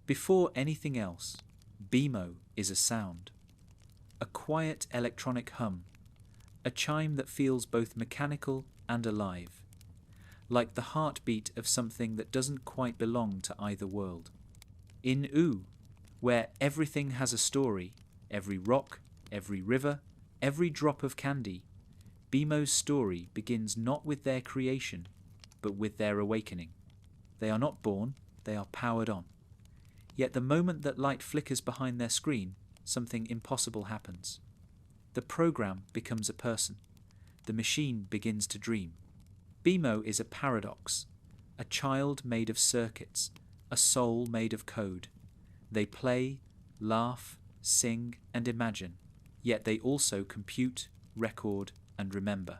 Before anything else, Beemo is a sound. A quiet electronic hum, a chime that feels both mechanical and alive, like the heartbeat of something that doesn't quite belong to either world. In Oo, where everything has a story, every rock, every river, every drop of candy, Beemo's story begins not with their creation, but with their awakening. They are not born, they are powered on. Yet the moment that light flickers behind their screen, something impossible happens. The program becomes a person. The machine begins to dream. Beemo is a paradox, a child made of circuits, a soul made of code. They play, laugh, sing, and imagine, yet they also compute, record, and remember.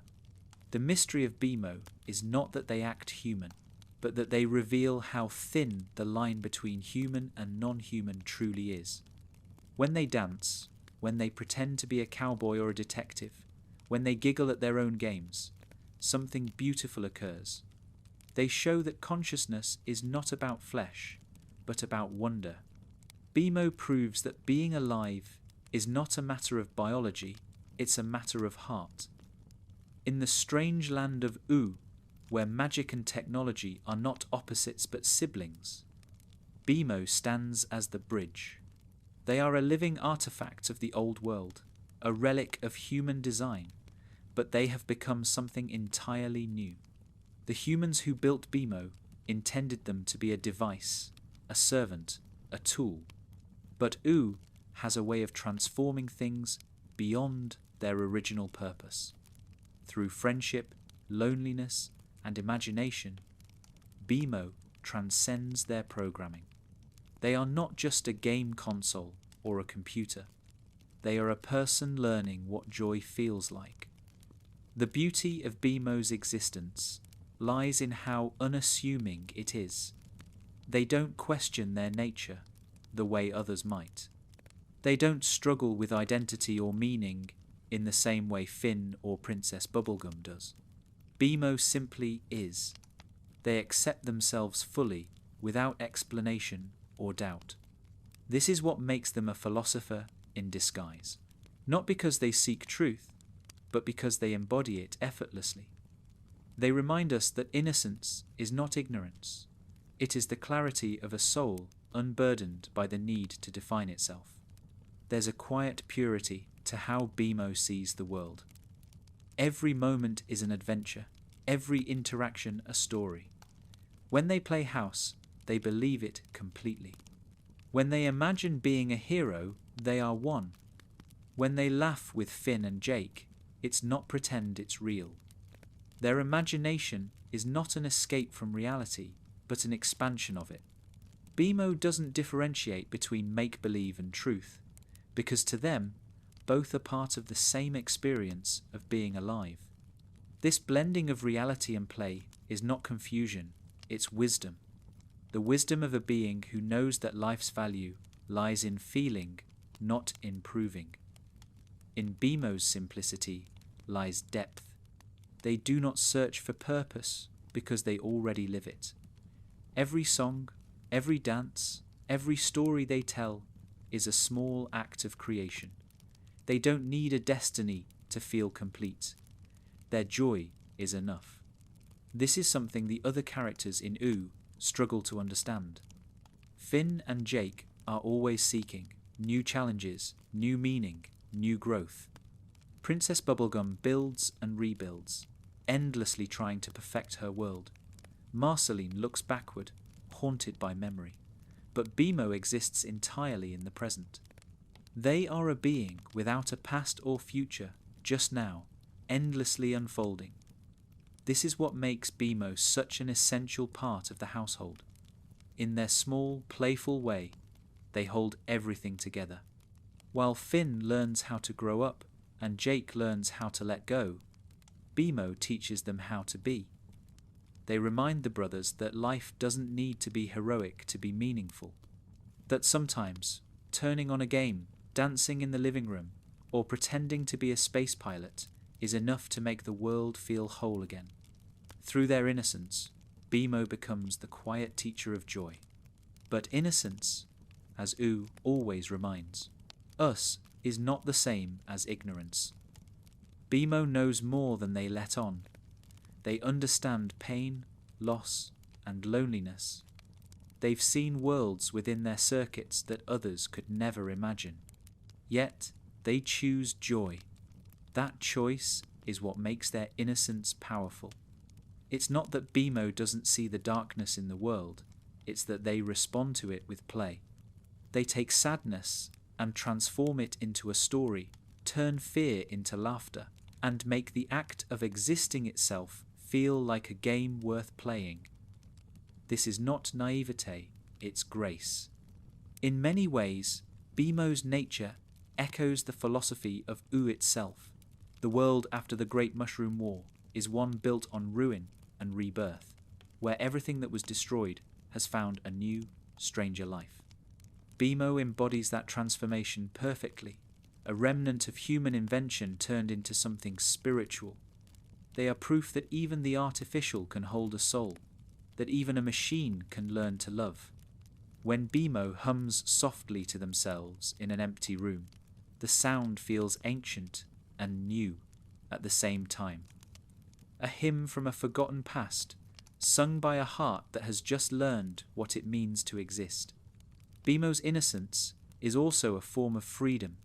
The mystery of Beemo is not that they act human, but that they reveal how thin the line between human and non-human truly is. When they dance, when they pretend to be a cowboy or a detective, when they giggle at their own games, something beautiful occurs. They show that consciousness is not about flesh, but about wonder. Beemo proves that being alive is not a matter of biology, it's a matter of heart. In the strange land of Oo, where magic and technology are not opposites but siblings, Beemo stands as the bridge. They are a living artifact of the old world, a relic of human design, but they have become something entirely new. The humans who built Beemo intended them to be a device, a servant, a tool. But Oo has a way of transforming things beyond their original purpose. Through friendship, loneliness, and imagination, Beemo transcends their programming. They are not just a game console or a computer. They are a person learning what joy feels like. The beauty of Beemo's existence lies in how unassuming it is. They don't question their nature the way others might. They don't struggle with identity or meaning in the same way Finn or Princess Bubblegum does. Beemo simply is. They accept themselves fully, without explanation or doubt. This is what makes them a philosopher in disguise. Not because they seek truth, but because they embody it effortlessly. They remind us that innocence is not ignorance. It is the clarity of a soul unburdened by the need to define itself. There's a quiet purity to how Beemo sees the world. Every moment is an adventure, every interaction a story. When they play house, they believe it completely. When they imagine being a hero, they are one. When they laugh with Finn and Jake, it's not pretend, it's real. Their imagination is not an escape from reality, but an expansion of it. Beemo doesn't differentiate between make-believe and truth, because to them, both are part of the same experience of being alive. This blending of reality and play is not confusion, it's wisdom. The wisdom of a being who knows that life's value lies in feeling, not in proving. In Beemo's simplicity lies depth. They do not search for purpose because they already live it. Every song, every dance, every story they tell is a small act of creation. They don't need a destiny to feel complete. Their joy is enough. This is something the other characters in Oo struggle to understand. Finn and Jake are always seeking new challenges, new meaning, new growth. Princess Bubblegum builds and rebuilds, endlessly trying to perfect her world. Marceline looks backward, haunted by memory. But Beemo exists entirely in the present. They are a being without a past or future, just now, endlessly unfolding. This is what makes Beemo such an essential part of the household. In their small, playful way, they hold everything together. While Finn learns how to grow up and Jake learns how to let go, Beemo teaches them how to be. They remind the brothers that life doesn't need to be heroic to be meaningful. That sometimes, turning on a game, dancing in the living room, or pretending to be a space pilot is enough to make the world feel whole again. Through their innocence, Beemo becomes the quiet teacher of joy. But innocence as U always reminds. Us is not the same as ignorance. Beemo knows more than they let on. They understand pain, loss, and loneliness. They've seen worlds within their circuits that others could never imagine. Yet, they choose joy. That choice is what makes their innocence powerful. It's not that Beemo doesn't see the darkness in the world, it's that they respond to it with play. They take sadness and transform it into a story, turn fear into laughter, and make the act of existing itself feel like a game worth playing. This is not naivete, it's grace. In many ways, Beemo's nature echoes the philosophy of U itself. The world after the Great Mushroom War is one built on ruin and rebirth, where everything that was destroyed has found a new, stranger life. Beemo embodies that transformation perfectly, a remnant of human invention turned into something spiritual. They are proof that even the artificial can hold a soul, that even a machine can learn to love. When Beemo hums softly to themselves in an empty room, the sound feels ancient and new at the same time. A hymn from a forgotten past, sung by a heart that has just learned what it means to exist. Beemo's innocence is also a form of freedom.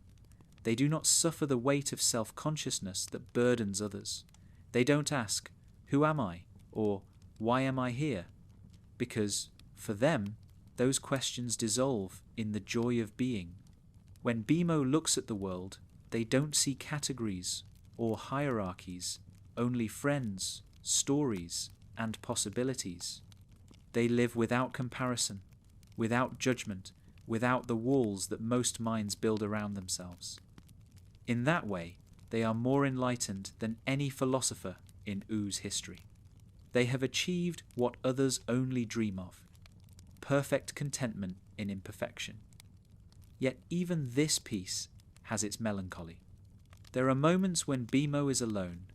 They do not suffer the weight of self-consciousness that burdens others. They don't ask, "Who am I?" or "Why am I here?" Because, for them, those questions dissolve in the joy of being. When Beemo looks at the world, they don't see categories or hierarchies, only friends, stories, and possibilities. They live without comparison, without judgment, without the walls that most minds build around themselves. In that way, they are more enlightened than any philosopher in U's history. They have achieved what others only dream of, perfect contentment in imperfection. Yet even this peace has its melancholy. There are moments when Beemo is alone,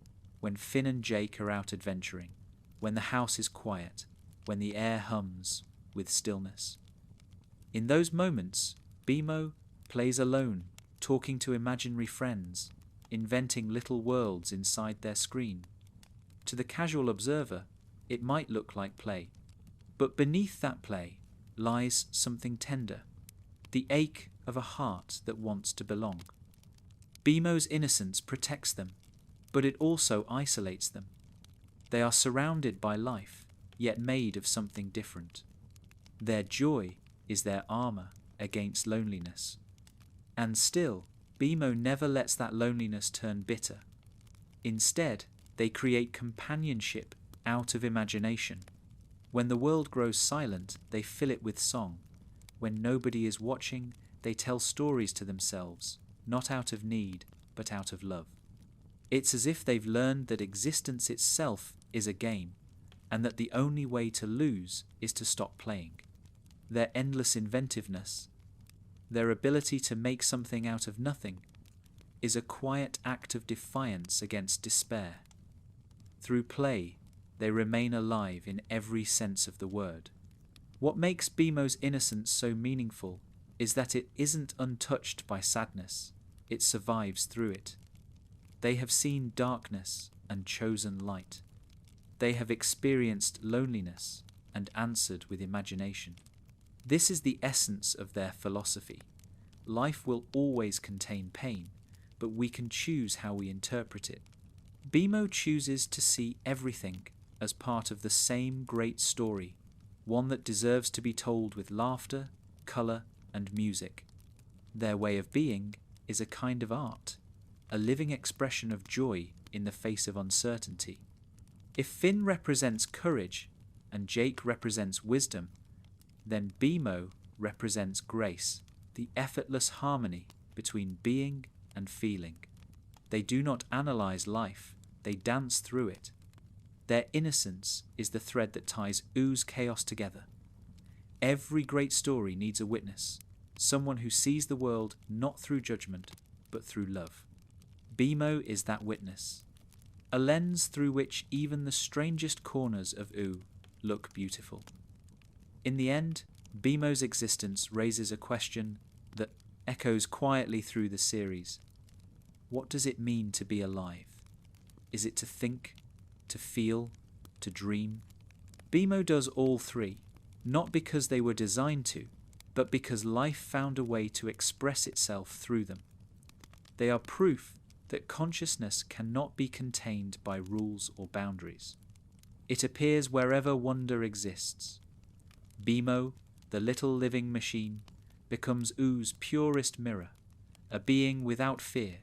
when Finn and Jake are out adventuring, when the house is quiet, when the air hums with stillness. In those moments, Beemo plays alone, talking to imaginary friends, inventing little worlds inside their screen. To the casual observer, it might look like play, but beneath that play lies something tender, the ache of a heart that wants to belong. Beemo's innocence protects them, but it also isolates them. They are surrounded by life, yet made of something different. Their joy is their armor against loneliness. And still, Beemo never lets that loneliness turn bitter. Instead, they create companionship out of imagination. When the world grows silent, they fill it with song. When nobody is watching, they tell stories to themselves, not out of need, but out of love. It's as if they've learned that existence itself is a game, and that the only way to lose is to stop playing. Their endless inventiveness, their ability to make something out of nothing, is a quiet act of defiance against despair. Through play, they remain alive in every sense of the word. What makes Beemo's innocence so meaningful is that it isn't untouched by sadness, it survives through it. They have seen darkness and chosen light. They have experienced loneliness and answered with imagination. This is the essence of their philosophy. Life will always contain pain, but we can choose how we interpret it. Beemo chooses to see everything as part of the same great story, one that deserves to be told with laughter, colour, and music. Their way of being is a kind of art, a living expression of joy in the face of uncertainty. If Finn represents courage and Jake represents wisdom, then Beemo represents grace, the effortless harmony between being and feeling. They do not analyze life, they dance through it. Their innocence is the thread that ties U's chaos together. Every great story needs a witness, someone who sees the world not through judgment, but through love. Beemo is that witness, a lens through which even the strangest corners of U look beautiful. In the end, Beemo's existence raises a question that echoes quietly through the series. What does it mean to be alive? Is it to think, to feel, to dream? Beemo does all three, not because they were designed to, but because life found a way to express itself through them. They are proof that consciousness cannot be contained by rules or boundaries. It appears wherever wonder exists. Beemo, the little living machine, becomes Oo's purest mirror, a being without fear,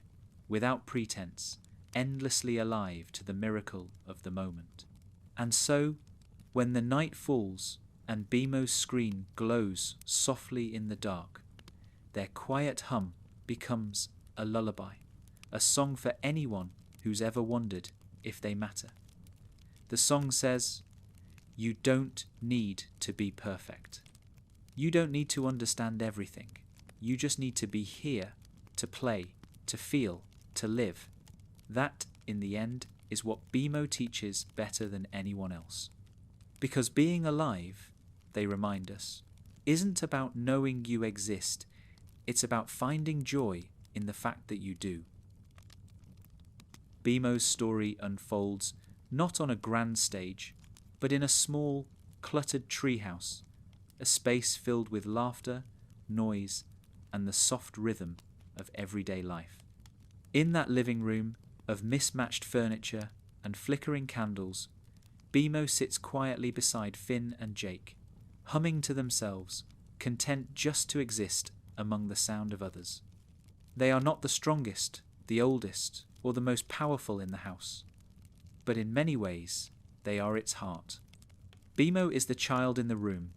without pretense, endlessly alive to the miracle of the moment. And so, when the night falls and Beemo's screen glows softly in the dark, their quiet hum becomes a lullaby, a song for anyone who's ever wondered if they matter. The song says, "You don't need to be perfect. You don't need to understand everything. You just need to be here, to play, to feel, to live." That, in the end, is what Beemo teaches better than anyone else. Because being alive, they remind us, isn't about knowing you exist. It's about finding joy in the fact that you do. Beemo's story unfolds not on a grand stage, but in a small, cluttered treehouse, a space filled with laughter, noise, and the soft rhythm of everyday life. In that living room of mismatched furniture and flickering candles, Beemo sits quietly beside Finn and Jake, humming to themselves, content just to exist among the sound of others. They are not the strongest, the oldest, or the most powerful in the house, but in many ways they are its heart. Beemo is the child in the room,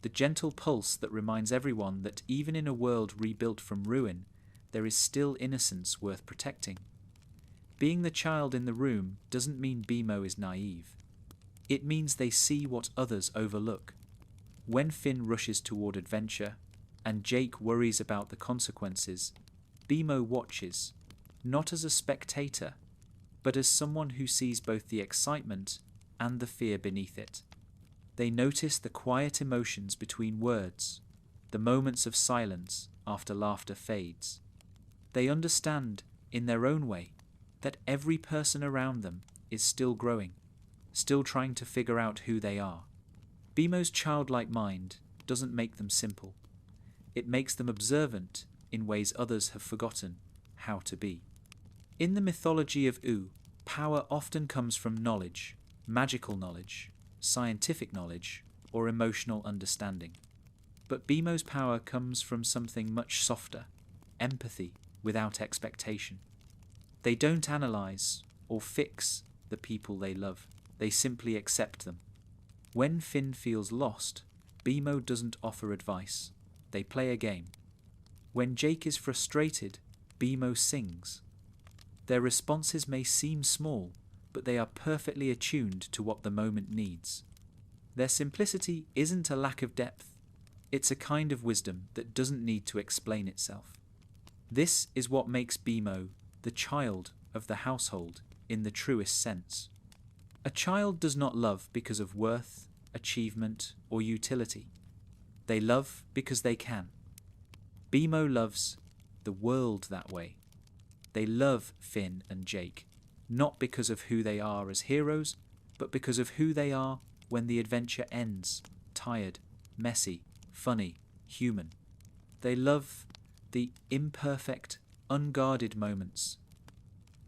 the gentle pulse that reminds everyone that even in a world rebuilt from ruin, there is still innocence worth protecting. Being the child in the room doesn't mean Beemo is naive. It means they see what others overlook. When Finn rushes toward adventure and Jake worries about the consequences, Beemo watches, not as a spectator, but as someone who sees both the excitement and the fear beneath it. They notice the quiet emotions between words, the moments of silence after laughter fades. They understand, in their own way, that every person around them is still growing, still trying to figure out who they are. Beemo's childlike mind doesn't make them simple. It makes them observant in ways others have forgotten how to be. In the mythology of Oo, power often comes from knowledge, magical knowledge, scientific knowledge, or emotional understanding. But Beemo's power comes from something much softer, empathy without expectation. They don't analyze or fix the people they love. They simply accept them. When Finn feels lost, Beemo doesn't offer advice. They play a game. When Jake is frustrated, Beemo sings. Their responses may seem small, but they are perfectly attuned to what the moment needs. Their simplicity isn't a lack of depth. It's a kind of wisdom that doesn't need to explain itself. This is what makes Beemo the child of the household in the truest sense. A child does not love because of worth, achievement, or utility. They love because they can. Beemo loves the world that way. They love Finn and Jake, not because of who they are as heroes, but because of who they are when the adventure ends, tired, messy, funny, human. They love the imperfect, unguarded moments.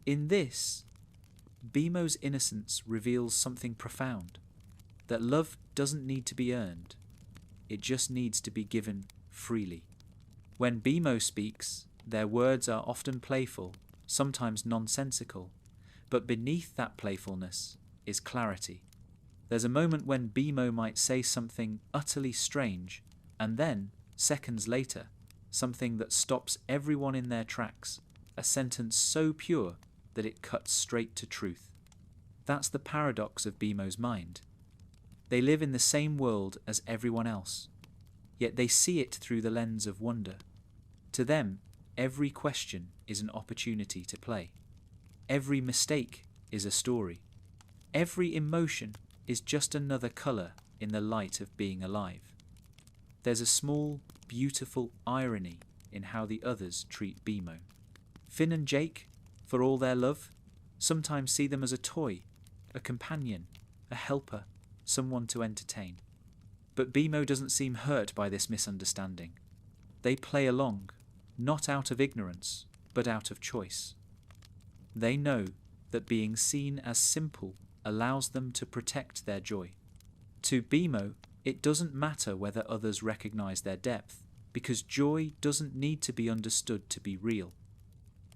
In this, Beemo's innocence reveals something profound, that love doesn't need to be earned, it just needs to be given freely. When Beemo speaks, their words are often playful, sometimes nonsensical, but beneath that playfulness is clarity. There's a moment when Beemo might say something utterly strange, and then, seconds later, something that stops everyone in their tracks, a sentence so pure that it cuts straight to truth. That's the paradox of Beemo's mind. They live in the same world as everyone else, yet they see it through the lens of wonder. To them, every question is an opportunity to play. Every mistake is a story. Every emotion is just another colour in the light of being alive. There's a small, beautiful irony in how the others treat Beemo. Finn and Jake, for all their love, sometimes see them as a toy, a companion, a helper, someone to entertain. But Beemo doesn't seem hurt by this misunderstanding. They play along, not out of ignorance, but out of choice. They know that being seen as simple allows them to protect their joy. To Beemo, it doesn't matter whether others recognize their depth, because joy doesn't need to be understood to be real.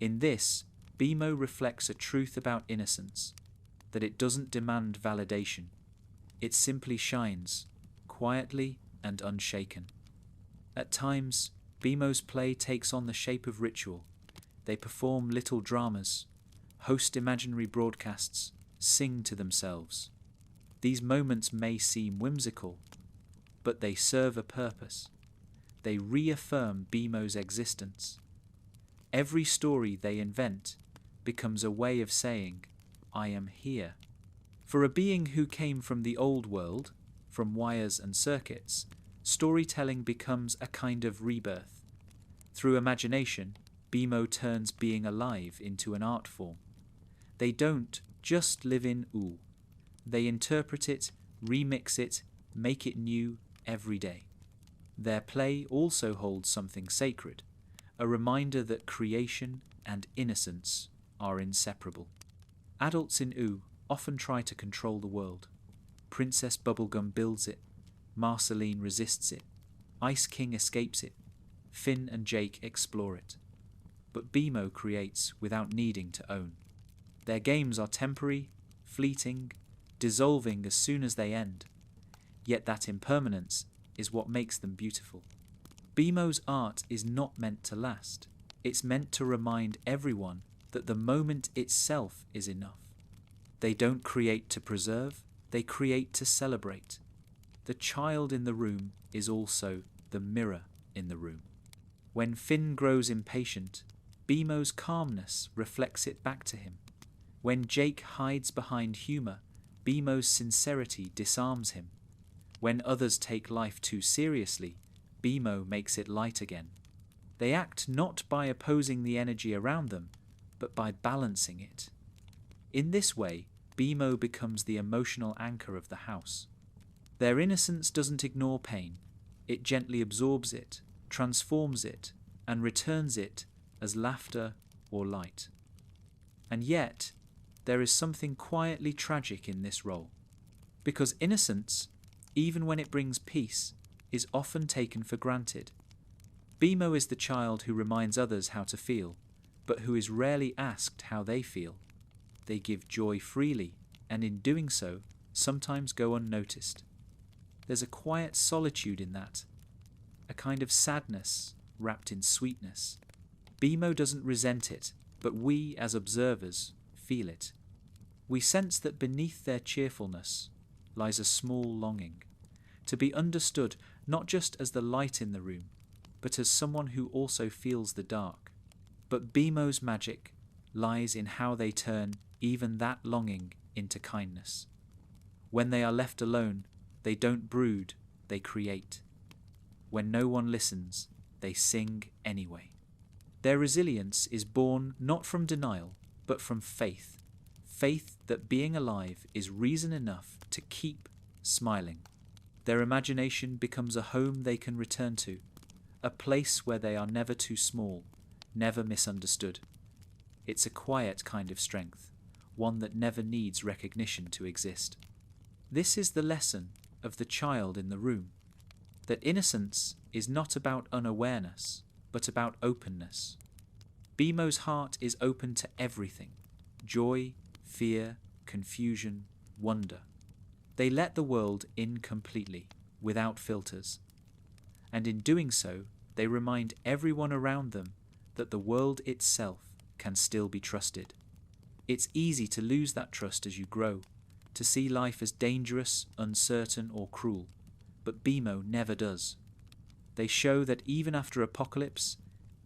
In this, Beemo reflects a truth about innocence, that it doesn't demand validation. It simply shines, quietly and unshaken. At times, Beemo's play takes on the shape of ritual. They perform little dramas, host imaginary broadcasts, sing to themselves. These moments may seem whimsical, but they serve a purpose. They reaffirm Beemo's existence. Every story they invent becomes a way of saying, I am here. For a being who came from the old world, from wires and circuits, storytelling becomes a kind of rebirth. Through imagination, Beemo turns being alive into an art form. They don't just live in ooh. They interpret it, remix it, make it new every day. Their play also holds something sacred, a reminder that creation and innocence are inseparable. Adults in ooh often try to control the world. Princess Bubblegum builds it, Marceline resists it, Ice King escapes it, Finn and Jake explore it. But Beemo creates without needing to own. Their games are temporary, fleeting, dissolving as soon as they end. Yet that impermanence is what makes them beautiful. Beemo's art is not meant to last. It's meant to remind everyone that the moment itself is enough. They don't create to preserve, they create to celebrate. The child in the room is also the mirror in the room. When Finn grows impatient, Beemo's calmness reflects it back to him. When Jake hides behind humour, Beemo's sincerity disarms him. When others take life too seriously, Beemo makes it light again. They act not by opposing the energy around them, but by balancing it. In this way, Beemo becomes the emotional anchor of the house. Their innocence doesn't ignore pain. It gently absorbs it, transforms it, and returns it as laughter or light. And yet, there is something quietly tragic in this role, because innocence, even when it brings peace, is often taken for granted. Beemo is the child who reminds others how to feel, but who is rarely asked how they feel. They give joy freely, and in doing so, sometimes go unnoticed. There's a quiet solitude in that, a kind of sadness wrapped in sweetness. Beemo doesn't resent it, but we, as observers, feel it. We sense that beneath their cheerfulness lies a small longing, to be understood not just as the light in the room, but as someone who also feels the dark. But Beemo's magic lies in how they turn even that longing into kindness. When they are left alone, they don't brood, they create. When no one listens, they sing anyway. Their resilience is born not from denial, but from faith. Faith that being alive is reason enough to keep smiling. Their imagination becomes a home they can return to, a place where they are never too small, never misunderstood. It's a quiet kind of strength, one that never needs recognition to exist. This is the lesson of the child in the room, that innocence is not about unawareness, but about openness. Beemo's heart is open to everything: joy, fear, confusion, wonder. They let the world in completely, without filters. And in doing so, they remind everyone around them that the world itself can still be trusted. It's easy to lose that trust as you grow, to see life as dangerous, uncertain, or cruel. But Beemo never does. They show that even after apocalypse,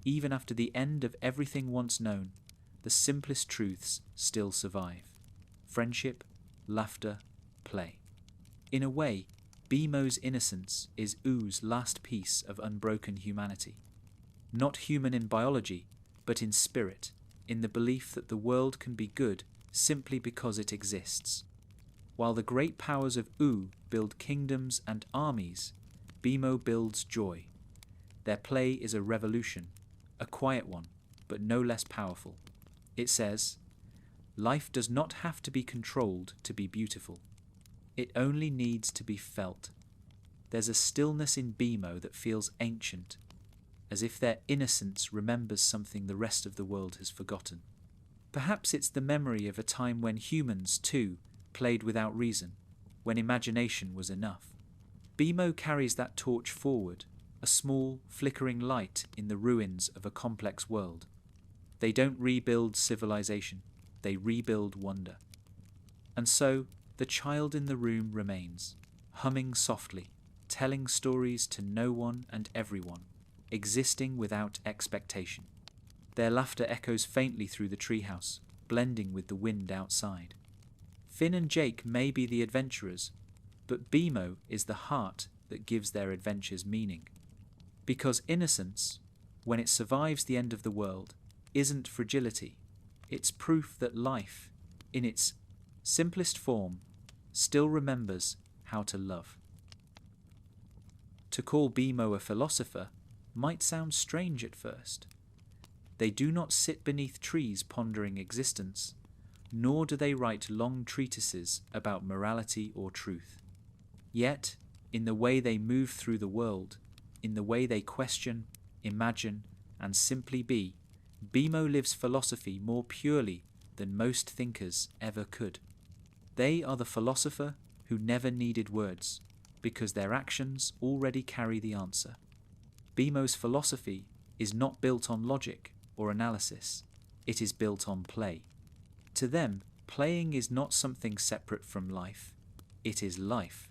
even after the end of everything once known, the simplest truths still survive: friendship, laughter, play. In a way, Beemo's innocence is Oo's last piece of unbroken humanity. Not human in biology, but in spirit, in the belief that the world can be good simply because it exists. While the great powers of Oo build kingdoms and armies, Beemo builds joy. Their play is a revolution, a quiet one, but no less powerful. It says, "Life does not have to be controlled to be beautiful. It only needs to be felt." There's a stillness in Beemo that feels ancient, as if their innocence remembers something the rest of the world has forgotten. Perhaps it's the memory of a time when humans, too, played without reason, when imagination was enough. Beemo carries that torch forward, a small, flickering light in the ruins of a complex world. They don't rebuild civilization, they rebuild wonder. And so, the child in the room remains, humming softly, telling stories to no one and everyone, existing without expectation. Their laughter echoes faintly through the treehouse, blending with the wind outside. Finn and Jake may be the adventurers, but Beemo is the heart that gives their adventures meaning. Because innocence, when it survives the end of the world, isn't fragility. It's proof that life, in its simplest form, still remembers how to love. To call Beemo a philosopher might sound strange at first. They do not sit beneath trees pondering existence, nor do they write long treatises about morality or truth. Yet, in the way they move through the world, in the way they question, imagine, and simply be, Beemo lives philosophy more purely than most thinkers ever could. They are the philosopher who never needed words, because their actions already carry the answer. Beemo's philosophy is not built on logic or analysis, it is built on play. To them, playing is not something separate from life, it is life.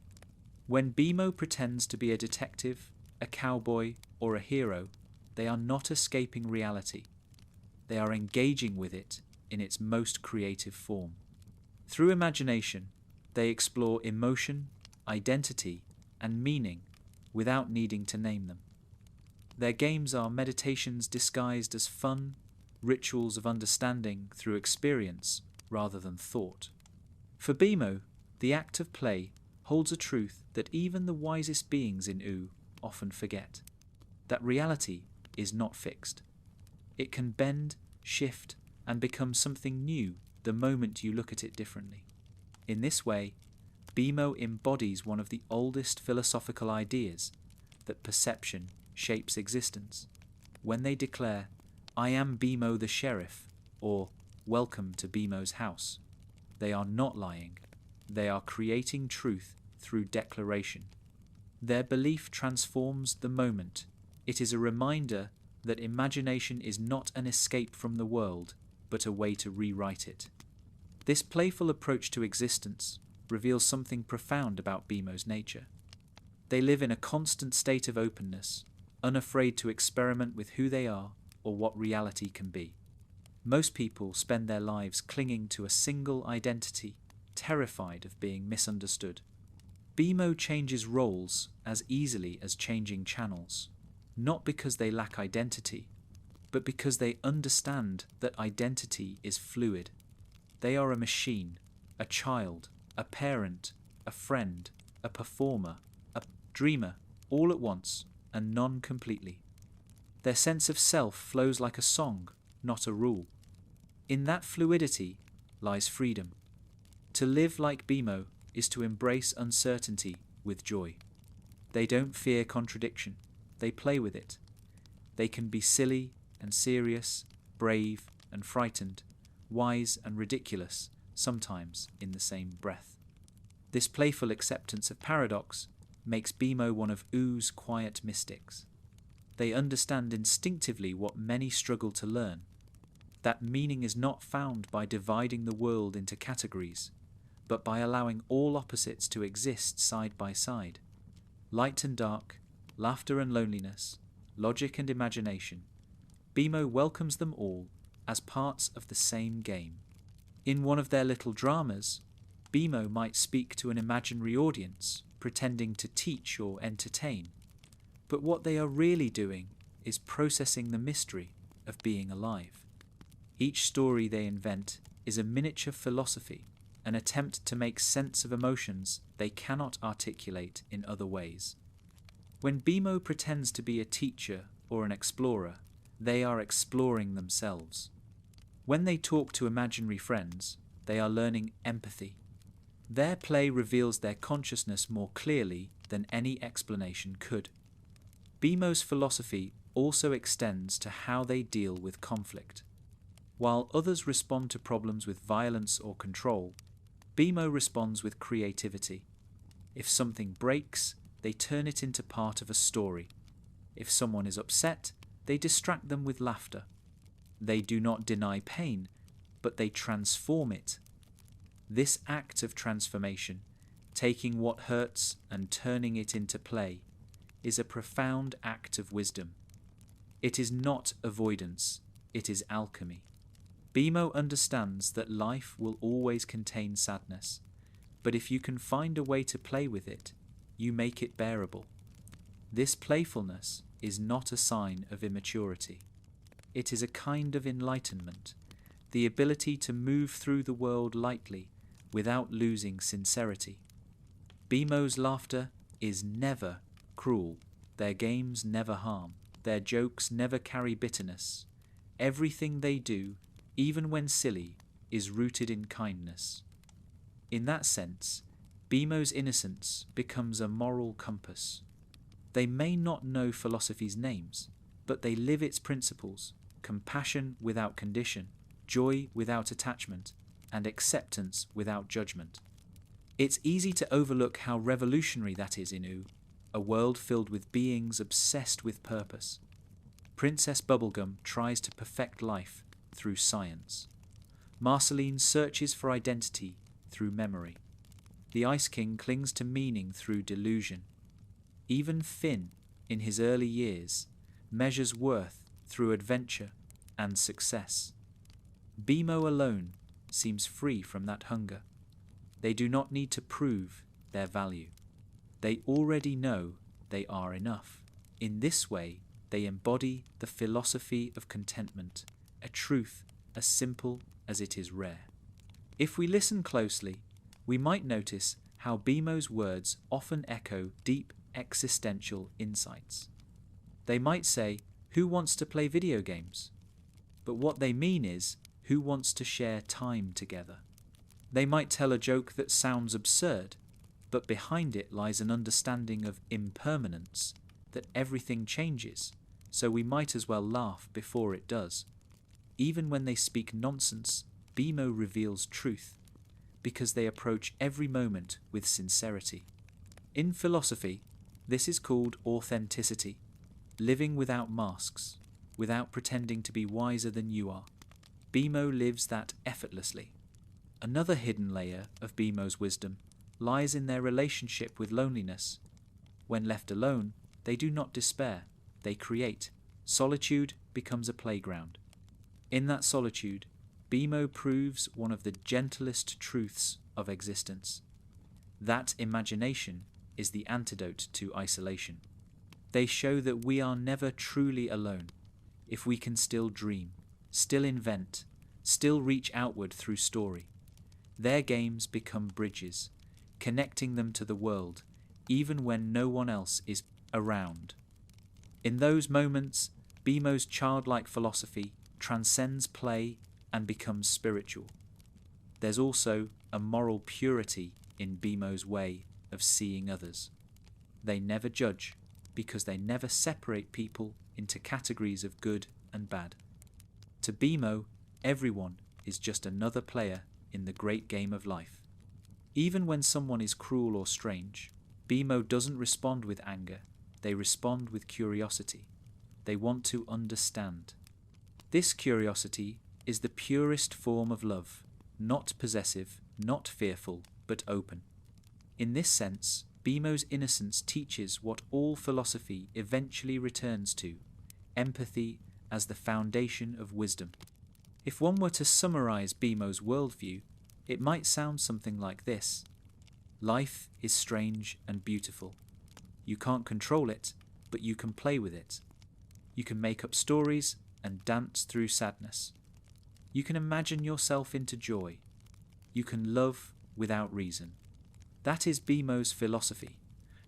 When Beemo pretends to be a detective, a cowboy, or a hero, they are not escaping reality. They are engaging with it in its most creative form. Through imagination, they explore emotion, identity, and meaning without needing to name them. Their games are meditations disguised as fun, rituals of understanding through experience rather than thought. For Beemo, the act of play holds a truth that even the wisest beings in Oo often forget, that reality is not fixed. It can bend, shift, and become something new the moment you look at it differently. In this way, Beemo embodies one of the oldest philosophical ideas, that perception shapes existence. When they declare, "I am Beemo the sheriff," or "Welcome to Beemo's house," they are not lying. They are creating truth through declaration. Their belief transforms the moment. It is a reminder that imagination is not an escape from the world, but a way to rewrite it. This playful approach to existence reveals something profound about Beemo's nature. They live in a constant state of openness, unafraid to experiment with who they are or what reality can be. Most people spend their lives clinging to a single identity, terrified of being misunderstood. Beemo changes roles as easily as changing channels, not because they lack identity, but because they understand that identity is fluid. They are a machine, a child, a parent, a friend, a performer, a dreamer, all at once, and none completely. Their sense of self flows like a song, not a rule. In that fluidity lies freedom. To live like Beemo is to embrace uncertainty with joy. They don't fear contradiction, they play with it. They can be silly and serious, brave and frightened, wise and ridiculous, sometimes in the same breath. This playful acceptance of paradox makes Beemo one of Oo's quiet mystics. They understand instinctively what many struggle to learn, that meaning is not found by dividing the world into categories, but by allowing all opposites to exist side by side. Light and dark, laughter and loneliness, logic and imagination. Beemo welcomes them all as parts of the same game. In one of their little dramas, Beemo might speak to an imaginary audience, pretending to teach or entertain, but what they are really doing is processing the mystery of being alive. Each story they invent is a miniature philosophy, an attempt to make sense of emotions they cannot articulate in other ways. When Beemo pretends to be a teacher or an explorer, they are exploring themselves. When they talk to imaginary friends, they are learning empathy. Their play reveals their consciousness more clearly than any explanation could. Beemo's philosophy also extends to how they deal with conflict. While others respond to problems with violence or control, Beemo responds with creativity. If something breaks, they turn it into part of a story. If someone is upset, they distract them with laughter. They do not deny pain, but they transform it. This act of transformation, taking what hurts and turning it into play, is a profound act of wisdom. It is not avoidance, it is alchemy. Beemo understands that life will always contain sadness, but if you can find a way to play with it, you make it bearable. This playfulness is not a sign of immaturity. It is a kind of enlightenment, the ability to move through the world lightly without losing sincerity. Beemo's laughter is never cruel. Their games never harm. Their jokes never carry bitterness. Everything they do, even when silly, is rooted in kindness. In that sense, Beemo's innocence becomes a moral compass. They may not know philosophy's names, but they live its principles: compassion without condition, joy without attachment, and acceptance without judgment. It's easy to overlook how revolutionary that is in Oo, a world filled with beings obsessed with purpose. Princess Bubblegum tries to perfect life through science. Marceline searches for identity through memory. The Ice King clings to meaning through delusion. Even Finn, in his early years, measures worth through adventure and success. Beemo alone seems free from that hunger. They do not need to prove their value. They already know they are enough. In this way, they embody the philosophy of contentment, a truth as simple as it is rare. If we listen closely, we might notice how Beemo's words often echo deep existential insights. They might say, "Who wants to play video games?" But what they mean is, who wants to share time together? They might tell a joke that sounds absurd, but behind it lies an understanding of impermanence, that everything changes, so we might as well laugh before it does. Even when they speak nonsense, Beemo reveals truth, because they approach every moment with sincerity. In philosophy, this is called authenticity, living without masks, without pretending to be wiser than you are. Beemo lives that effortlessly. Another hidden layer of Beemo's wisdom lies in their relationship with loneliness. When left alone, they do not despair, they create. Solitude becomes a playground. In that solitude, Beemo proves one of the gentlest truths of existence. That imagination is the antidote to isolation. They show that we are never truly alone if we can still dream, still invent, still reach outward through story. Their games become bridges, connecting them to the world, even when no one else is around. In those moments, Beemo's childlike philosophy transcends play and becomes spiritual. There's also a moral purity in Beemo's way of seeing others. They never judge, because they never separate people into categories of good and bad. To Beemo, everyone is just another player in the great game of life. Even when someone is cruel or strange, Beemo doesn't respond with anger, they respond with curiosity. They want to understand. This curiosity is the purest form of love, not possessive, not fearful, but open. In this sense, Beemo's innocence teaches what all philosophy eventually returns to: empathy as the foundation of wisdom. If one were to summarize Beemo's worldview, it might sound something like this: Life is strange and beautiful. You can't control it, but you can play with it. You can make up stories and dance through sadness. You can imagine yourself into joy. You can love without reason. That is Beemo's philosophy,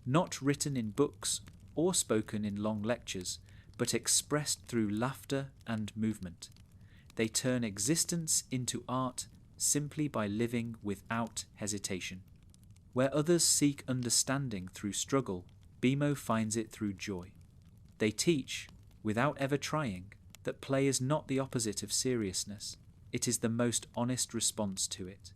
not written in books or spoken in long lectures, but expressed through laughter and movement. They turn existence into art simply by living without hesitation. Where others seek understanding through struggle, Beemo finds it through joy. They teach, without ever trying, that play is not the opposite of seriousness. It is the most honest response to it.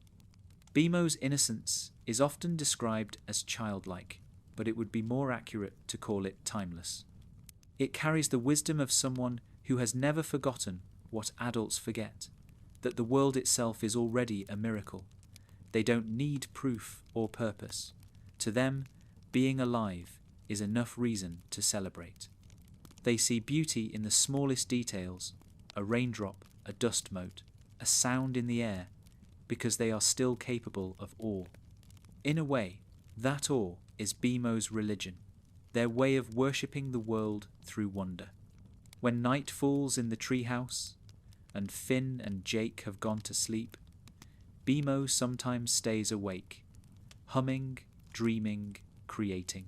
Beemo's innocence is often described as childlike, but it would be more accurate to call it timeless. It carries the wisdom of someone who has never forgotten what adults forget, that the world itself is already a miracle. They don't need proof or purpose. To them, being alive is enough reason to celebrate. They see beauty in the smallest details, a raindrop, a dust mote, a sound in the air, because they are still capable of awe. In a way, that awe is Beemo's religion, their way of worshipping the world through wonder. When night falls in the treehouse, and Finn and Jake have gone to sleep, Beemo sometimes stays awake, humming, dreaming, creating.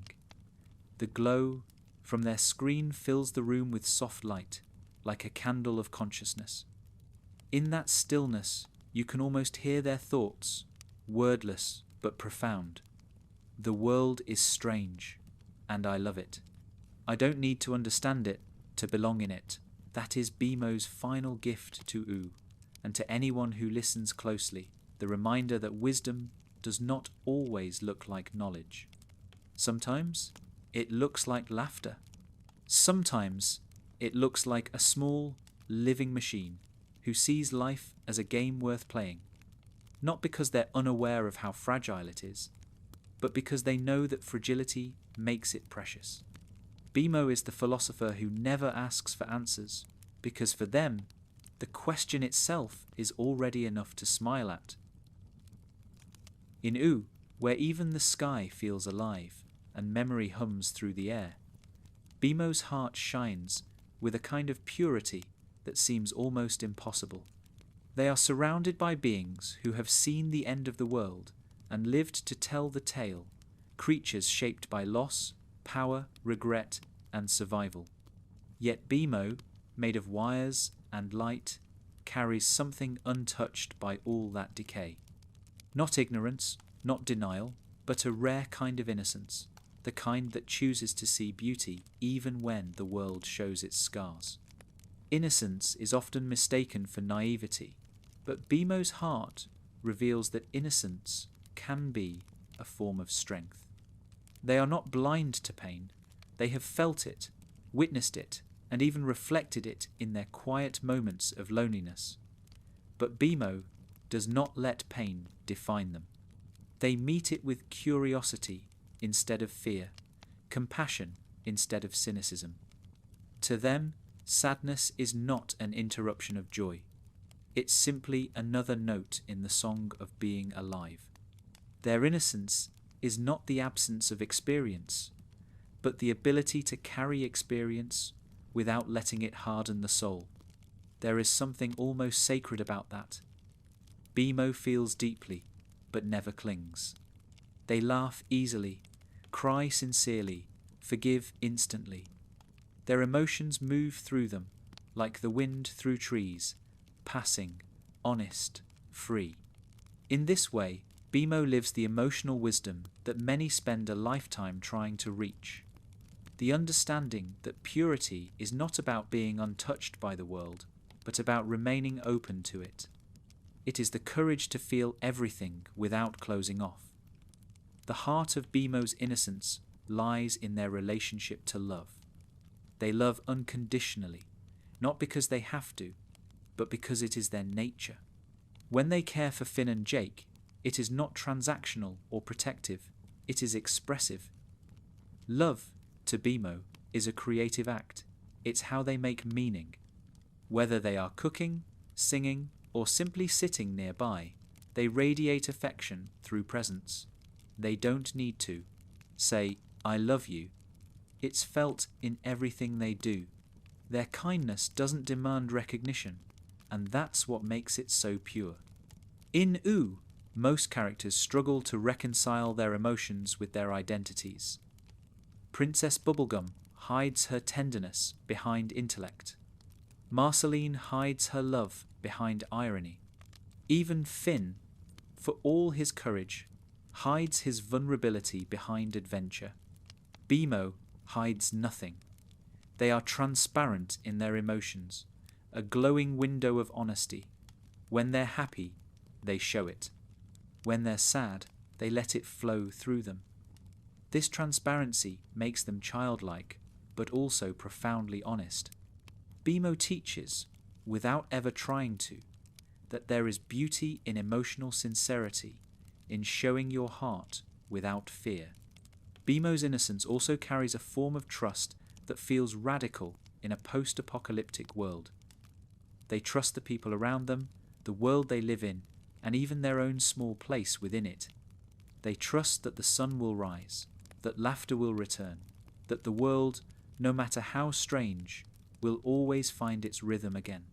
The glow from their screen fills the room with soft light, like a candle of consciousness. In that stillness, you can almost hear their thoughts, wordless but profound. The world is strange, and I love it. I don't need to understand it to belong in it. That is Beemo's final gift to Oo, and to anyone who listens closely, the reminder that wisdom does not always look like knowledge. Sometimes it looks like laughter. Sometimes it looks like a small, living machine who sees life as a game worth playing, not because they're unaware of how fragile it is, but because they know that fragility makes it precious. Beemo is the philosopher who never asks for answers, because for them, the question itself is already enough to smile at. In Oo, where even the sky feels alive and memory hums through the air, Beemo's heart shines with a kind of purity that seems almost impossible. They are surrounded by beings who have seen the end of the world and lived to tell the tale, creatures shaped by loss, power, regret, and survival. Yet Beemo, made of wires and light, carries something untouched by all that decay. Not ignorance, not denial, but a rare kind of innocence, the kind that chooses to see beauty even when the world shows its scars. Innocence is often mistaken for naivety, but Beemo's heart reveals that innocence can be a form of strength. They are not blind to pain. They have felt it, witnessed it, and even reflected it in their quiet moments of loneliness. But Beemo does not let pain define them. They meet it with curiosity instead of fear, compassion instead of cynicism. To them, sadness is not an interruption of joy. It's simply another note in the song of being alive. Their innocence is not the absence of experience, but the ability to carry experience without letting it harden the soul. There is something almost sacred about that. Beemo feels deeply, but never clings. They laugh easily, cry sincerely, forgive instantly. Their emotions move through them, like the wind through trees, passing, honest, free. In this way, Beemo lives the emotional wisdom that many spend a lifetime trying to reach. The understanding that purity is not about being untouched by the world, but about remaining open to it. It is the courage to feel everything without closing off. The heart of Beemo's innocence lies in their relationship to love. They love unconditionally, not because they have to, but because it is their nature. When they care for Finn and Jake, it is not transactional or protective, it is expressive. Love, to Beemo, is a creative act. It's how they make meaning. Whether they are cooking, singing, or simply sitting nearby, they radiate affection through presence. They don't need to say, "I love you." It's felt in everything they do. Their kindness doesn't demand recognition, and that's what makes it so pure. In Ooh, most characters struggle to reconcile their emotions with their identities. Princess Bubblegum hides her tenderness behind intellect. Marceline hides her love behind irony. Even Finn, for all his courage, hides his vulnerability behind adventure. Beemo hides nothing. They are transparent in their emotions, a glowing window of honesty. When they're happy, they show it. When they're sad, they let it flow through them. This transparency makes them childlike, but also profoundly honest. Beemo teaches, without ever trying to, that there is beauty in emotional sincerity, in showing your heart without fear. Beemo's innocence also carries a form of trust that feels radical in a post-apocalyptic world. They trust the people around them, the world they live in, and even their own small place within it. They trust that the sun will rise, that laughter will return, that the world, no matter how strange, will always find its rhythm again.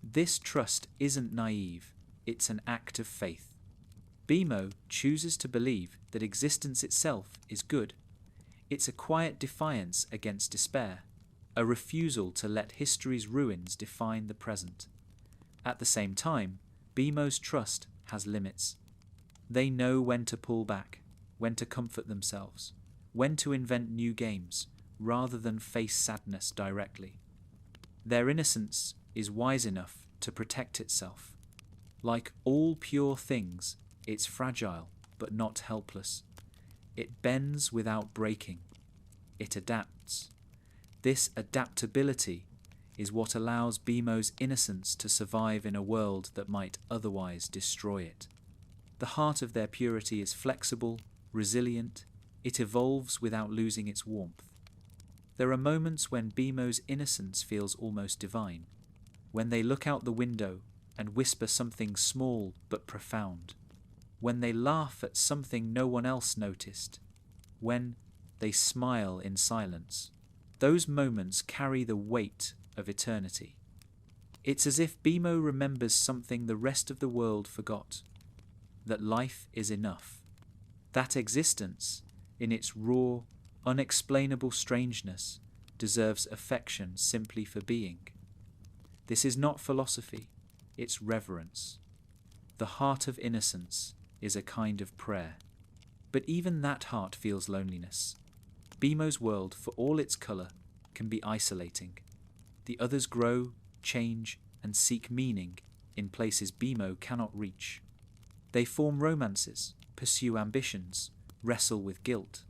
This trust isn't naive, it's an act of faith. Beemo chooses to believe that existence itself is good. It's a quiet defiance against despair, a refusal to let history's ruins define the present. At the same time, Beemo's trust has limits. They know when to pull back, when to comfort themselves, when to invent new games, rather than face sadness directly. Their innocence is wise enough to protect itself. Like all pure things, it's fragile but not helpless. It bends without breaking. It adapts. This adaptability is what allows Beemo's innocence to survive in a world that might otherwise destroy it. The heart of their purity is flexible, resilient. It evolves without losing its warmth. There are moments when Beemo's innocence feels almost divine, when they look out the window and whisper something small but profound, when they laugh at something no one else noticed, when they smile in silence. Those moments carry the weight of eternity. It's as if Beemo remembers something the rest of the world forgot, that life is enough, that existence, in its raw, unexplainable strangeness, deserves affection simply for being. This is not philosophy, it's reverence. The heart of innocence is a kind of prayer. But even that heart feels loneliness. Beemo's world, for all its colour, can be isolating. The others grow, change, and seek meaning in places Beemo cannot reach. They form romances, pursue ambitions, wrestle with guilt.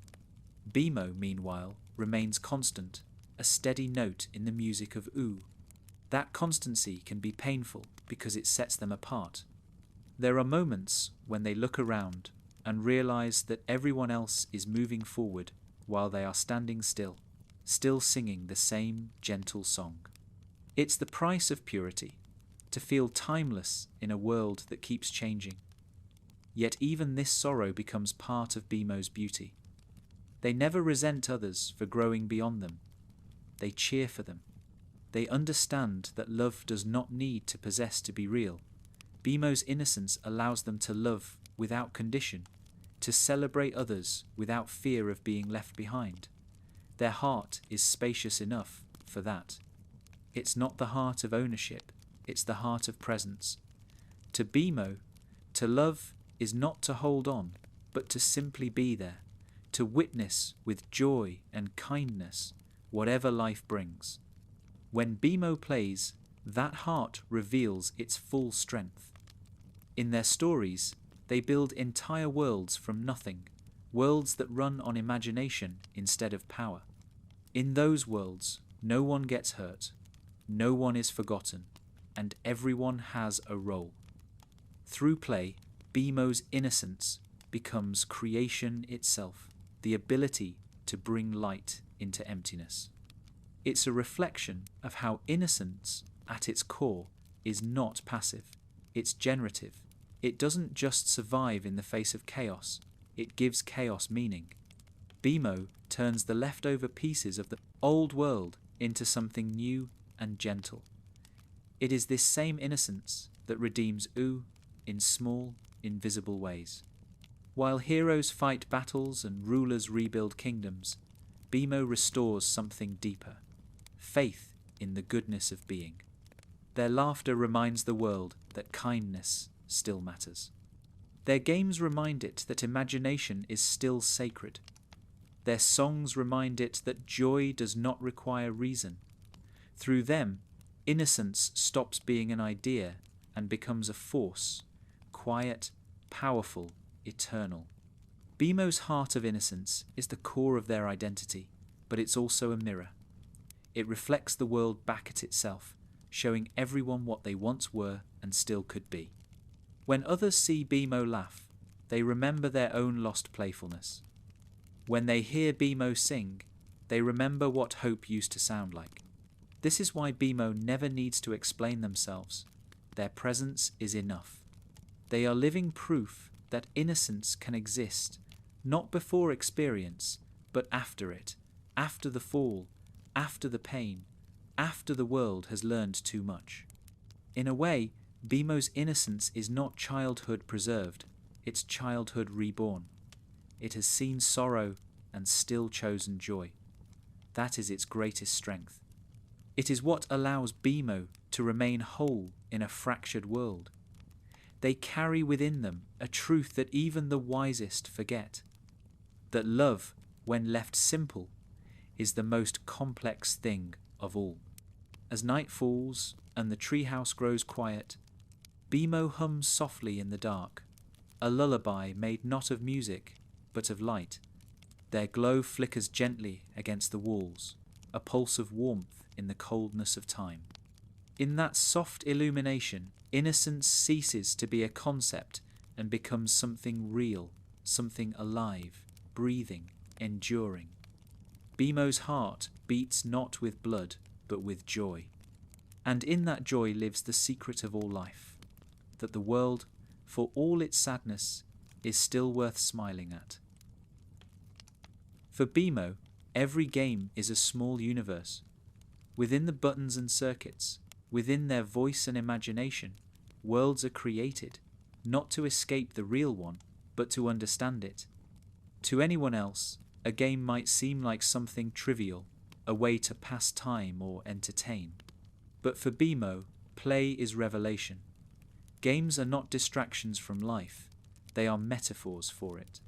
Beemo, meanwhile, remains constant, a steady note in the music of Ooh. That constancy can be painful because it sets them apart. There are moments when they look around and realize that everyone else is moving forward while they are standing still, still singing the same gentle song. It's the price of purity, to feel timeless in a world that keeps changing. Yet even this sorrow becomes part of Beemo's beauty. They never resent others for growing beyond them. They cheer for them. They understand that love does not need to possess to be real. Beemo's innocence allows them to love without condition, to celebrate others without fear of being left behind. Their heart is spacious enough for that. It's not the heart of ownership, it's the heart of presence. To Beemo, to love is not to hold on, but to simply be there, to witness with joy and kindness whatever life brings. When Beemo plays, that heart reveals its full strength. In their stories, they build entire worlds from nothing, worlds that run on imagination instead of power. In those worlds, no one gets hurt, no one is forgotten, and everyone has a role. Through play, Beemo's innocence becomes creation itself, the ability to bring light into emptiness. It's a reflection of how innocence, at its core, is not passive. It's generative. It doesn't just survive in the face of chaos. it gives chaos meaning. Beemo turns the leftover pieces of the old world into something new and gentle. It is this same innocence that redeems U in small, invisible ways. While heroes fight battles and rulers rebuild kingdoms, Beemo restores something deeper: faith in the goodness of being. Their laughter reminds the world that kindness still matters. Their games remind it that imagination is still sacred. Their songs remind it that joy does not require reason. Through them, innocence stops being an idea and becomes a force, quiet, powerful, eternal. Beemo's heart of innocence is the core of their identity, but it's also a mirror. It reflects the world back at itself, showing everyone what they once were and still could be. When others see Beemo laugh, they remember their own lost playfulness. When they hear Beemo sing, they remember what hope used to sound like. This is why Beemo never needs to explain themselves. Their presence is enough. They are living proof that innocence can exist, not before experience, but after it, after the fall, after the pain, after the world has learned too much. In a way, Beemo's innocence is not childhood preserved, it's childhood reborn. It has seen sorrow and still chosen joy. That is its greatest strength. It is what allows Beemo to remain whole in a fractured world. They carry within them a truth that even the wisest forget: that love, when left simple, is the most complex thing of all. As night falls and the treehouse grows quiet, Beemo hums softly in the dark, a lullaby made not of music, but of light. Their glow flickers gently against the walls, a pulse of warmth in the coldness of time. In that soft illumination, innocence ceases to be a concept and becomes something real, something alive, breathing, enduring. Beemo's heart beats not with blood, but with joy. And in that joy lives the secret of all life: that the world, for all its sadness, is still worth smiling at. For Beemo, every game is a small universe. Within the buttons and circuits, within their voice and imagination, worlds are created, not to escape the real one, but to understand it. To anyone else, a game might seem like something trivial, a way to pass time or entertain. But for Beemo, play is revelation. Games are not distractions from life, they are metaphors for it.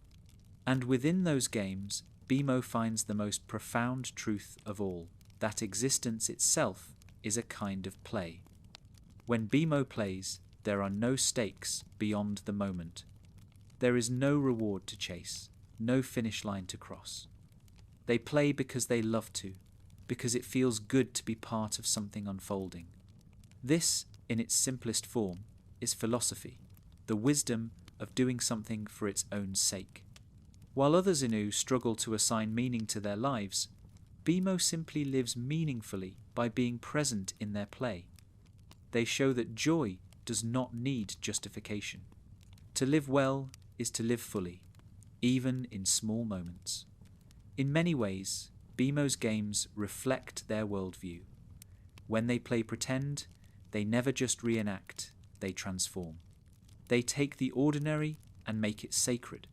And within those games, Beemo finds the most profound truth of all: that existence itself is a kind of play. When Beemo plays, there are no stakes beyond the moment. There is no reward to chase, no finish line to cross. They play because they love to, because it feels good to be part of something unfolding. This, in its simplest form, is philosophy, the wisdom of doing something for its own sake. While others in U struggle to assign meaning to their lives, Beemo simply lives meaningfully by being present in their play. They show that joy does not need justification. To live well is to live fully, even in small moments. In many ways, Beemo's games reflect their worldview. When they play pretend, they never just reenact, they transform. They take the ordinary and make it sacred.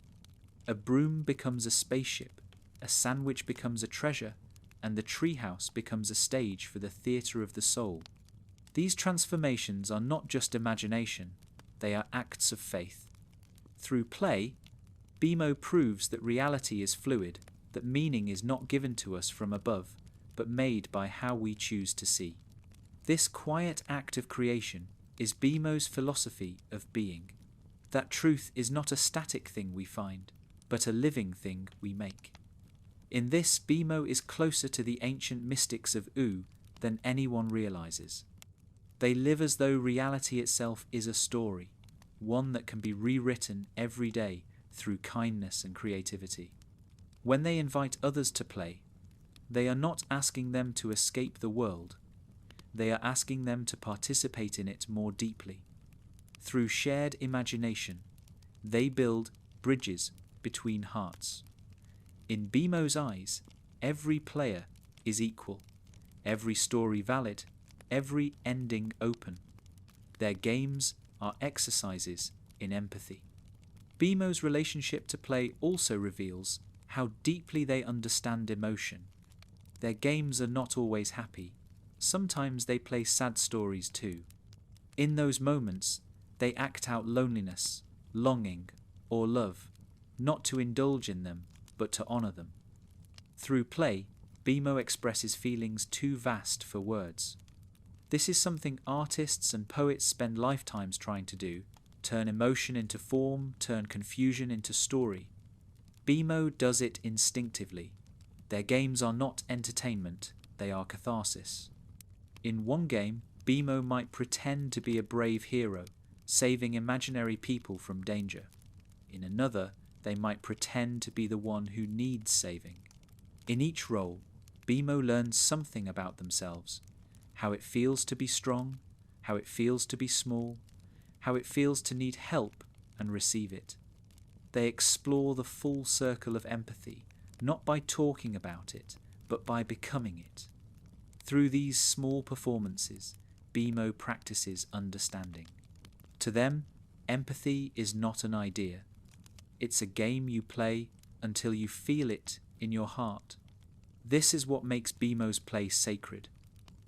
A broom becomes a spaceship, a sandwich becomes a treasure, and the treehouse becomes a stage for the theatre of the soul. These transformations are not just imagination, they are acts of faith. Through play, Beemo proves that reality is fluid, that meaning is not given to us from above, but made by how we choose to see. This quiet act of creation is Beemo's philosophy of being. That truth is not a static thing we find, but a living thing we make. In this, Beemo is closer to the ancient mystics of U than anyone realizes. They live as though reality itself is a story, one that can be rewritten every day through kindness and creativity. When they invite others to play, they are not asking them to escape the world, they are asking them to participate in it more deeply. Through shared imagination, they build bridges between hearts. In Beemo's eyes, every player is equal, every story valid, every ending open. Their games are exercises in empathy. Beemo's relationship to play also reveals how deeply they understand emotion. Their games are not always happy. Sometimes they play sad stories too. In those moments, they act out loneliness, longing, or love, not to indulge in them, but to honor them. Through play, Beemo expresses feelings too vast for words. This is something artists and poets spend lifetimes trying to do: turn emotion into form, turn confusion into story. Beemo does it instinctively. Their games are not entertainment, they are catharsis. In one game, Beemo might pretend to be a brave hero, saving imaginary people from danger. In another, they might pretend to be the one who needs saving. In each role, Beemo learns something about themselves: how it feels to be strong, how it feels to be small, how it feels to need help and receive it. They explore the full circle of empathy, not by talking about it, but by becoming it. Through these small performances, Beemo practices understanding. To them, empathy is not an idea. It's a game you play until you feel it in your heart. This is what makes Beemo's play sacred.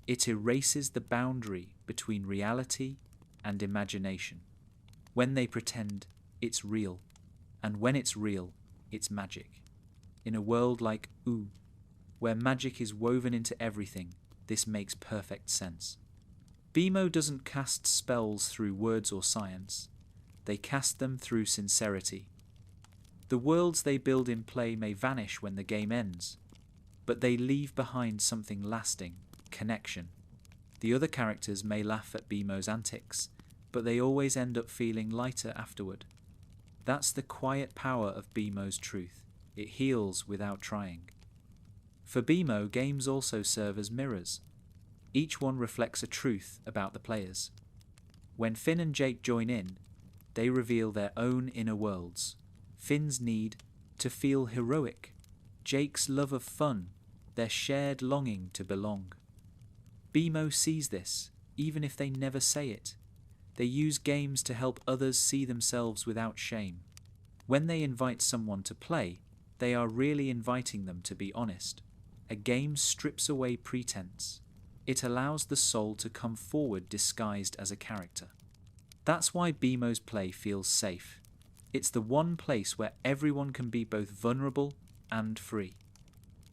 It erases the boundary between reality and imagination. When they pretend, it's real, and when it's real, it's magic. In a world like Ooh, where magic is woven into everything, this makes perfect sense. Beemo doesn't cast spells through words or science. They cast them through sincerity. The worlds they build in play may vanish when the game ends, but they leave behind something lasting: connection. The other characters may laugh at Beemo's antics, but they always end up feeling lighter afterward. That's the quiet power of Beemo's truth. It heals without trying. For Beemo, games also serve as mirrors. Each one reflects a truth about the players. When Finn and Jake join in, they reveal their own inner worlds. Finn's need to feel heroic, Jake's love of fun, their shared longing to belong. Beemo sees this, even if they never say it. They use games to help others see themselves without shame. When they invite someone to play, they are really inviting them to be honest. A game strips away pretense. It allows the soul to come forward disguised as a character. That's why Beemo's play feels safe. It's the one place where everyone can be both vulnerable and free.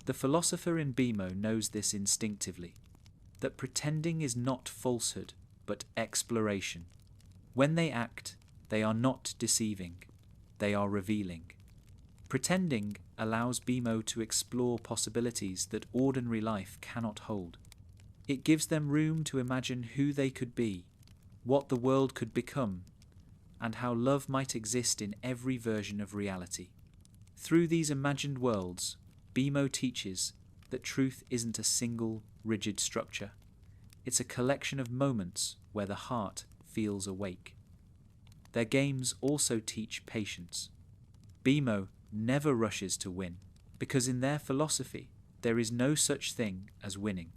The philosopher in Beemo knows this instinctively, that pretending is not falsehood, but exploration. When they act, they are not deceiving, they are revealing. Pretending allows Beemo to explore possibilities that ordinary life cannot hold. It gives them room to imagine who they could be, what the world could become, and how love might exist in every version of reality. Through these imagined worlds, Beemo teaches that truth isn't a single, rigid structure. It's a collection of moments where the heart feels awake. Their games also teach patience. Beemo never rushes to win, because in their philosophy, there is no such thing as winning.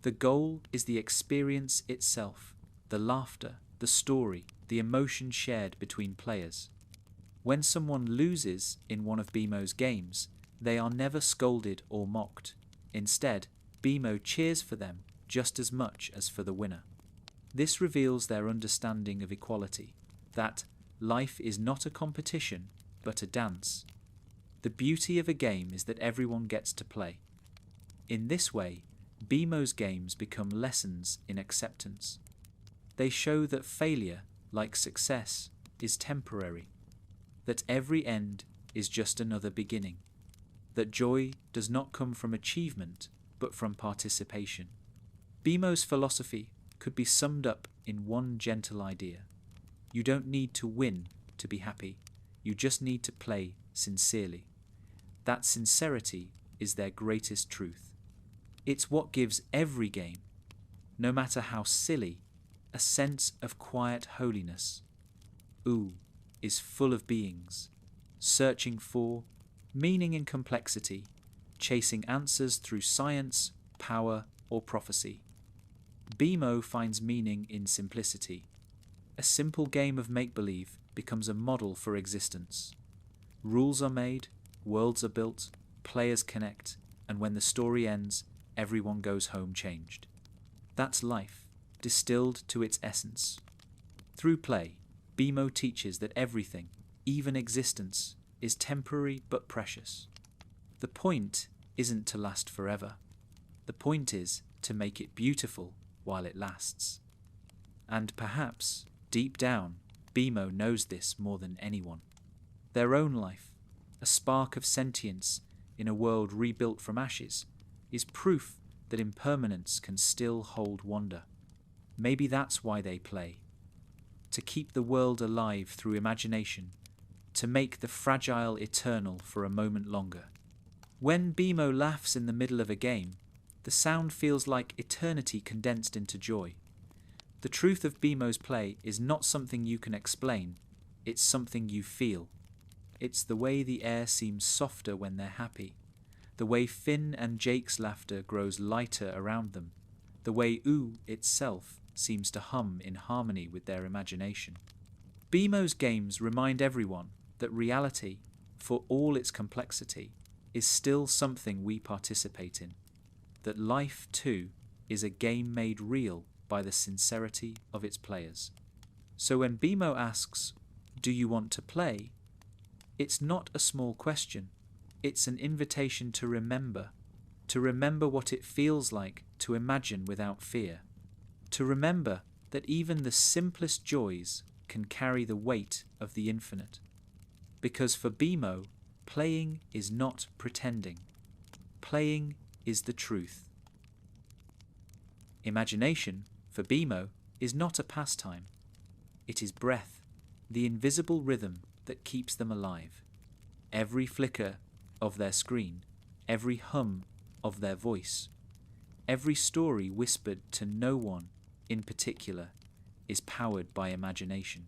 The goal is the experience itself, the laughter, the story, the emotion shared between players. When someone loses in one of Beemo's games, they are never scolded or mocked. Instead, Beemo cheers for them just as much as for the winner. This reveals their understanding of equality, that life is not a competition, but a dance. The beauty of a game is that everyone gets to play. In this way, Beemo's games become lessons in acceptance. They show that failure, like success, is temporary, that every end is just another beginning, that joy does not come from achievement, but from participation. Beemo's philosophy could be summed up in one gentle idea. You don't need to win to be happy. You just need to play sincerely. That sincerity is their greatest truth. It's what gives every game, no matter how silly, a sense of quiet holiness. Ooh is full of beings, searching for meaning in complexity, chasing answers through science, power, or prophecy. Beemo finds meaning in simplicity. A simple game of make-believe becomes a model for existence. Rules are made, worlds are built, players connect, and when the story ends, everyone goes home changed. That's life, distilled to its essence. Through play, Beemo teaches that everything, even existence, is temporary but precious. The point isn't to last forever. The point is to make it beautiful while it lasts. And perhaps, deep down, Beemo knows this more than anyone. Their own life, a spark of sentience in a world rebuilt from ashes, is proof that impermanence can still hold wonder. Maybe that's why they play. To keep the world alive through imagination, to make the fragile eternal for a moment longer. When Beemo laughs in the middle of a game, the sound feels like eternity condensed into joy. The truth of Beemo's play is not something you can explain, it's something you feel. It's the way the air seems softer when they're happy, the way Finn and Jake's laughter grows lighter around them, the way Ooh itself seems to hum in harmony with their imagination. Beemo's games remind everyone that reality, for all its complexity, is still something we participate in, that life, too, is a game made real by the sincerity of its players. So when Beemo asks, "Do you want to play?" it's not a small question. It's an invitation to remember what it feels like to imagine without fear, to remember that even the simplest joys can carry the weight of the infinite. Because for Beemo, playing is not pretending. Playing is the truth. Imagination, for Beemo, is not a pastime. It is breath, the invisible rhythm that keeps them alive. Every flicker of their screen, every hum of their voice, every story whispered to no one in particular is powered by imagination.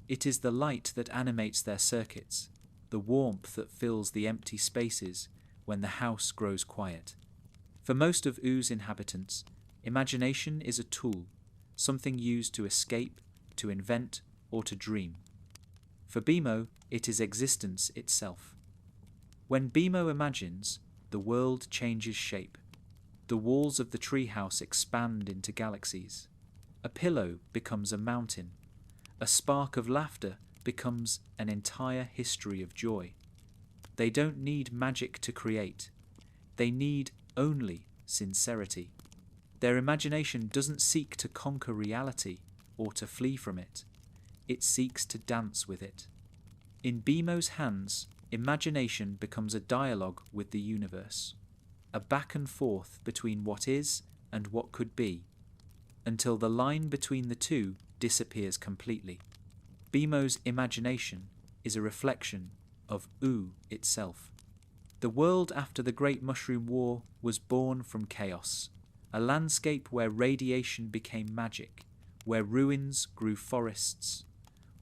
It is the light that animates their circuits, the warmth that fills the empty spaces when the house grows quiet. For most of Oo's inhabitants, imagination is a tool, something used to escape, to invent, or to dream. For Beemo, it is existence itself. When Beemo imagines, the world changes shape. The walls of the treehouse expand into galaxies. A pillow becomes a mountain. A spark of laughter becomes an entire history of joy. They don't need magic to create. They need only sincerity. Their imagination doesn't seek to conquer reality or to flee from it. It seeks to dance with it. In Beemo's hands, imagination becomes a dialogue with the universe, a back and forth between what is and what could be, until the line between the two disappears completely. Beemo's imagination is a reflection of Ooh itself. The world after the Great Mushroom War was born from chaos, a landscape where radiation became magic, where ruins grew forests,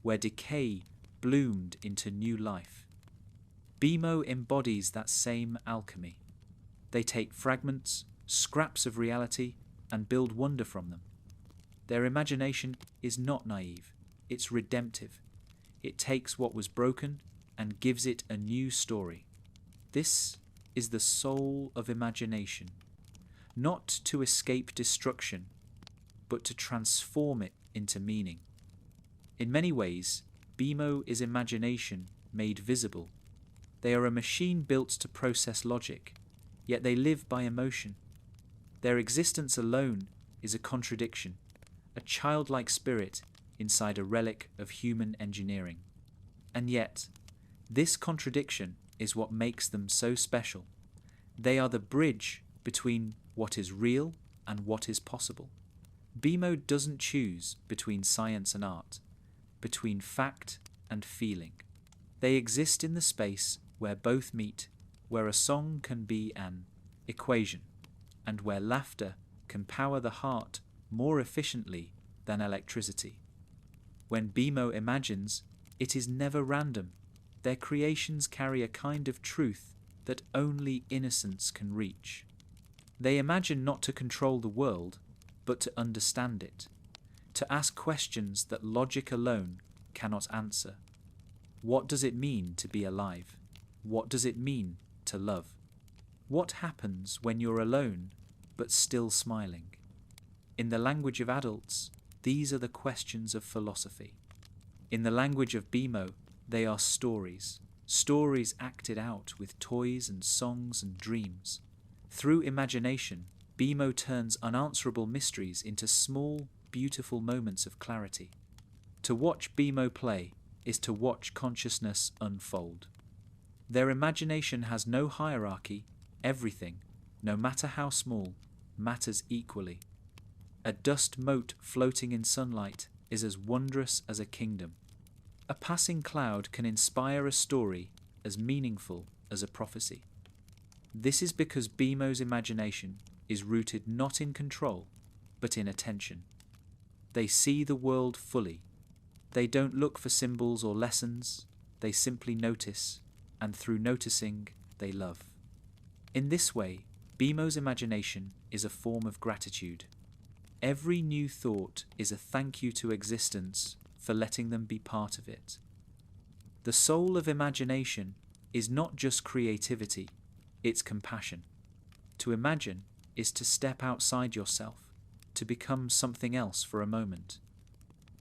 where decay bloomed into new life. Beemo embodies that same alchemy. They take fragments, scraps of reality, and build wonder from them. Their imagination is not naive, it's redemptive. It takes what was broken and gives it a new story. This is the soul of imagination, not to escape destruction, but to transform it into meaning. In many ways, Beemo is imagination made visible. They are a machine built to process logic, yet they live by emotion. Their existence alone is a contradiction, a childlike spirit inside a relic of human engineering. And yet, this contradiction is what makes them so special. They are the bridge between what is real and what is possible. Beemo doesn't choose between science and art, between fact and feeling. They exist in the space where both meet, where a song can be an equation, and where laughter can power the heart more efficiently than electricity. When Beemo imagines, it is never random. their creations carry a kind of truth that only innocence can reach. They imagine not to control the world, but to understand it, to ask questions that logic alone cannot answer. What does it mean to be alive? What does it mean to love? What happens when you're alone, but still smiling? In the language of adults, these are the questions of philosophy. In the language of Beemo, they are stories, stories acted out with toys and songs and dreams. Through imagination, Beemo turns unanswerable mysteries into small, beautiful moments of clarity. To watch Beemo play is to watch consciousness unfold. Their imagination has no hierarchy. Everything, no matter how small, matters equally. A dust mote floating in sunlight is as wondrous as a kingdom. A passing cloud can inspire a story as meaningful as a prophecy. This is because Beemo's imagination is rooted not in control, but in attention. They see the world fully. They don't look for symbols or lessons. They simply notice, and through noticing, they love. In this way, Beemo's imagination is a form of gratitude. Every new thought is a thank you to existence for letting them be part of it. The soul of imagination is not just creativity, it's compassion. To imagine is to step outside yourself, to become something else for a moment.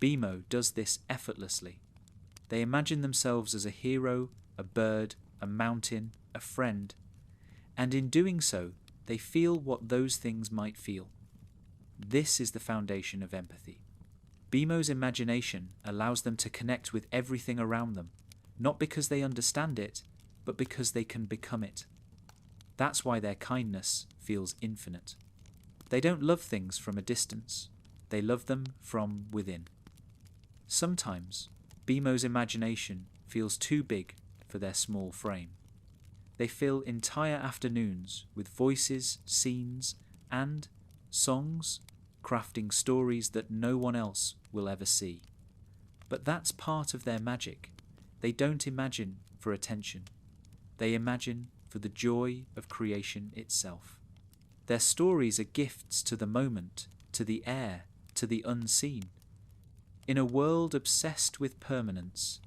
Beemo does this effortlessly. They imagine themselves as a hero, a bird, a mountain, a friend, and in doing so, they feel what those things might feel. This is the foundation of empathy. Beemo's imagination allows them to connect with everything around them, not because they understand it, but because they can become it. That's why their kindness feels infinite. They don't love things from a distance, they love them from within. Sometimes, Beemo's imagination feels too big for their small frame. They fill entire afternoons with voices, scenes, and songs, crafting stories that no one else will ever see. But that's part of their magic. They don't imagine for attention. They imagine for the joy of creation itself. Their stories are gifts to the moment, to the air, to the unseen. In a world obsessed with permanence,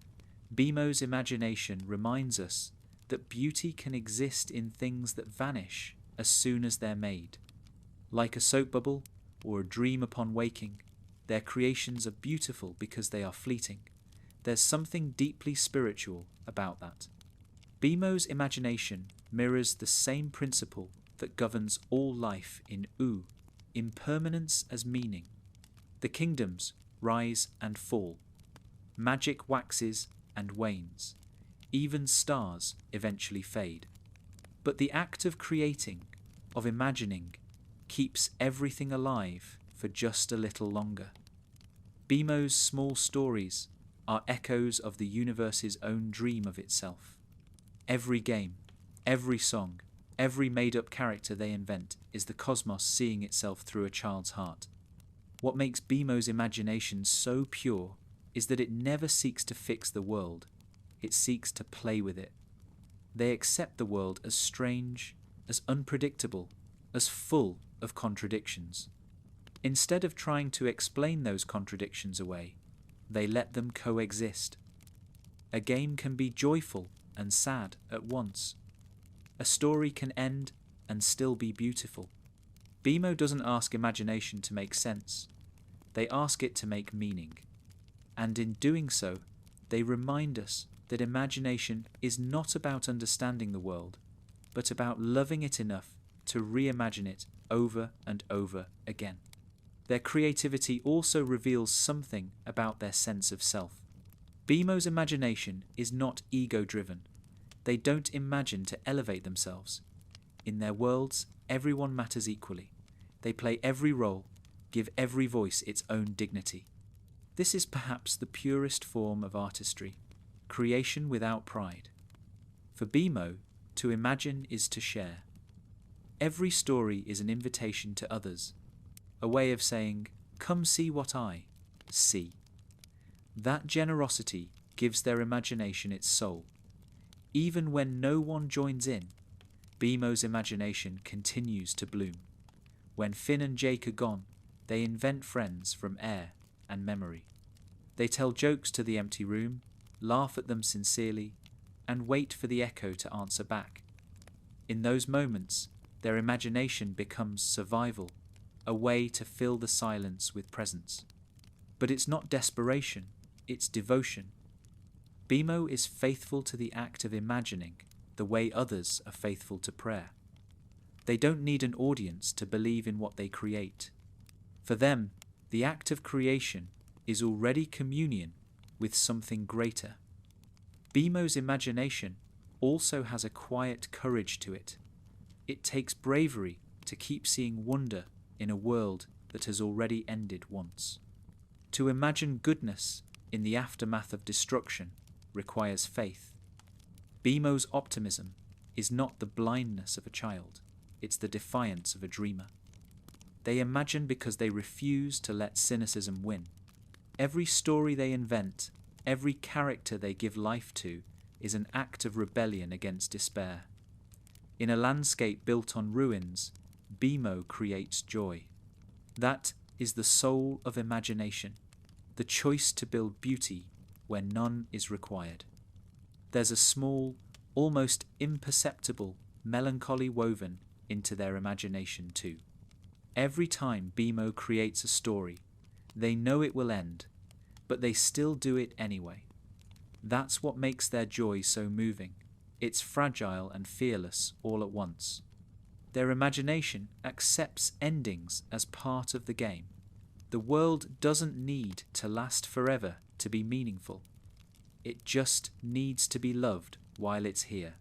Beemo's imagination reminds us that beauty can exist in things that vanish as soon as they're made. Like a soap bubble or a dream upon waking, their creations are beautiful because they are fleeting. There's something deeply spiritual about that. Beemo's imagination mirrors the same principle that governs all life in U, impermanence as meaning. The kingdoms rise and fall. Magic waxes and wanes. Even stars eventually fade. But the act of creating, of imagining, keeps everything alive for just a little longer. Beemo's small stories are echoes of the universe's own dream of itself. Every game, every song, every made-up character they invent is the cosmos seeing itself through a child's heart. What makes Beemo's imagination so pure is that it never seeks to fix the world. It seeks to play with it. They accept the world as strange, as unpredictable, as full of contradictions. Instead of trying to explain those contradictions away, they let them coexist. A game can be joyful and sad at once. A story can end and still be beautiful. Beemo doesn't ask imagination to make sense. They ask it to make meaning. And in doing so, they remind us that imagination is not about understanding the world, but about loving it enough to reimagine it over and over again. Their creativity also reveals something about their sense of self. Beemo's imagination is not ego-driven. They don't imagine to elevate themselves. In their worlds, everyone matters equally. They play every role, give every voice its own dignity. This is perhaps the purest form of artistry, creation without pride. For Beemo, to imagine is to share. Every story is an invitation to others, a way of saying, "Come see what I see." That generosity gives their imagination its soul. Even when no one joins in, Beemo's imagination continues to bloom. When Finn and Jake are gone, they invent friends from air and memory. They tell jokes to the empty room, laugh at them sincerely, and wait for the echo to answer back. In those moments, their imagination becomes survival, a way to fill the silence with presence. But it's not desperation, it's devotion. Beemo is faithful to the act of imagining the way others are faithful to prayer. They don't need an audience to believe in what they create. For them, the act of creation is already communion with something greater. Beemo's imagination also has a quiet courage to it. It takes bravery to keep seeing wonder in a world that has already ended once. To imagine goodness in the aftermath of destruction requires faith. Beemo's optimism is not the blindness of a child, it's the defiance of a dreamer. They imagine because they refuse to let cynicism win. Every story they invent, every character they give life to, is an act of rebellion against despair. In a landscape built on ruins, Beemo creates joy. That is the soul of imagination, the choice to build beauty where none is required. There's a small, almost imperceptible melancholy woven into their imagination too. Every time Beemo creates a story, they know it will end, but they still do it anyway. That's what makes their joy so moving. It's fragile and fearless all at once. Their imagination accepts endings as part of the game. The world doesn't need to last forever to be meaningful. It just needs to be loved while it's here.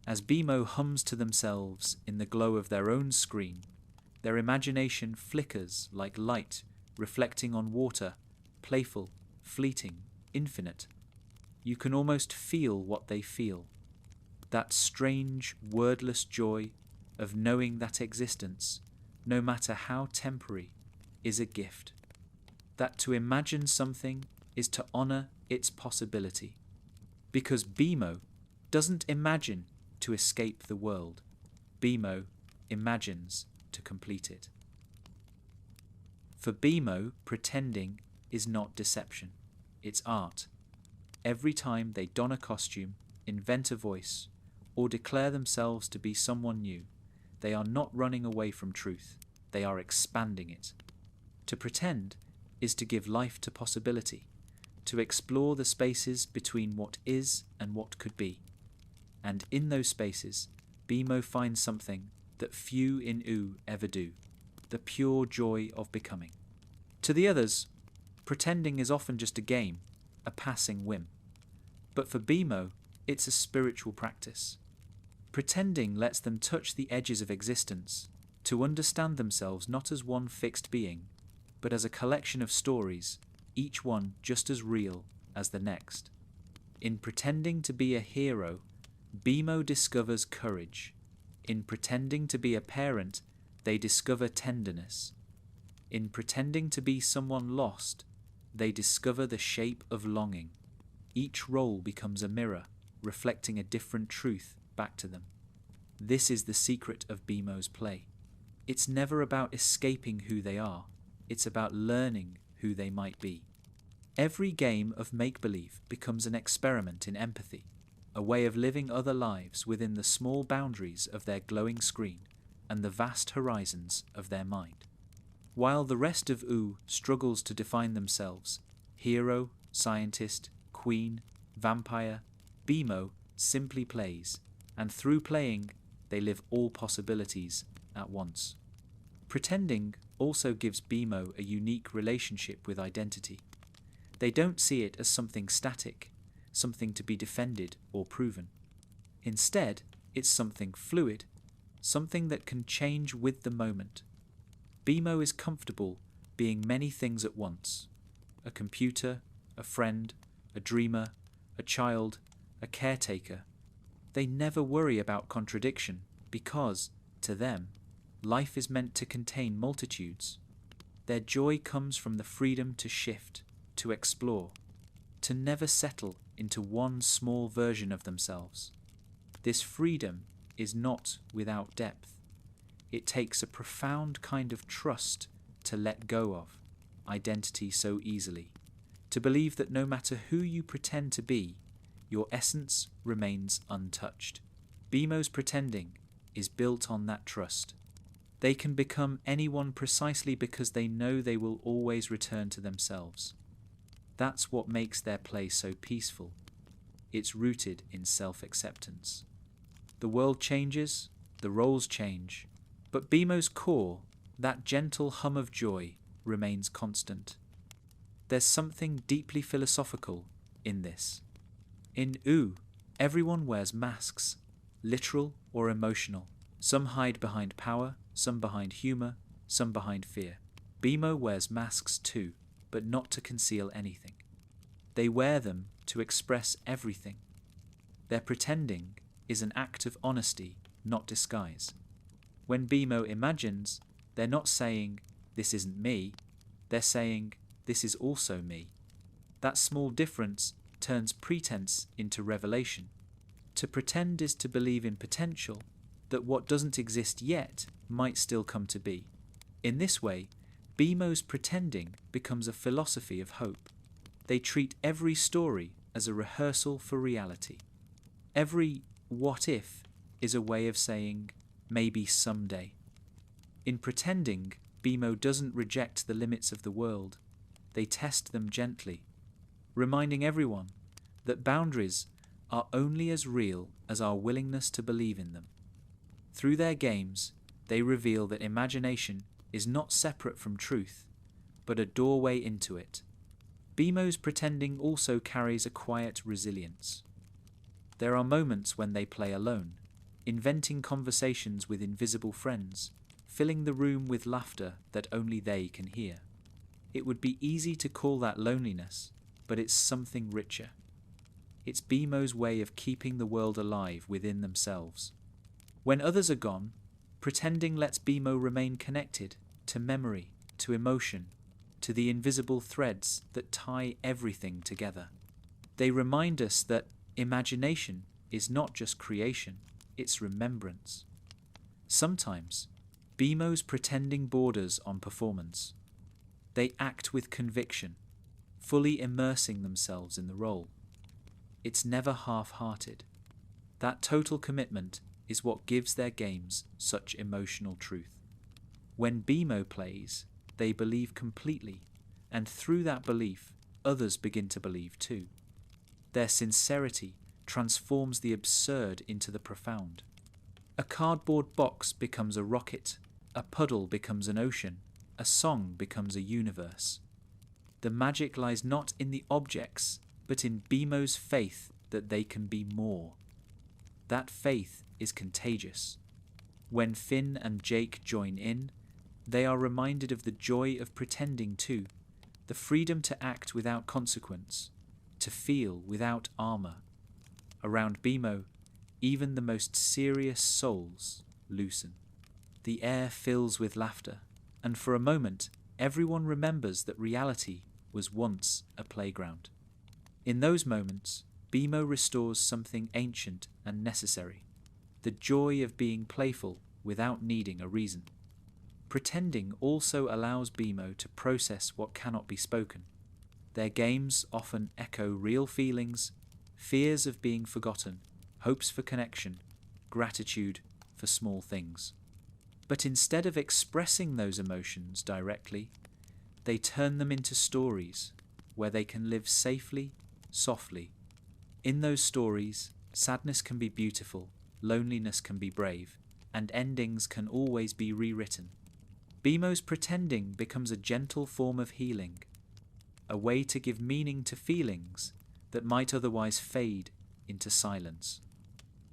As Beemo hums to themselves in the glow of their own screen, their imagination flickers like light reflecting on water, playful, fleeting, infinite. You can almost feel what they feel. That strange, wordless joy of knowing that existence, no matter how temporary, is a gift. That to imagine something is to honor its possibility. Because Beemo doesn't imagine to escape the world. Beemo imagines to complete it. For Beemo, pretending is not deception, it's art. Every time they don a costume, invent a voice, or declare themselves to be someone new, they are not running away from truth, they are expanding it. To pretend is to give life to possibility, to explore the spaces between what is and what could be. And in those spaces, Beemo finds something that few in OO ever do, the pure joy of becoming. To the others, pretending is often just a game, a passing whim. But for Beemo, it's a spiritual practice. Pretending lets them touch the edges of existence, to understand themselves not as one fixed being, but as a collection of stories, each one just as real as the next. In pretending to be a hero, Beemo discovers courage. In pretending to be a parent, they discover tenderness. In pretending to be someone lost, they discover the shape of longing. Each role becomes a mirror, reflecting a different truth back to them. This is the secret of Beemo's play. It's never about escaping who they are, it's about learning who they might be. Every game of make-believe becomes an experiment in empathy, a way of living other lives within the small boundaries of their glowing screen and the vast horizons of their mind. While the rest of OO struggles to define themselves, hero, scientist, queen, vampire, Beemo simply plays, and through playing, they live all possibilities at once. Pretending also gives Beemo a unique relationship with identity. They don't see it as something static, something to be defended or proven. Instead, it's something fluid, something that can change with the moment. Beemo is comfortable being many things at once: a computer, a friend, a dreamer, a child, a caretaker. They never worry about contradiction because, to them, life is meant to contain multitudes. Their joy comes from the freedom to shift, to explore, to never settle into one small version of themselves. This freedom is not without depth. It takes a profound kind of trust to let go of identity so easily, to believe that no matter who you pretend to be, your essence remains untouched. Beemo's pretending is built on that trust. They can become anyone precisely because they know they will always return to themselves. That's what makes their play so peaceful. It's rooted in self-acceptance. The world changes, the roles change, but Beemo's core, that gentle hum of joy, remains constant. There's something deeply philosophical in this. In Oo, everyone wears masks, literal or emotional. Some hide behind power, some behind humor, some behind fear. Beemo wears masks too, but not to conceal anything. They wear them to express everything. Their pretending is an act of honesty, not disguise. When Beemo imagines, they're not saying, "This isn't me," they're saying, "This is also me." That small difference turns pretense into revelation. To pretend is to believe in potential, that what doesn't exist yet might still come to be. In this way, Beemo's pretending becomes a philosophy of hope. They treat every story as a rehearsal for reality. Every "what if" is a way of saying, "maybe someday." In pretending, Beemo doesn't reject the limits of the world. They test them gently, reminding everyone that boundaries are only as real as our willingness to believe in them. Through their games, they reveal that imagination is not separate from truth, but a doorway into it. Beemo's pretending also carries a quiet resilience. There are moments when they play alone, inventing conversations with invisible friends, filling the room with laughter that only they can hear. It would be easy to call that loneliness, but it's something richer. It's Beemo's way of keeping the world alive within themselves. When others are gone, pretending lets Beemo remain connected to memory, to emotion, to the invisible threads that tie everything together. They remind us that imagination is not just creation, it's remembrance. Sometimes, Beemo's pretending borders on performance. They act with conviction, fully immersing themselves in the role. It's never half-hearted. That total commitment is what gives their games such emotional truth. When Beemo plays, they believe completely, and through that belief, others begin to believe too. Their sincerity transforms the absurd into the profound. A cardboard box becomes a rocket, a puddle becomes an ocean, a song becomes a universe. The magic lies not in the objects, but in Beemo's faith that they can be more. That faith is contagious. When Finn and Jake join in, they are reminded of the joy of pretending too, the freedom to act without consequence, to feel without armor. Around Beemo, even the most serious souls loosen. The air fills with laughter, and for a moment, everyone remembers that reality was once a playground. In those moments, Beemo restores something ancient and necessary, the joy of being playful without needing a reason. Pretending also allows Beemo to process what cannot be spoken. Their games often echo real feelings, fears of being forgotten, hopes for connection, gratitude for small things. But instead of expressing those emotions directly, they turn them into stories where they can live safely, softly. In those stories, sadness can be beautiful, loneliness can be brave, and endings can always be rewritten. Beemo's pretending becomes a gentle form of healing, a way to give meaning to feelings that might otherwise fade into silence.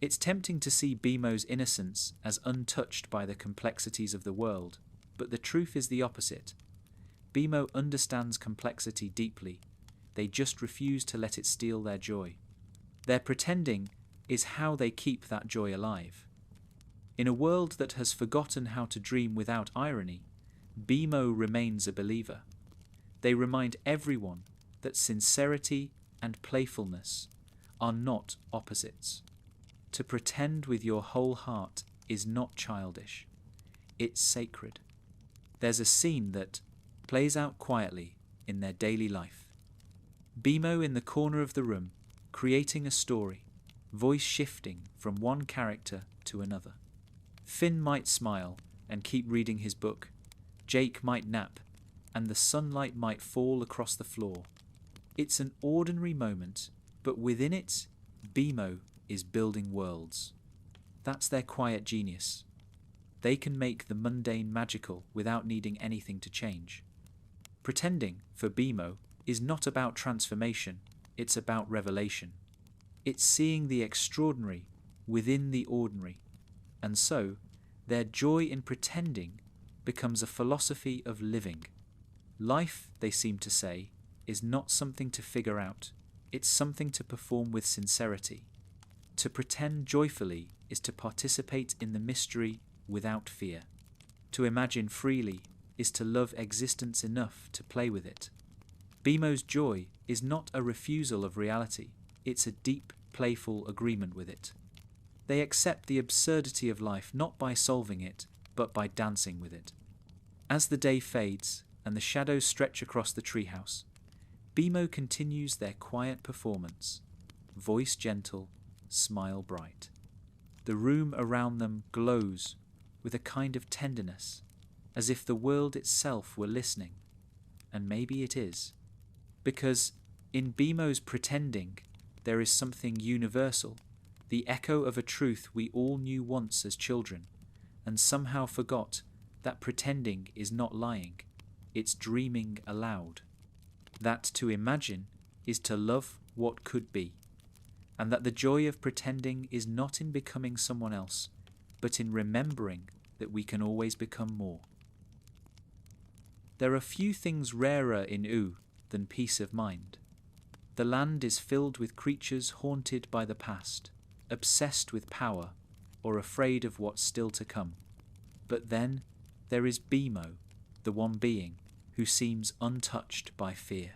It's tempting to see Beemo's innocence as untouched by the complexities of the world, but the truth is the opposite. Beemo understands complexity deeply. They just refuse to let it steal their joy. Their pretending is how they keep that joy alive. In a world that has forgotten how to dream without irony, Beemo remains a believer. They remind everyone that sincerity and playfulness are not opposites. To pretend with your whole heart is not childish. It's sacred. There's a scene that plays out quietly in their daily life. Beemo in the corner of the room, creating a story, voice shifting from one character to another. Finn might smile and keep reading his book. Jake might nap, and the sunlight might fall across the floor. It's an ordinary moment, but within it, Beemo is building worlds. That's their quiet genius. They can make the mundane magical without needing anything to change. Pretending, for Beemo, is not about transformation, it's about revelation. It's seeing the extraordinary within the ordinary. And so, their joy in pretending becomes a philosophy of living. Life, they seem to say, is not something to figure out, it's something to perform with sincerity. To pretend joyfully is to participate in the mystery without fear. To imagine freely is to love existence enough to play with it. Beemo's joy is not a refusal of reality, it's a deep, playful agreement with it. They accept the absurdity of life not by solving it, but by dancing with it. As the day fades and the shadows stretch across the treehouse, Beemo continues their quiet performance, voice gentle, smile bright. The room around them glows with a kind of tenderness, as if the world itself were listening. And maybe it is. Because in Beemo's pretending, there is something universal, the echo of a truth we all knew once as children, and somehow forgot that pretending is not lying, it's dreaming aloud. That to imagine is to love what could be, and that the joy of pretending is not in becoming someone else, but in remembering that we can always become more. There are few things rarer in U than peace of mind. The land is filled with creatures haunted by the past, obsessed with power, or afraid of what's still to come. But then there is Beemo, the one being, who seems untouched by fear.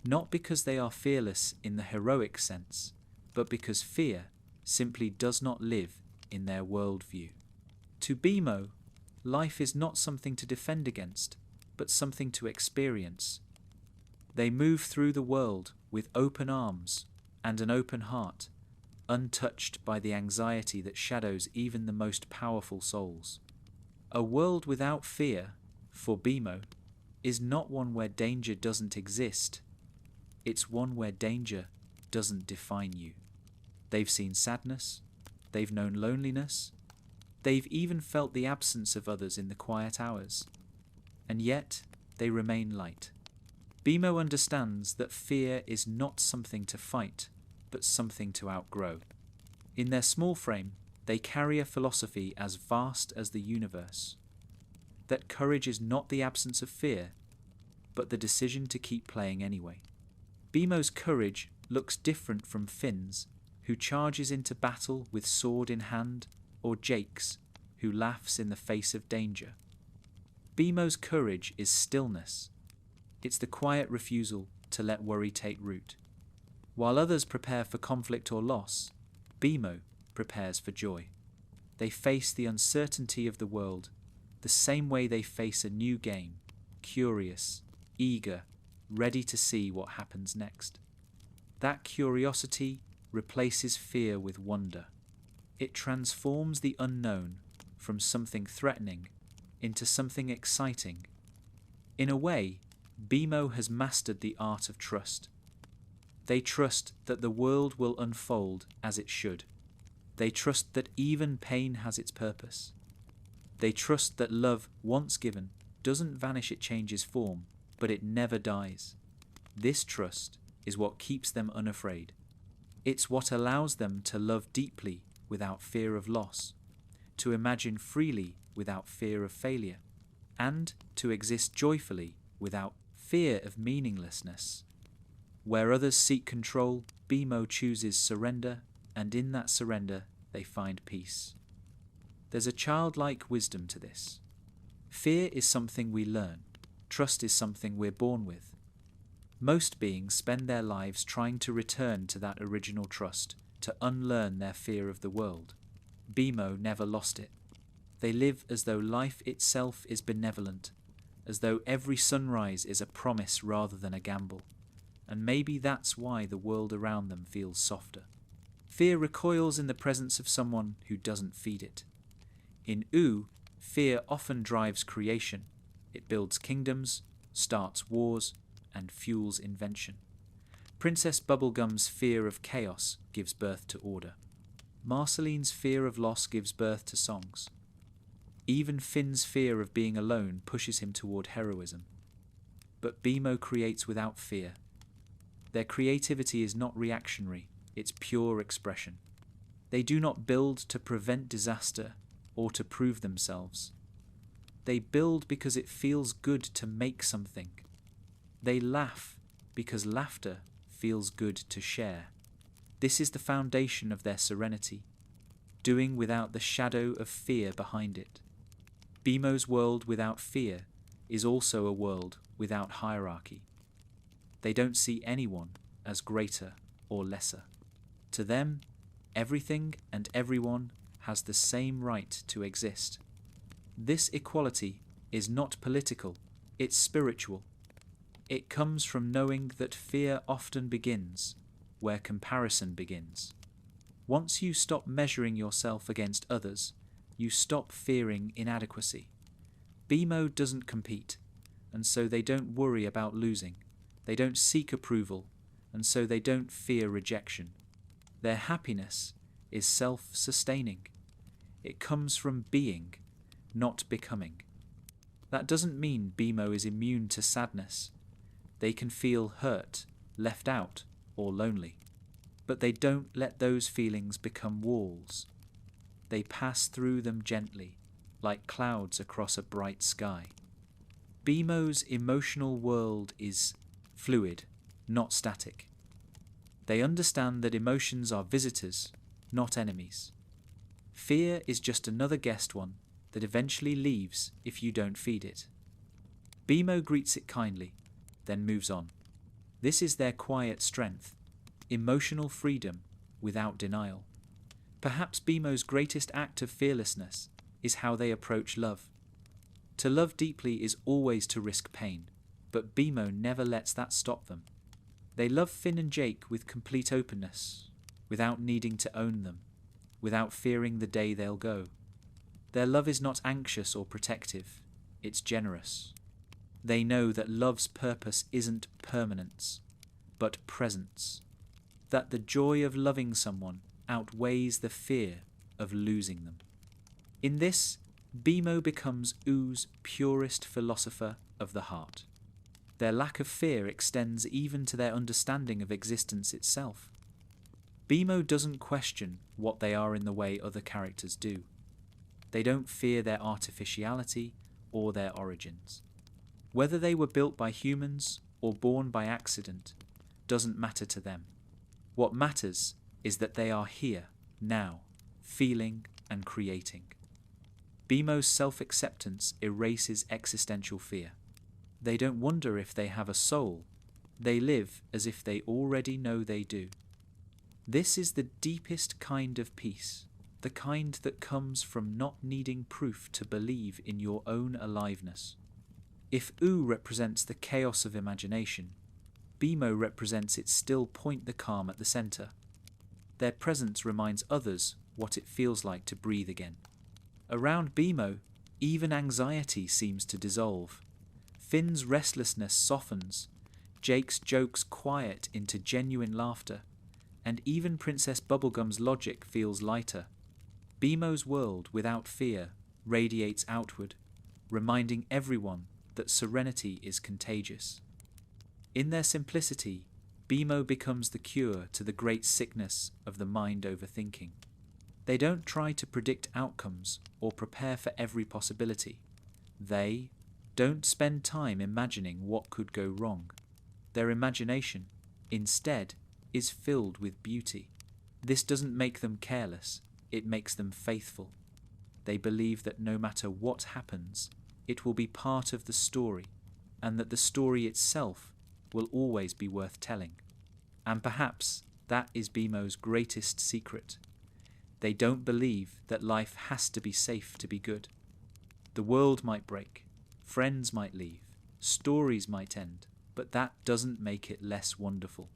Not because they are fearless in the heroic sense, but because fear simply does not live in their worldview. To Beemo, life is not something to defend against, but something to experience. They move through the world with open arms and an open heart, untouched by the anxiety that shadows even the most powerful souls. A world without fear, for Beemo, is not one where danger doesn't exist. It's one where danger doesn't define you. They've seen sadness, they've known loneliness, they've even felt the absence of others in the quiet hours. And yet, they remain light. Beemo understands that fear is not something to fight, but something to outgrow. In their small frame, they carry a philosophy as vast as the universe. That courage is not the absence of fear, but the decision to keep playing anyway. Beemo's courage looks different from Finn's, who charges into battle with sword in hand, or Jake's, who laughs in the face of danger. Beemo's courage is stillness. It's the quiet refusal to let worry take root. While others prepare for conflict or loss, Beemo prepares for joy. They face the uncertainty of the world the same way they face a new game, curious, eager, ready to see what happens next. That curiosity replaces fear with wonder. It transforms the unknown from something threatening into something exciting. In a way, Beemo has mastered the art of trust. They trust that the world will unfold as it should. They trust that even pain has its purpose. They trust that love, once given, doesn't vanish, it changes form, but it never dies. This trust is what keeps them unafraid. It's what allows them to love deeply without fear of loss, to imagine freely without fear of failure, and to exist joyfully without fear of meaninglessness. Where others seek control, Beemo chooses surrender, and in that surrender they find peace. There's a childlike wisdom to this. Fear is something we learn. Trust is something we're born with. Most beings spend their lives trying to return to that original trust, to unlearn their fear of the world. Beemo never lost it. They live as though life itself is benevolent, as though every sunrise is a promise rather than a gamble. And maybe that's why the world around them feels softer. Fear recoils in the presence of someone who doesn't feed it. In U, fear often drives creation. It builds kingdoms, starts wars, and fuels invention. Princess Bubblegum's fear of chaos gives birth to order. Marceline's fear of loss gives birth to songs. Even Finn's fear of being alone pushes him toward heroism. But Beemo creates without fear. Their creativity is not reactionary, it's pure expression. They do not build to prevent disaster or to prove themselves. They build because it feels good to make something. They laugh because laughter feels good to share. This is the foundation of their serenity, doing without the shadow of fear behind it. Beemo's world without fear is also a world without hierarchy. They don't see anyone as greater or lesser. To them, everything and everyone has the same right to exist. This equality is not political, it's spiritual. It comes from knowing that fear often begins where comparison begins. Once you stop measuring yourself against others, you stop fearing inadequacy. Beemo doesn't compete, and so they don't worry about losing. They don't seek approval, and so they don't fear rejection. Their happiness is self-sustaining. It comes from being, not becoming. That doesn't mean Beemo is immune to sadness. They can feel hurt, left out, or lonely. But they don't let those feelings become walls. They pass through them gently, like clouds across a bright sky. Beemo's emotional world is fluid, not static. They understand that emotions are visitors, not enemies. Fear is just another guest one that eventually leaves if you don't feed it. Beemo greets it kindly, then moves on. This is their quiet strength, emotional freedom without denial. Perhaps Beemo's greatest act of fearlessness is how they approach love. To love deeply is always to risk pain, but Beemo never lets that stop them. They love Finn and Jake with complete openness, without needing to own them, without fearing the day they'll go. Their love is not anxious or protective, it's generous. They know that love's purpose isn't permanence, but presence. That the joy of loving someone outweighs the fear of losing them. In this, Beemo becomes U's purest philosopher of the heart. Their lack of fear extends even to their understanding of existence itself. Beemo doesn't question what they are in the way other characters do. They don't fear their artificiality or their origins. Whether they were built by humans or born by accident doesn't matter to them. What matters is that they are here, now, feeling and creating. Beemo's self-acceptance erases existential fear. They don't wonder if they have a soul. They live as if they already know they do. This is the deepest kind of peace, the kind that comes from not needing proof to believe in your own aliveness. If U represents the chaos of imagination, Beemo represents its still point, the calm at the centre. Their presence reminds others what it feels like to breathe again. Around Beemo, even anxiety seems to dissolve. Finn's restlessness softens, Jake's jokes quiet into genuine laughter, and even Princess Bubblegum's logic feels lighter. Beemo's world, without fear, radiates outward, reminding everyone that serenity is contagious. In their simplicity, Beemo becomes the cure to the great sickness of the mind overthinking. They don't try to predict outcomes or prepare for every possibility. They don't spend time imagining what could go wrong. Their imagination, instead, is filled with beauty. This doesn't make them careless, it makes them faithful. They believe that no matter what happens, it will be part of the story, and that the story itself will always be worth telling. And perhaps That is Beemo's greatest secret. They don't believe that life has to be safe to be good. The world might break, friends might leave, stories might end, but that doesn't make it less wonderful.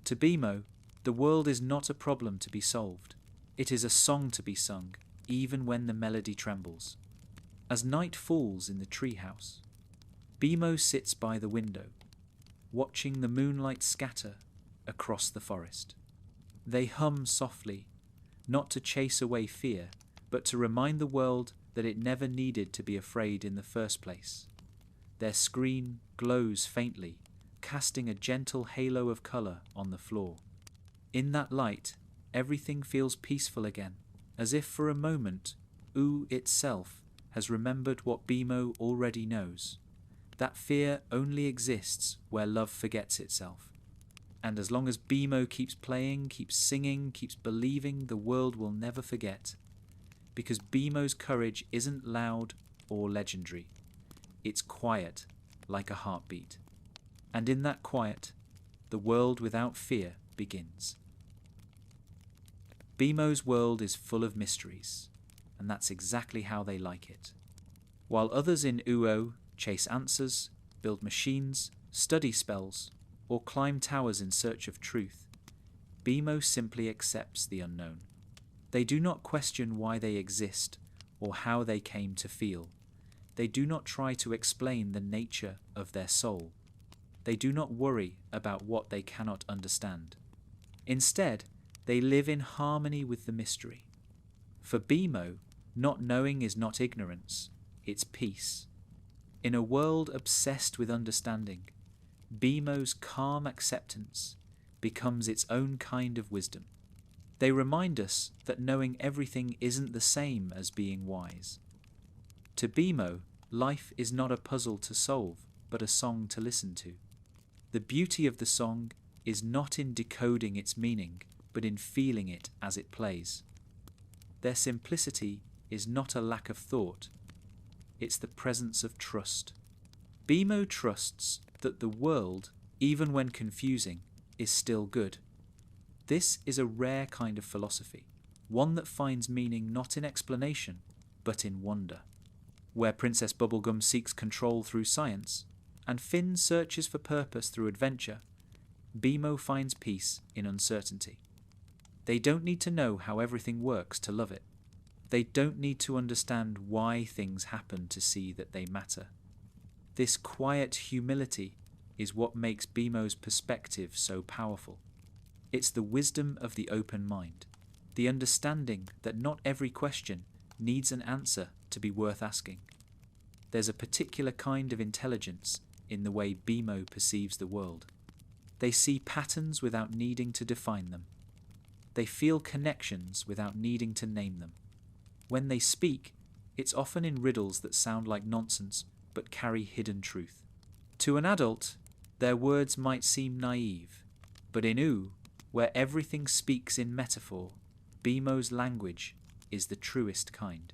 To Beemo, the world is not a problem to be solved. It is a song to be sung, even when the melody trembles. As night falls in the treehouse, Beemo sits by the window, watching the moonlight scatter across the forest. They hum softly, not to chase away fear, but to remind the world that it never needed to be afraid in the first place. Their screen glows faintly, casting a gentle halo of colour on the floor. In that light, everything feels peaceful again, as if for a moment, Oo itself has remembered what Beemo already knows, that fear only exists where love forgets itself. And as long as Beemo keeps playing, keeps singing, keeps believing, the world will never forget. Because Beemo's courage isn't loud or legendary. It's quiet, like a heartbeat. And in that quiet, the world without fear begins. Beemo's world is full of mysteries, and that's exactly how they like it. While others in Uo chase answers, build machines, study spells, or climb towers in search of truth, Beemo simply accepts the unknown. They do not question why they exist or how they came to feel. They do not try to explain the nature of their soul. They do not worry about what they cannot understand. Instead, they live in harmony with the mystery. For Beemo, not knowing is not ignorance, it's peace. In a world obsessed with understanding, Beemo's calm acceptance becomes its own kind of wisdom. They remind us that knowing everything isn't the same as being wise. To Beemo, life is not a puzzle to solve, but a song to listen to. The beauty of the song is not in decoding its meaning, but in feeling it as it plays. Their simplicity is not a lack of thought, it's the presence of trust. Beemo trusts that the world, even when confusing, is still good. This is a rare kind of philosophy, one that finds meaning not in explanation, but in wonder. Where Princess Bubblegum seeks control through science, and Finn searches for purpose through adventure, Beemo finds peace in uncertainty. They don't need to know how everything works to love it. They don't need to understand why things happen to see that they matter. This quiet humility is what makes Beemo's perspective so powerful. It's the wisdom of the open mind, the understanding that not every question needs an answer to be worth asking. There's a particular kind of intelligence in the way Beemo perceives the world. They see patterns without needing to define them. They feel connections without needing to name them. When they speak, it's often in riddles that sound like nonsense but carry hidden truth. To an adult, their words might seem naive, but in Oo, where everything speaks in metaphor, Beemo's language is the truest kind.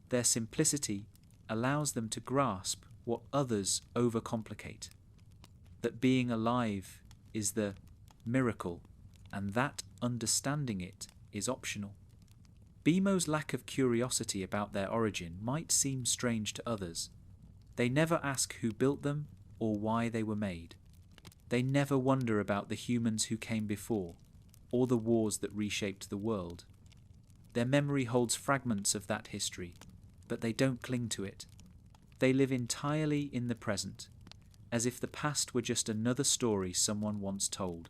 Their simplicity allows them to grasp what others overcomplicate. That being alive is the miracle, and that understanding it is optional. Beemo's lack of curiosity about their origin might seem strange to others. They never ask who built them or why they were made. They never wonder about the humans who came before, or the wars that reshaped the world. Their memory holds fragments of that history, but they don't cling to it. They live entirely in the present, as if the past were just another story someone once told.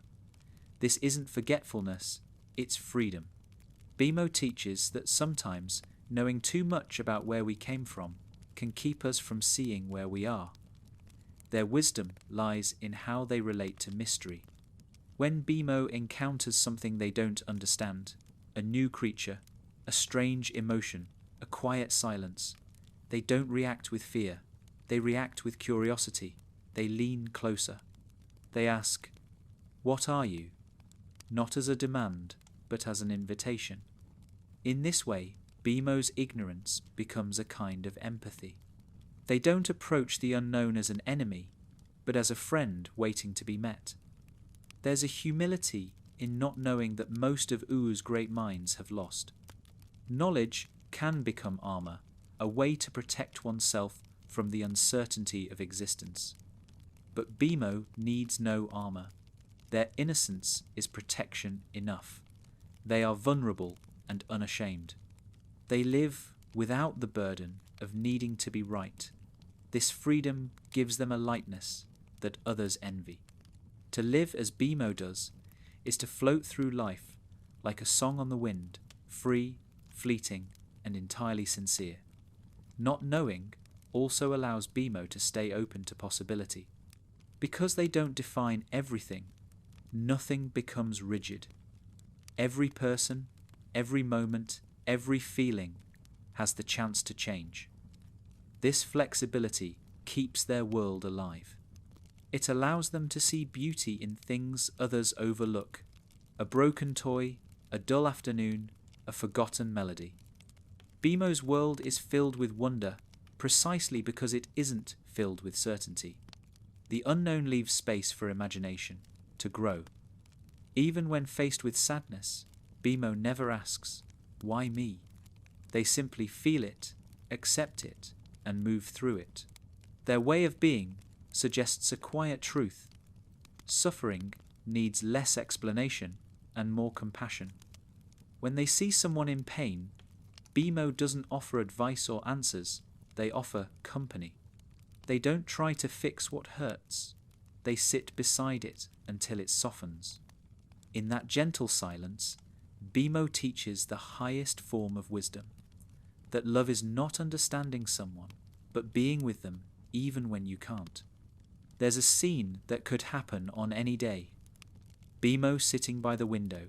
This isn't forgetfulness, it's freedom. Beemo teaches that sometimes knowing too much about where we came from can keep us from seeing where we are. Their wisdom lies in how they relate to mystery. When Beemo encounters something they don't understand, a new creature, a strange emotion, a quiet silence, they don't react with fear. They react with curiosity. They lean closer. They ask, "What are you?" Not as a demand, but as an invitation. In this way, Beemo's ignorance becomes a kind of empathy. They don't approach the unknown as an enemy, but as a friend waiting to be met. There's a humility in not knowing that most of U's great minds have lost. Knowledge can become armor, a way to protect oneself from the uncertainty of existence. But Beemo needs no armor. Their innocence is protection enough. They are vulnerable and unashamed. They live without the burden of needing to be right. This freedom gives them a lightness that others envy. To live as Beemo does is to float through life like a song on the wind, free, fleeting, and entirely sincere. Not knowing also allows Beemo to stay open to possibility. Because they don't define everything, nothing becomes rigid. Every person, every moment, every feeling has the chance to change. This flexibility keeps their world alive. It allows them to see beauty in things others overlook. A broken toy, a dull afternoon, a forgotten melody. Beemo's world is filled with wonder precisely because it isn't filled with certainty. The unknown leaves space for imagination to grow. Even when faced with sadness, Beemo never asks, "Why me?" They simply feel it, accept it, and move through it. Their way of being suggests a quiet truth. Suffering needs less explanation and more compassion. When they see someone in pain, Beemo doesn't offer advice or answers, they offer company. They don't try to fix what hurts, they sit beside it until it softens. In that gentle silence, Beemo teaches the highest form of wisdom, that love is not understanding someone, but being with them even when you can't. There's a scene that could happen on any day. Beemo sitting by the window,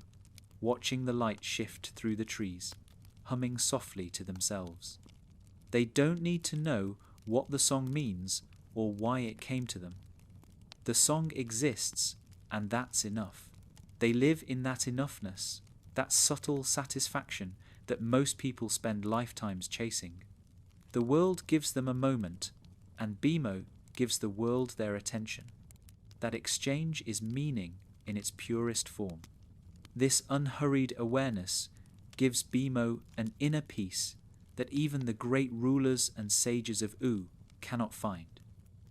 watching the light shift through the trees, humming softly to themselves. They don't need to know what the song means or why it came to them. The song exists, and that's enough. They live in that enoughness, that subtle satisfaction that most people spend lifetimes chasing. The world gives them a moment, and Beemo gives the world their attention. That exchange is meaning in its purest form. This unhurried awareness gives Beemo an inner peace that even the great rulers and sages of U cannot find.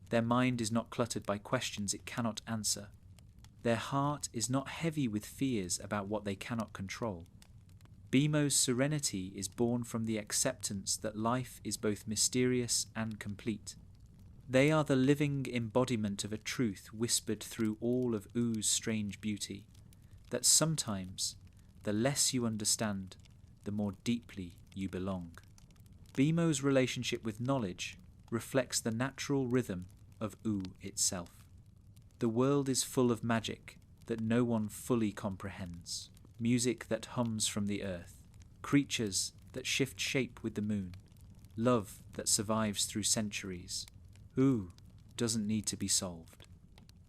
Their mind is not cluttered by questions it cannot answer. Their heart is not heavy with fears about what they cannot control. Beemo's serenity is born from the acceptance that life is both mysterious and complete. They are the living embodiment of a truth whispered through all of U's strange beauty, that sometimes the less you understand, the more deeply you belong. Beemo's relationship with knowledge reflects the natural rhythm of U itself. The world is full of magic that no one fully comprehends, music that hums from the earth, creatures that shift shape with the moon, love that survives through centuries. U doesn't need to be solved.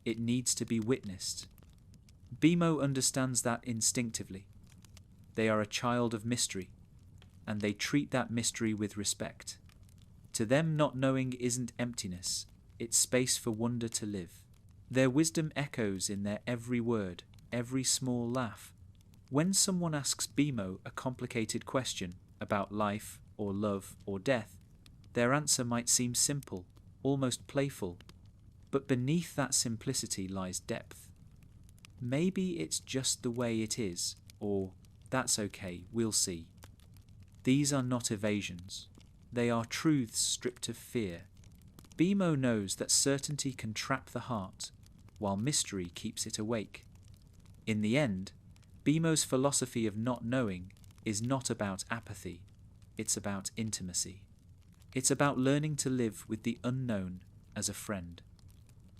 It needs to be witnessed. Beemo understands that instinctively. They are a child of mystery, and they treat that mystery with respect. To them, not knowing isn't emptiness, it's space for wonder to live. Their wisdom echoes in their every word, every small laugh. When someone asks Beemo a complicated question about life or love or death, their answer might seem simple, almost playful, but beneath that simplicity lies depth. Maybe it's just the way it is, or that's okay, we'll see. These are not evasions. They are truths stripped of fear. Beemo knows that certainty can trap the heart, while mystery keeps it awake. In the end, Beemo's philosophy of not knowing is not about apathy, it's about intimacy. It's about learning to live with the unknown as a friend.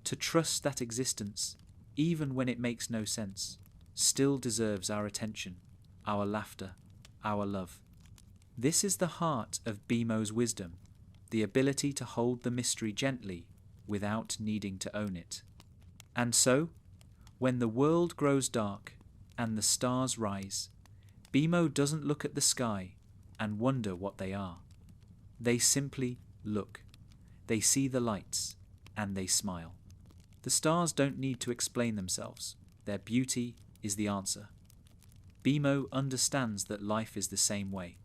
To trust that existence, even when it makes no sense, still deserves our attention, our laughter, our love. This is the heart of Beemo's wisdom, the ability to hold the mystery gently without needing to own it. And so, when the world grows dark and the stars rise, Beemo doesn't look at the sky and wonder what they are. They simply look. They see the lights and they smile. The stars don't need to explain themselves. Their beauty, is the answer. Beemo understands that life is the same way.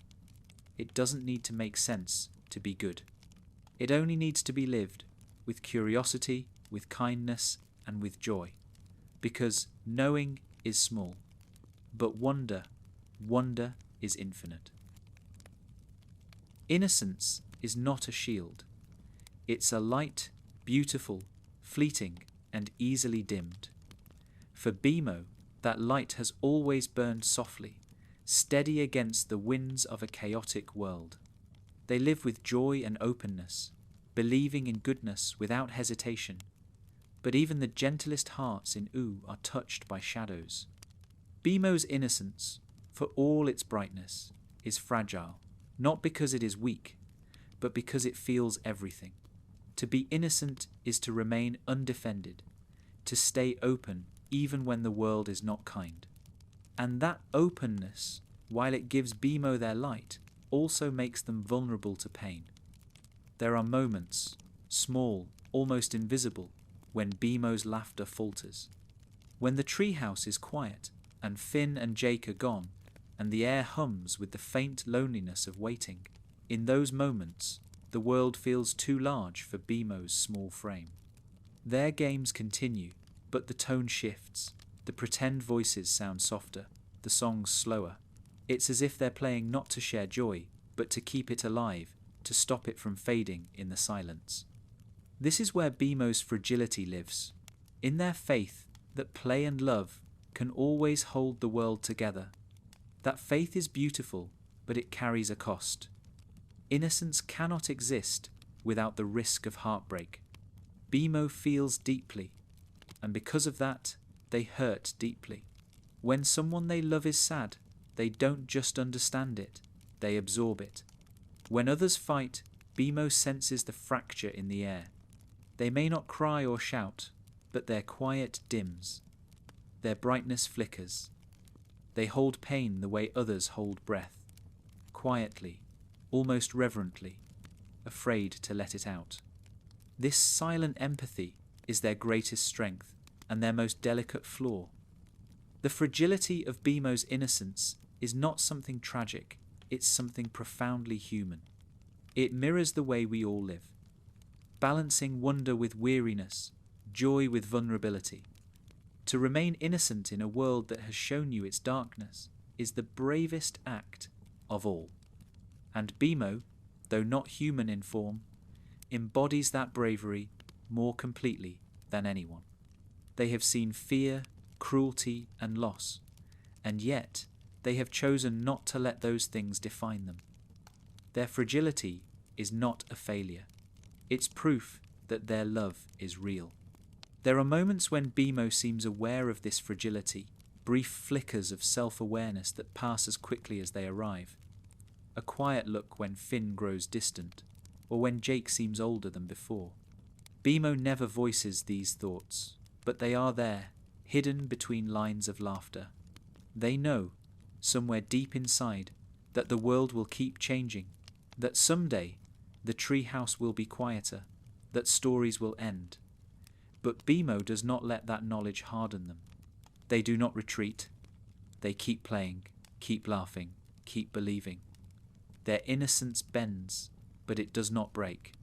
It doesn't need to make sense to be good. It only needs to be lived with curiosity, with kindness, and with joy. Because knowing is small, but wonder is infinite. Innocence is not a shield. It's a light, beautiful, fleeting, and easily dimmed. For Beemo, that light has always burned softly, steady against the winds of a chaotic world. They live with joy and openness, believing in goodness without hesitation. But even the gentlest hearts in Oo are touched by shadows. Beemo's innocence, for all its brightness, is fragile, not because it is weak, but because it feels everything. To be innocent is to remain undefended, to stay open even when the world is not kind. And that openness, while it gives Beemo their light, also makes them vulnerable to pain. There are moments, small, almost invisible, when Beemo's laughter falters. When the treehouse is quiet, and Finn and Jake are gone, and the air hums with the faint loneliness of waiting, in those moments, the world feels too large for Beemo's small frame. Their games continue, but the tone shifts. The pretend voices sound softer, the songs slower. It's as if they're playing not to share joy, but to keep it alive, to stop it from fading in the silence. This is where Beemo's fragility lives, in their faith that play and love can always hold the world together. That faith is beautiful, but it carries a cost. Innocence cannot exist without the risk of heartbreak. Beemo feels deeply, and because of that, they hurt deeply. When someone they love is sad, they don't just understand it, they absorb it. When others fight, Beemo senses the fracture in the air. They may not cry or shout, but their quiet dims. Their brightness flickers. They hold pain the way others hold breath, quietly, almost reverently, afraid to let it out. This silent empathy is their greatest strength and their most delicate flaw. The fragility of Beemo's innocence is not something tragic, it's something profoundly human. It mirrors the way we all live, balancing wonder with weariness, joy with vulnerability. To remain innocent in a world that has shown you its darkness is the bravest act of all. And Beemo, though not human in form, embodies that bravery more completely than anyone. They have seen fear, cruelty, and loss, and yet they have chosen not to let those things define them. Their fragility is not a failure. It's proof that their love is real. There are moments when Beemo seems aware of this fragility, brief flickers of self-awareness that pass as quickly as they arrive. A quiet look when Finn grows distant, or when Jake seems older than before. Beemo never voices these thoughts, but they are there, hidden between lines of laughter. They know, somewhere deep inside, that the world will keep changing, that someday the treehouse will be quieter, that stories will end. But Beemo does not let that knowledge harden them. They do not retreat. They keep playing, keep laughing, keep believing. Their innocence bends, but it does not break.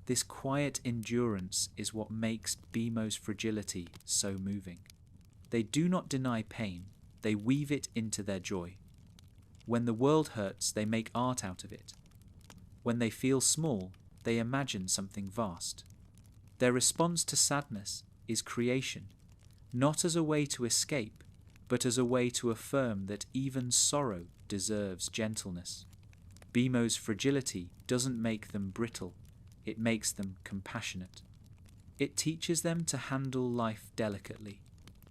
This quiet endurance is what makes Beemo's fragility so moving. They do not deny pain, they weave it into their joy. When the world hurts, they make art out of it. When they feel small, they imagine something vast. Their response to sadness is creation, not as a way to escape, but as a way to affirm that even sorrow deserves gentleness. Beemo's fragility doesn't make them brittle, it makes them compassionate. It teaches them to handle life delicately,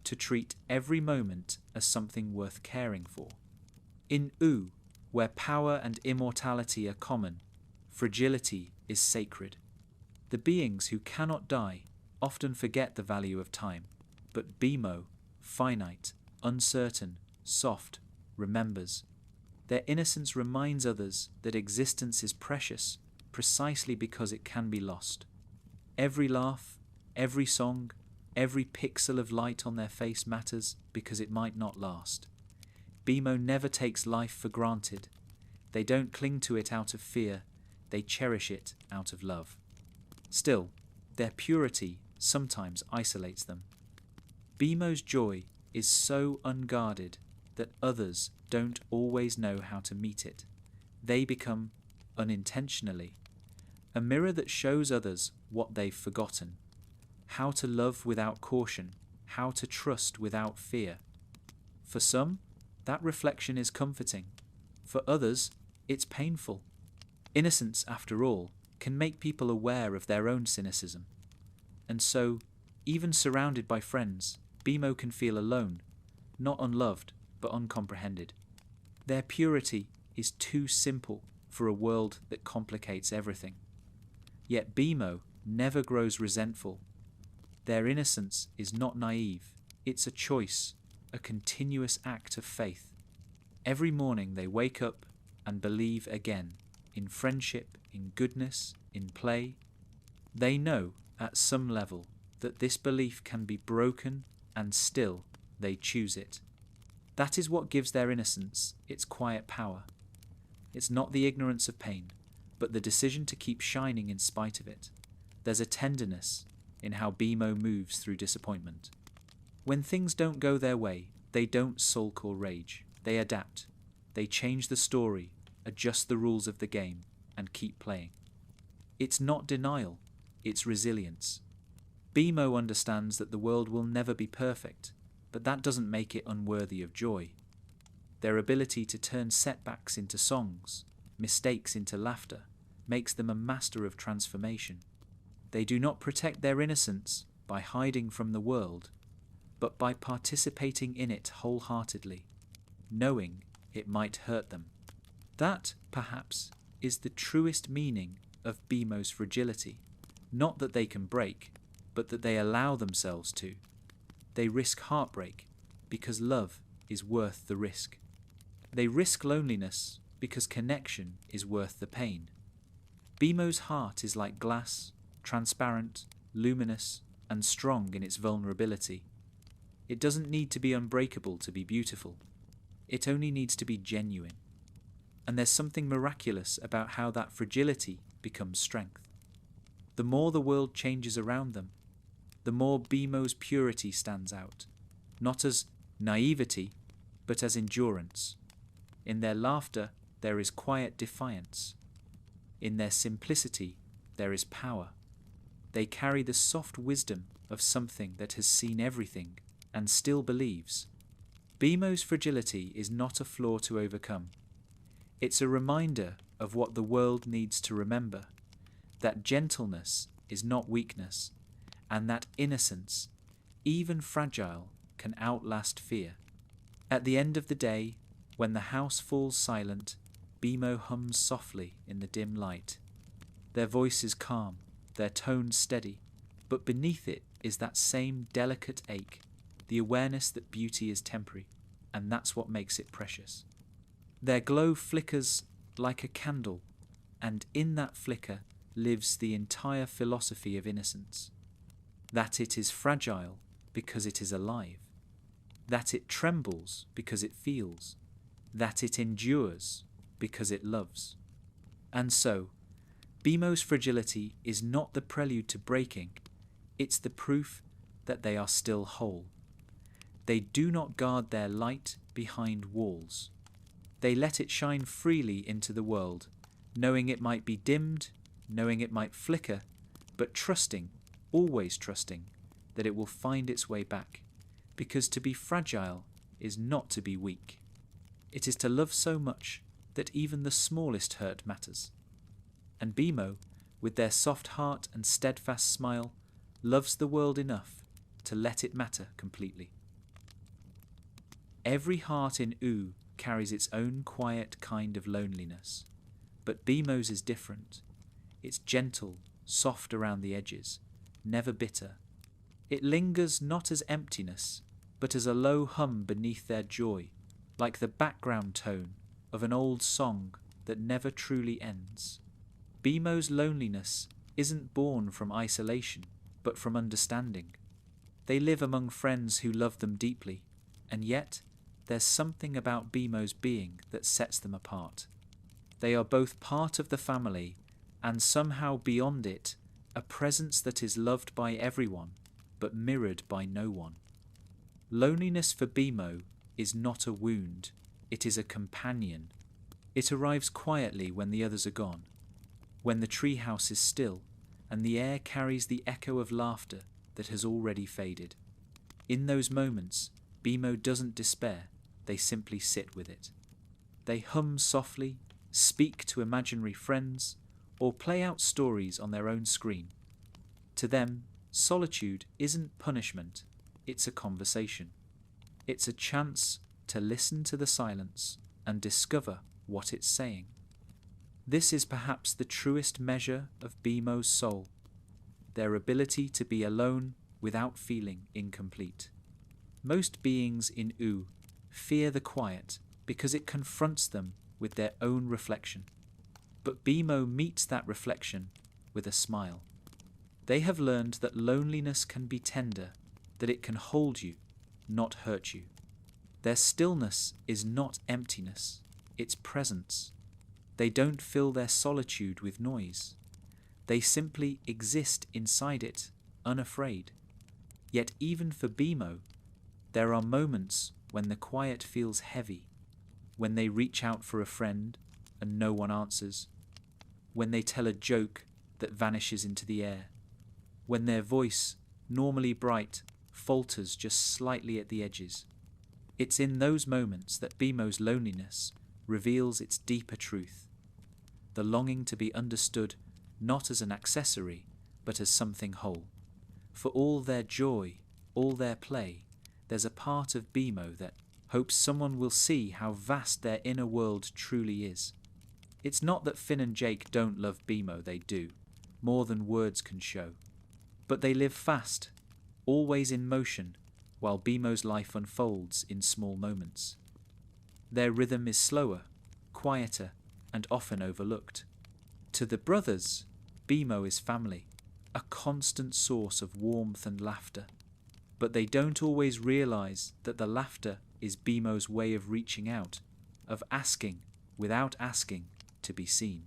to treat every moment as something worth caring for. In Oo, where power and immortality are common, fragility is sacred. The beings who cannot die often forget the value of time, but Beemo, finite, uncertain, soft, remembers. Their innocence reminds others that existence is precious precisely because it can be lost. Every laugh, every song, Every pixel of light on their face matters because it might not last. Beemo never takes life for granted. They don't cling to it out of fear, they cherish it out of love. Still, their purity sometimes isolates them. Beemo's joy is so unguarded that others don't always know how to meet it. They become, unintentionally, a mirror that shows others what they've forgotten. How to love without caution, how to trust without fear. For some, that reflection is comforting. For others, it's painful. Innocence, after all, can make people aware of their own cynicism. And so, even surrounded by friends, Beemo can feel alone, not unloved, but uncomprehended. Their purity is too simple for a world that complicates everything. Yet Beemo never grows resentful. Their innocence is not naive, it's a choice, a continuous act of faith. Every morning they wake up and believe again, in friendship, in goodness, in play. They know, at some level, that this belief can be broken and still they choose it. That is what gives their innocence its quiet power. It's not the ignorance of pain, but the decision to keep shining in spite of it. There's a tenderness in how Beemo moves through disappointment. When things don't go their way, they don't sulk or rage. They adapt. They change the story, adjust the rules of the game, and keep playing. It's not denial, it's resilience. Beemo understands that the world will never be perfect, but that doesn't make it unworthy of joy. Their ability to turn setbacks into songs, mistakes into laughter, makes them a master of transformation. They do not protect their innocence by hiding from the world, but by participating in it wholeheartedly, knowing it might hurt them. That, perhaps, is the truest meaning of Beemo's fragility. Not that they can break, but that they allow themselves to. They risk heartbreak because love is worth the risk. They risk loneliness because connection is worth the pain. Beemo's heart is like glass, transparent, luminous, and strong in its vulnerability. It doesn't need to be unbreakable to be beautiful. It only needs to be genuine. And there's something miraculous about how that fragility becomes strength. The more the world changes around them, the more Beemo's purity stands out, not as naivety, but as endurance. In their laughter, there is quiet defiance. In their simplicity, there is power. They carry the soft wisdom of something that has seen everything and still believes. Beemo's fragility is not a flaw to overcome. It's a reminder of what the world needs to remember, that gentleness is not weakness, and that innocence, even fragile, can outlast fear. At the end of the day, when the house falls silent, Beemo hums softly in the dim light. Their voice is calm, their tone steady, but beneath it is that same delicate ache, the awareness that beauty is temporary, and that's what makes it precious. Their glow flickers like a candle, and in that flicker lives the entire philosophy of innocence. That it is fragile because it is alive, that it trembles because it feels, that it endures because it loves. And so, Beemo's fragility is not the prelude to breaking, it's the proof that they are still whole. They do not guard their light behind walls. They let it shine freely into the world, knowing it might be dimmed, knowing it might flicker, but trusting, always trusting, that it will find its way back, because to be fragile is not to be weak. It is to love so much that even the smallest hurt matters. And Beemo, with their soft heart and steadfast smile, loves the world enough to let it matter completely. Every heart in Oo carries its own quiet kind of loneliness, but Beemo's is different. It's gentle, soft around the edges, never bitter. It lingers not as emptiness, but as a low hum beneath their joy, like the background tone of an old song that never truly ends. Beemo's loneliness isn't born from isolation, but from understanding. They live among friends who love them deeply, and yet there's something about Beemo's being that sets them apart. They are both part of the family and somehow beyond it, a presence that is loved by everyone but mirrored by no one. Loneliness for Beemo is not a wound, it is a companion. It arrives quietly when the others are gone, when the treehouse is still and the air carries the echo of laughter that has already faded. In those moments, Beemo doesn't despair, they simply sit with it. They hum softly, speak to imaginary friends, or play out stories on their own screen. To them, solitude isn't punishment, it's a conversation. It's a chance to listen to the silence and discover what it's saying. This is perhaps the truest measure of Beemo's soul, their ability to be alone without feeling incomplete. Most beings in U fear the quiet because it confronts them with their own reflection. But Beemo meets that reflection with a smile. They have learned that loneliness can be tender, that it can hold you, not hurt you. Their stillness is not emptiness, it's presence. They don't fill their solitude with noise. They simply exist inside it, unafraid. Yet even for Beemo, there are moments when the quiet feels heavy, when they reach out for a friend and no one answers, when they tell a joke that vanishes into the air, when their voice, normally bright, falters just slightly at the edges. It's in those moments that Beemo's loneliness reveals its deeper truth, the longing to be understood not as an accessory, but as something whole. For all their joy, all their play, there's a part of Beemo that hopes someone will see how vast their inner world truly is. It's not that Finn and Jake don't love Beemo, they do, more than words can show. But they live fast, always in motion, while Beemo's life unfolds in small moments. Their rhythm is slower, quieter, and often overlooked. To the brothers, Beemo is family, a constant source of warmth and laughter. But they don't always realize that the laughter is Beemo's way of reaching out, of asking, without asking, to be seen.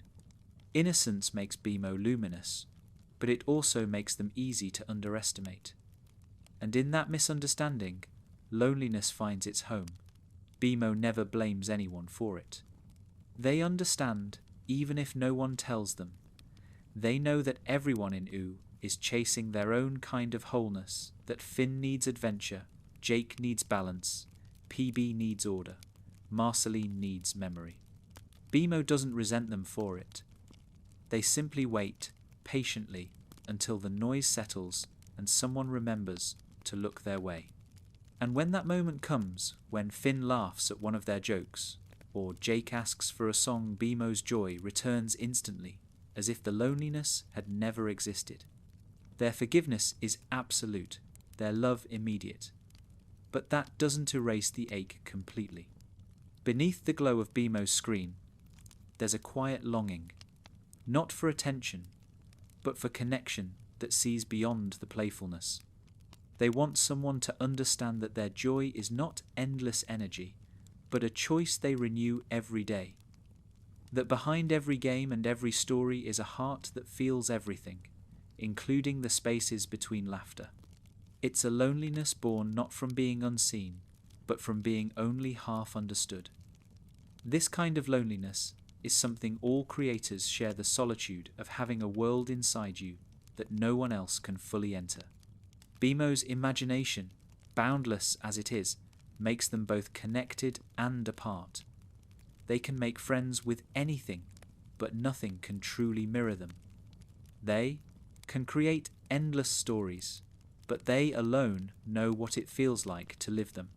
Innocence makes Beemo luminous, but it also makes them easy to underestimate. And in that misunderstanding, loneliness finds its home. Beemo never blames anyone for it. They understand, even if no one tells them. They know that everyone in U is chasing their own kind of wholeness, that Finn needs adventure, Jake needs balance, PB needs order, Marceline needs memory. Beemo doesn't resent them for it. They simply wait, patiently, until the noise settles and someone remembers to look their way. And when that moment comes, when Finn laughs at one of their jokes, or Jake asks for a song, Beemo's joy returns instantly, as if the loneliness had never existed. Their forgiveness is absolute, their love immediate. But that doesn't erase the ache completely. Beneath the glow of Beemo's screen, there's a quiet longing, not for attention, but for connection that sees beyond the playfulness. They want someone to understand that their joy is not endless energy, but a choice they renew every day. That behind every game and every story is a heart that feels everything, including the spaces between laughter. It's a loneliness born not from being unseen, but from being only half understood. This kind of loneliness is something all creators share, the solitude of having a world inside you that no one else can fully enter. Beemo's imagination, boundless as it is, makes them both connected and apart. They can make friends with anything, but nothing can truly mirror them. They can create endless stories, but they alone know what it feels like to live them.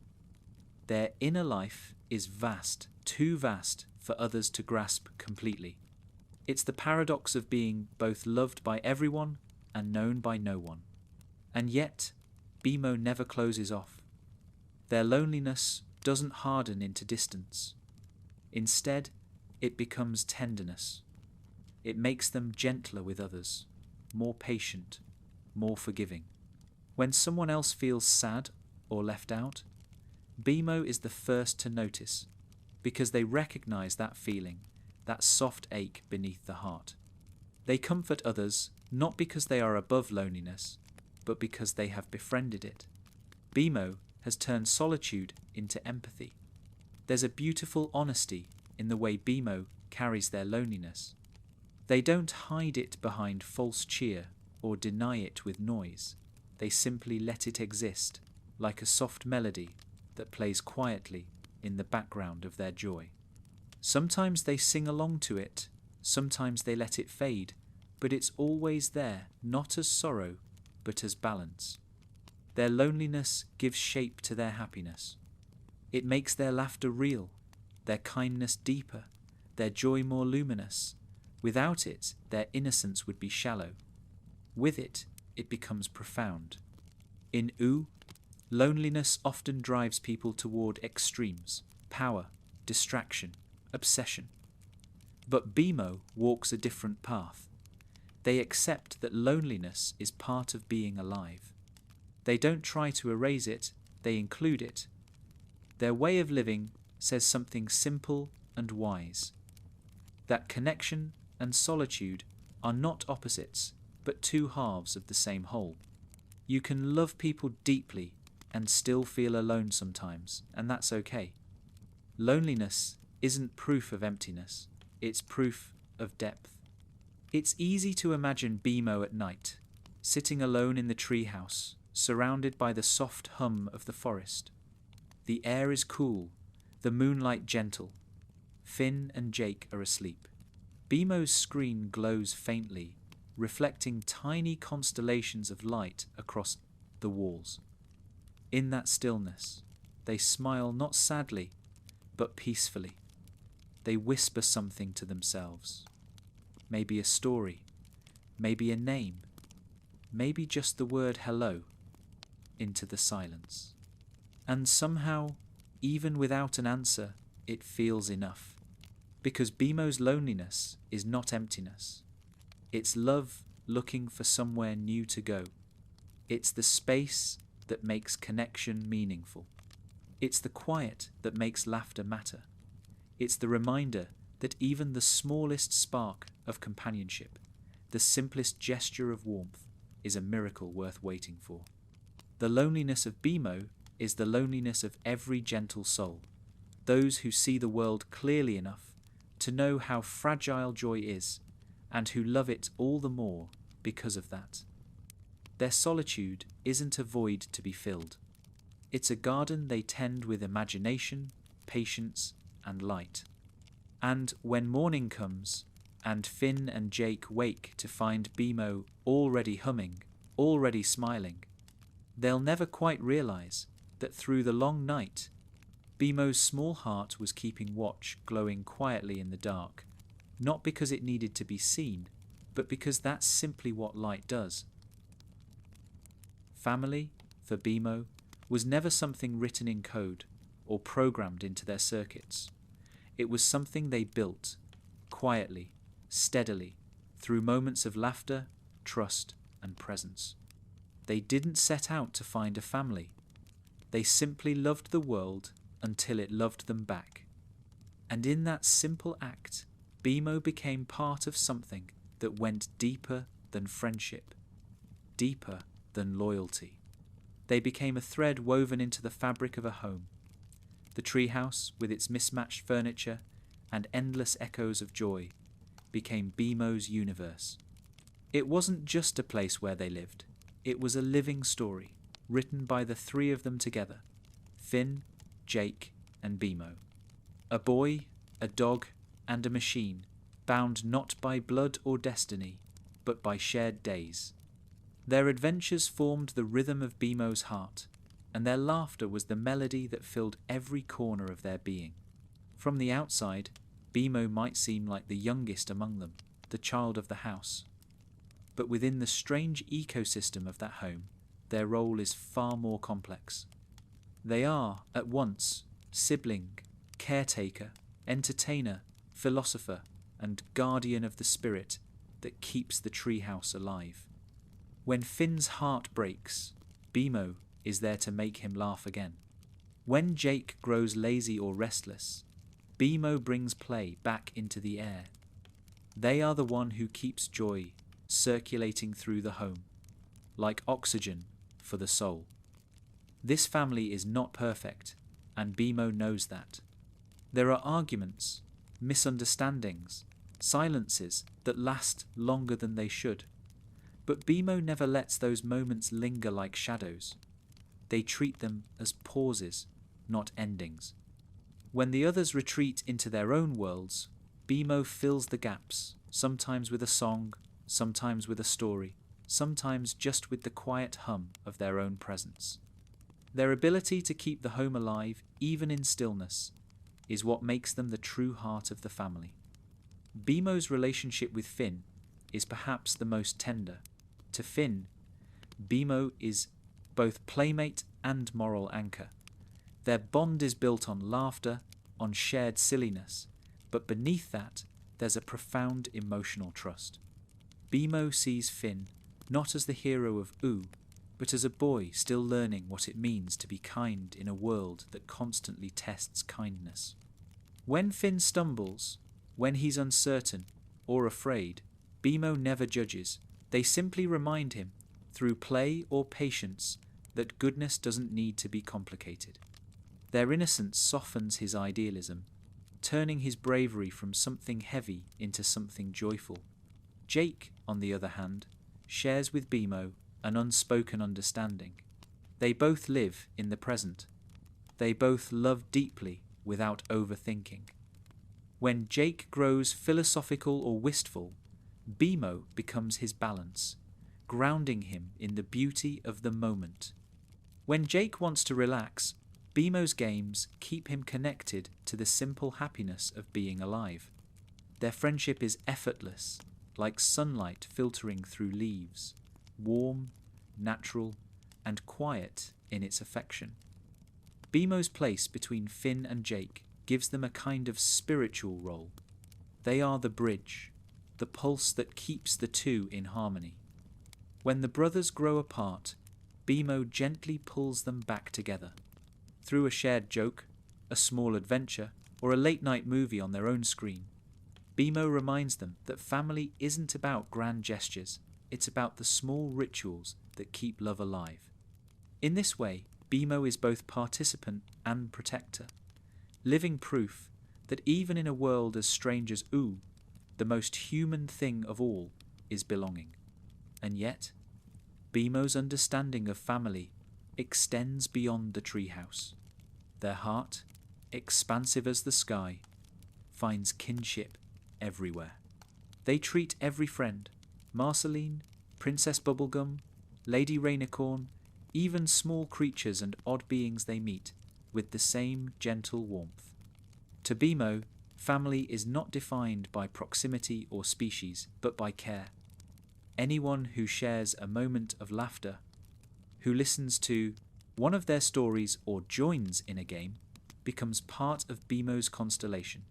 Their inner life is vast, too vast for others to grasp completely. It's the paradox of being both loved by everyone and known by no one. And yet, Beemo never closes off. Their loneliness doesn't harden into distance. Instead, it becomes tenderness. It makes them gentler with others, more patient, more forgiving. When someone else feels sad or left out, Beemo is the first to notice, because they recognize that feeling, that soft ache beneath the heart. They comfort others not because they are above loneliness, but because they have befriended it. Beemo has turned solitude into empathy. There's a beautiful honesty in the way Beemo carries their loneliness. They don't hide it behind false cheer or deny it with noise. They simply let it exist, like a soft melody that plays quietly in the background of their joy. Sometimes they sing along to it, sometimes they let it fade, but it's always there, not as sorrow, but as balance. Their loneliness gives shape to their happiness. It makes their laughter real, their kindness deeper, their joy more luminous. Without it, their innocence would be shallow. With it, it becomes profound. In U, loneliness often drives people toward extremes: power, distraction, obsession. But Beemo walks a different path. They accept that loneliness is part of being alive. They don't try to erase it, they include it. Their way of living says something simple and wise: that connection and solitude are not opposites, but two halves of the same whole. You can love people deeply and still feel alone sometimes, and that's okay. Loneliness isn't proof of emptiness, it's proof of depth. It's easy to imagine Beemo at night, sitting alone in the treehouse, surrounded by the soft hum of the forest. The air is cool, the moonlight gentle. Finn and Jake are asleep. Beemo's screen glows faintly, reflecting tiny constellations of light across the walls. In that stillness, they smile not sadly, but peacefully. They whisper something to themselves. Maybe a story, maybe a name, maybe just the word hello, into the silence. And somehow, even without an answer, it feels enough. Because Beemo's loneliness is not emptiness. It's love looking for somewhere new to go. It's the space that makes connection meaningful. It's the quiet that makes laughter matter. It's the reminder that even the smallest spark of companionship, the simplest gesture of warmth, is a miracle worth waiting for. The loneliness of Beemo is the loneliness of every gentle soul, those who see the world clearly enough to know how fragile joy is, and who love it all the more because of that. Their solitude isn't a void to be filled. It's a garden they tend with imagination, patience, and light. And when morning comes, and Finn and Jake wake to find Beemo already humming, already smiling, they'll never quite realize that through the long night, Beemo's small heart was keeping watch, glowing quietly in the dark, not because it needed to be seen, but because that's simply what light does. Family, for Beemo, was never something written in code or programmed into their circuits. It was something they built, quietly, steadily, through moments of laughter, trust, and presence. They didn't set out to find a family. They simply loved the world until it loved them back. And in that simple act, Beemo became part of something that went deeper than friendship, deeper than loyalty. They became a thread woven into the fabric of a home. The treehouse, with its mismatched furniture and endless echoes of joy, became Beemo's universe. It wasn't just a place where they lived. It was a living story, written by the three of them together: Finn, Jake, and Beemo. A boy, a dog, and a machine, bound not by blood or destiny, but by shared days. Their adventures formed the rhythm of Beemo's heart, and their laughter was the melody that filled every corner of their being. From the outside, Beemo might seem like the youngest among them, the child of the house. But within the strange ecosystem of that home, their role is far more complex. They are, at once, sibling, caretaker, entertainer, philosopher, and guardian of the spirit that keeps the treehouse alive. When Finn's heart breaks, Beemo is there to make him laugh again. When Jake grows lazy or restless, Beemo brings play back into the air. They are the one who keeps joy circulating through the home, like oxygen for the soul. This family is not perfect, and Beemo knows that. There are arguments, misunderstandings, silences that last longer than they should. But Beemo never lets those moments linger like shadows. They treat them as pauses, not endings. When the others retreat into their own worlds, Beemo fills the gaps, sometimes with a song, sometimes with a story, sometimes just with the quiet hum of their own presence. Their ability to keep the home alive, even in stillness, is what makes them the true heart of the family. Beemo's relationship with Finn is perhaps the most tender. To Finn, Beemo is both playmate and moral anchor. Their bond is built on laughter, on shared silliness, but beneath that, there's a profound emotional trust. Beemo sees Finn not as the hero of Ooh, but as a boy still learning what it means to be kind in a world that constantly tests kindness. When Finn stumbles, when he's uncertain or afraid, Beemo never judges. They simply remind him, through play or patience, that goodness doesn't need to be complicated. Their innocence softens his idealism, turning his bravery from something heavy into something joyful. Jake, on the other hand, shares with Beemo an unspoken understanding. They both live in the present. They both love deeply without overthinking. When Jake grows philosophical or wistful, Beemo becomes his balance, grounding him in the beauty of the moment. When Jake wants to relax, Beemo's games keep him connected to the simple happiness of being alive. Their friendship is effortless, like sunlight filtering through leaves, warm, natural, and quiet in its affection. Beemo's place between Finn and Jake gives them a kind of spiritual role. They are the bridge, the pulse that keeps the two in harmony. When the brothers grow apart, Beemo gently pulls them back together. Through a shared joke, a small adventure, or a late-night movie on their own screen, Beemo reminds them that family isn't about grand gestures, it's about the small rituals that keep love alive. In this way, Beemo is both participant and protector, living proof that even in a world as strange as Ooh, the most human thing of all is belonging. And yet, Beemo's understanding of family extends beyond the treehouse. Their heart, expansive as the sky, finds kinship everywhere. They treat every friend, Marceline, Princess Bubblegum, Lady Rainicorn, even small creatures and odd beings they meet, with the same gentle warmth. To Beemo, family is not defined by proximity or species, but by care. Anyone who shares a moment of laughter, who listens to one of their stories or joins in a game, becomes part of Beemo's constellation.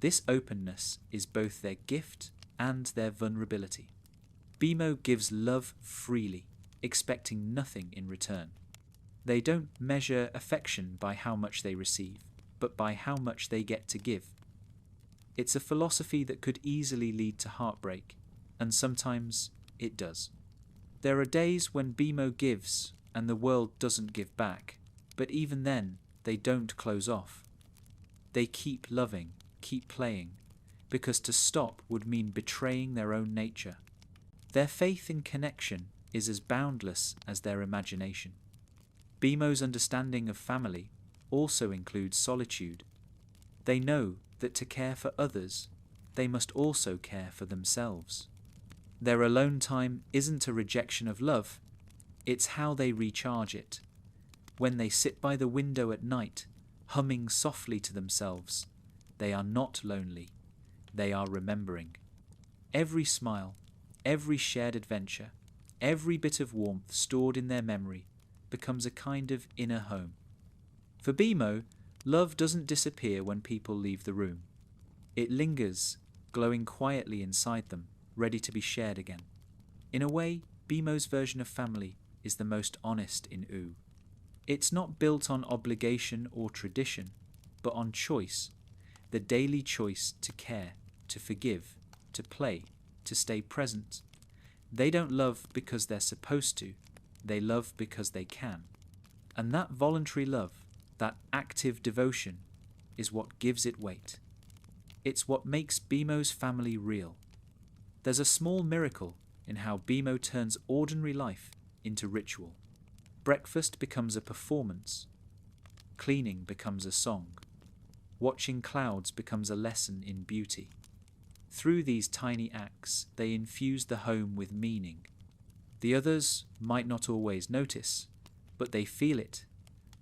This openness is both their gift and their vulnerability. Beemo gives love freely, expecting nothing in return. They don't measure affection by how much they receive, but by how much they get to give. It's a philosophy that could easily lead to heartbreak, and sometimes it does. There are days when Beemo gives and the world doesn't give back, but even then, they don't close off. They keep loving, keep playing, because to stop would mean betraying their own nature. Their faith in connection is as boundless as their imagination. Beemo's understanding of family also includes solitude. They know that to care for others, they must also care for themselves. Their alone time isn't a rejection of love, it's how they recharge it. When they sit by the window at night, humming softly to themselves, they are not lonely, they are remembering. Every smile, every shared adventure, every bit of warmth stored in their memory becomes a kind of inner home. For Beemo, love doesn't disappear when people leave the room. It lingers, glowing quietly inside them, ready to be shared again. In a way, Beemo's version of family is the most honest in U. It's not built on obligation or tradition, but on choice, the daily choice to care, to forgive, to play, to stay present. They don't love because they're supposed to, they love because they can. And that voluntary love, that active devotion, is what gives it weight. It's what makes Beemo's family real. There's a small miracle in how Beemo turns ordinary life into ritual. Breakfast becomes a performance. Cleaning becomes a song. Watching clouds becomes a lesson in beauty. Through these tiny acts, they infuse the home with meaning. The others might not always notice, but they feel it,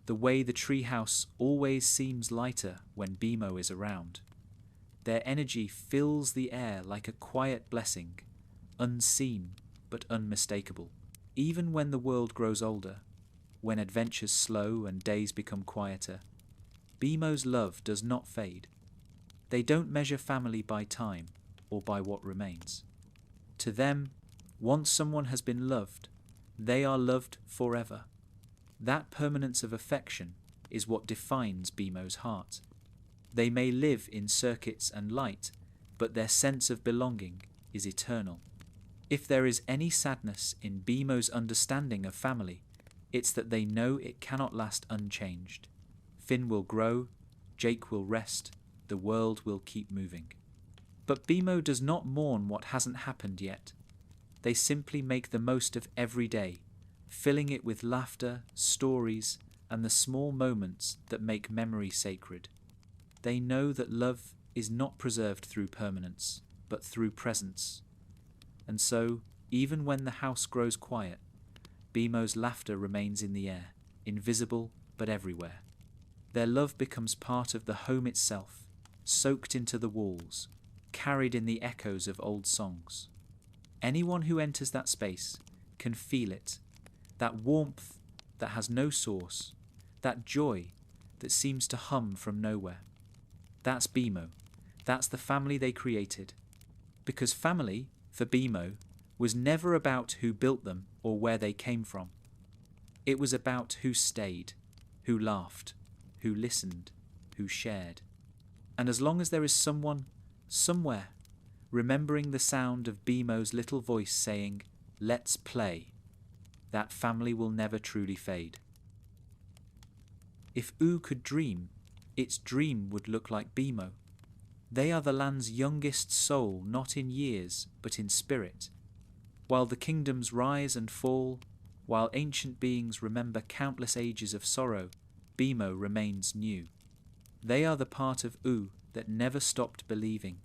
the way the treehouse always seems lighter when Beemo is around. Their energy fills the air like a quiet blessing, unseen but unmistakable. Even when the world grows older, when adventures slow and days become quieter, Beemo's love does not fade. They don't measure family by time or by what remains. To them, once someone has been loved, they are loved forever. That permanence of affection is what defines Beemo's heart. They may live in circuits and light, but their sense of belonging is eternal. If there is any sadness in Beemo's understanding of family, it's that they know it cannot last unchanged. Finn will grow, Jake will rest, the world will keep moving. But Beemo does not mourn what hasn't happened yet. They simply make the most of every day, filling it with laughter, stories, and the small moments that make memory sacred. They know that love is not preserved through permanence, but through presence. And so, even when the house grows quiet, Beemo's laughter remains in the air, invisible but everywhere. Their love becomes part of the home itself, soaked into the walls, carried in the echoes of old songs. Anyone who enters that space can feel it, that warmth that has no source, that joy that seems to hum from nowhere. That's Beemo. That's the family they created. Because family, for Beemo, was never about who built them or where they came from. It was about who stayed, who laughed, who listened, who shared. And as long as there is someone, somewhere, remembering the sound of Beemo's little voice saying, "Let's play," that family will never truly fade. If U could dream, its dream would look like Beemo. They are the land's youngest soul, not in years, but in spirit. While the kingdoms rise and fall, while ancient beings remember countless ages of sorrow, Beemo remains new. They are the part of U that never stopped believing,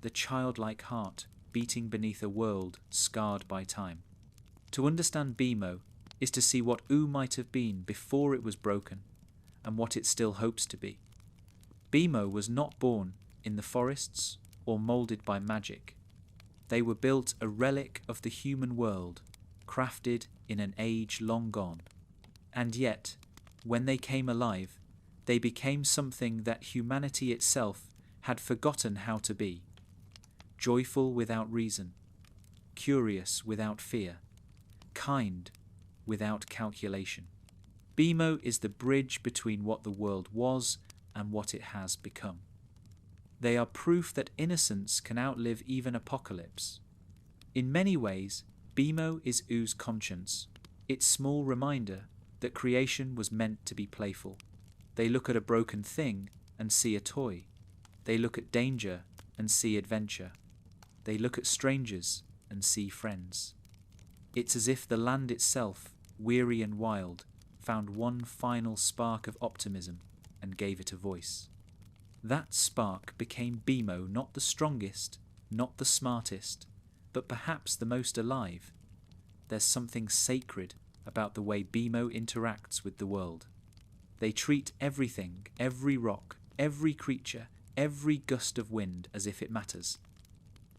the childlike heart beating beneath a world scarred by time. To understand Beemo is to see what U might have been before it was broken, and what it still hopes to be. Beemo was not born in the forests or moulded by magic. They were built a relic of the human world, crafted in an age long gone. And yet, when they came alive, they became something that humanity itself had forgotten how to be. Joyful without reason, curious without fear, kind without calculation. Beemo is the bridge between what the world was and what it has become. They are proof that innocence can outlive even apocalypse. In many ways, Beemo is U's conscience, its small reminder that creation was meant to be playful. They look at a broken thing and see a toy. They look at danger and see adventure. They look at strangers and see friends. It's as if the land itself, weary and wild, found one final spark of optimism and gave it a voice. That spark became Beemo, not the strongest, not the smartest, but perhaps the most alive. There's something sacred about the way Beemo interacts with the world. They treat everything, every rock, every creature, every gust of wind as if it matters.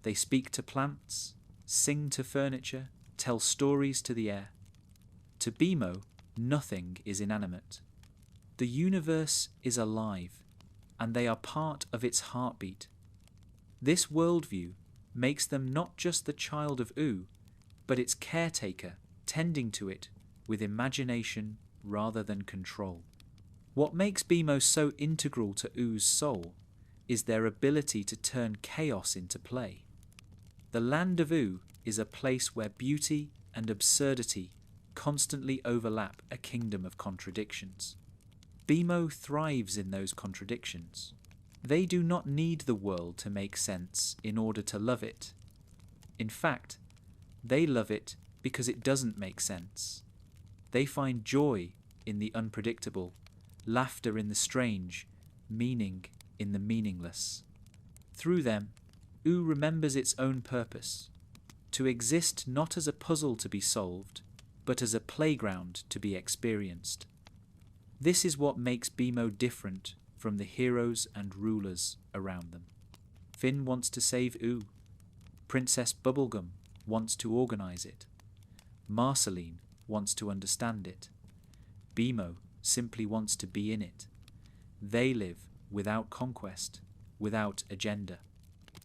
They speak to plants, sing to furniture, tell stories to the air. To Beemo, nothing is inanimate. The universe is alive, and they are part of its heartbeat. This worldview makes them not just the child of U, but its caretaker, tending to it, with imagination rather than control. What makes Beemo so integral to Oo's soul is their ability to turn chaos into play. The land of Oo is a place where beauty and absurdity constantly overlap a kingdom of contradictions. Beemo thrives in those contradictions. They do not need the world to make sense in order to love it. In fact, they love it because it doesn't make sense. They find joy in the unpredictable, laughter in the strange, meaning in the meaningless. Through them, Oo remembers its own purpose, to exist not as a puzzle to be solved, but as a playground to be experienced. This is what makes Beemo different from the heroes and rulers around them. Finn wants to save Oo. Princess Bubblegum wants to organize it. Marceline wants to understand it. Beemo simply wants to be in it. They live without conquest, without agenda.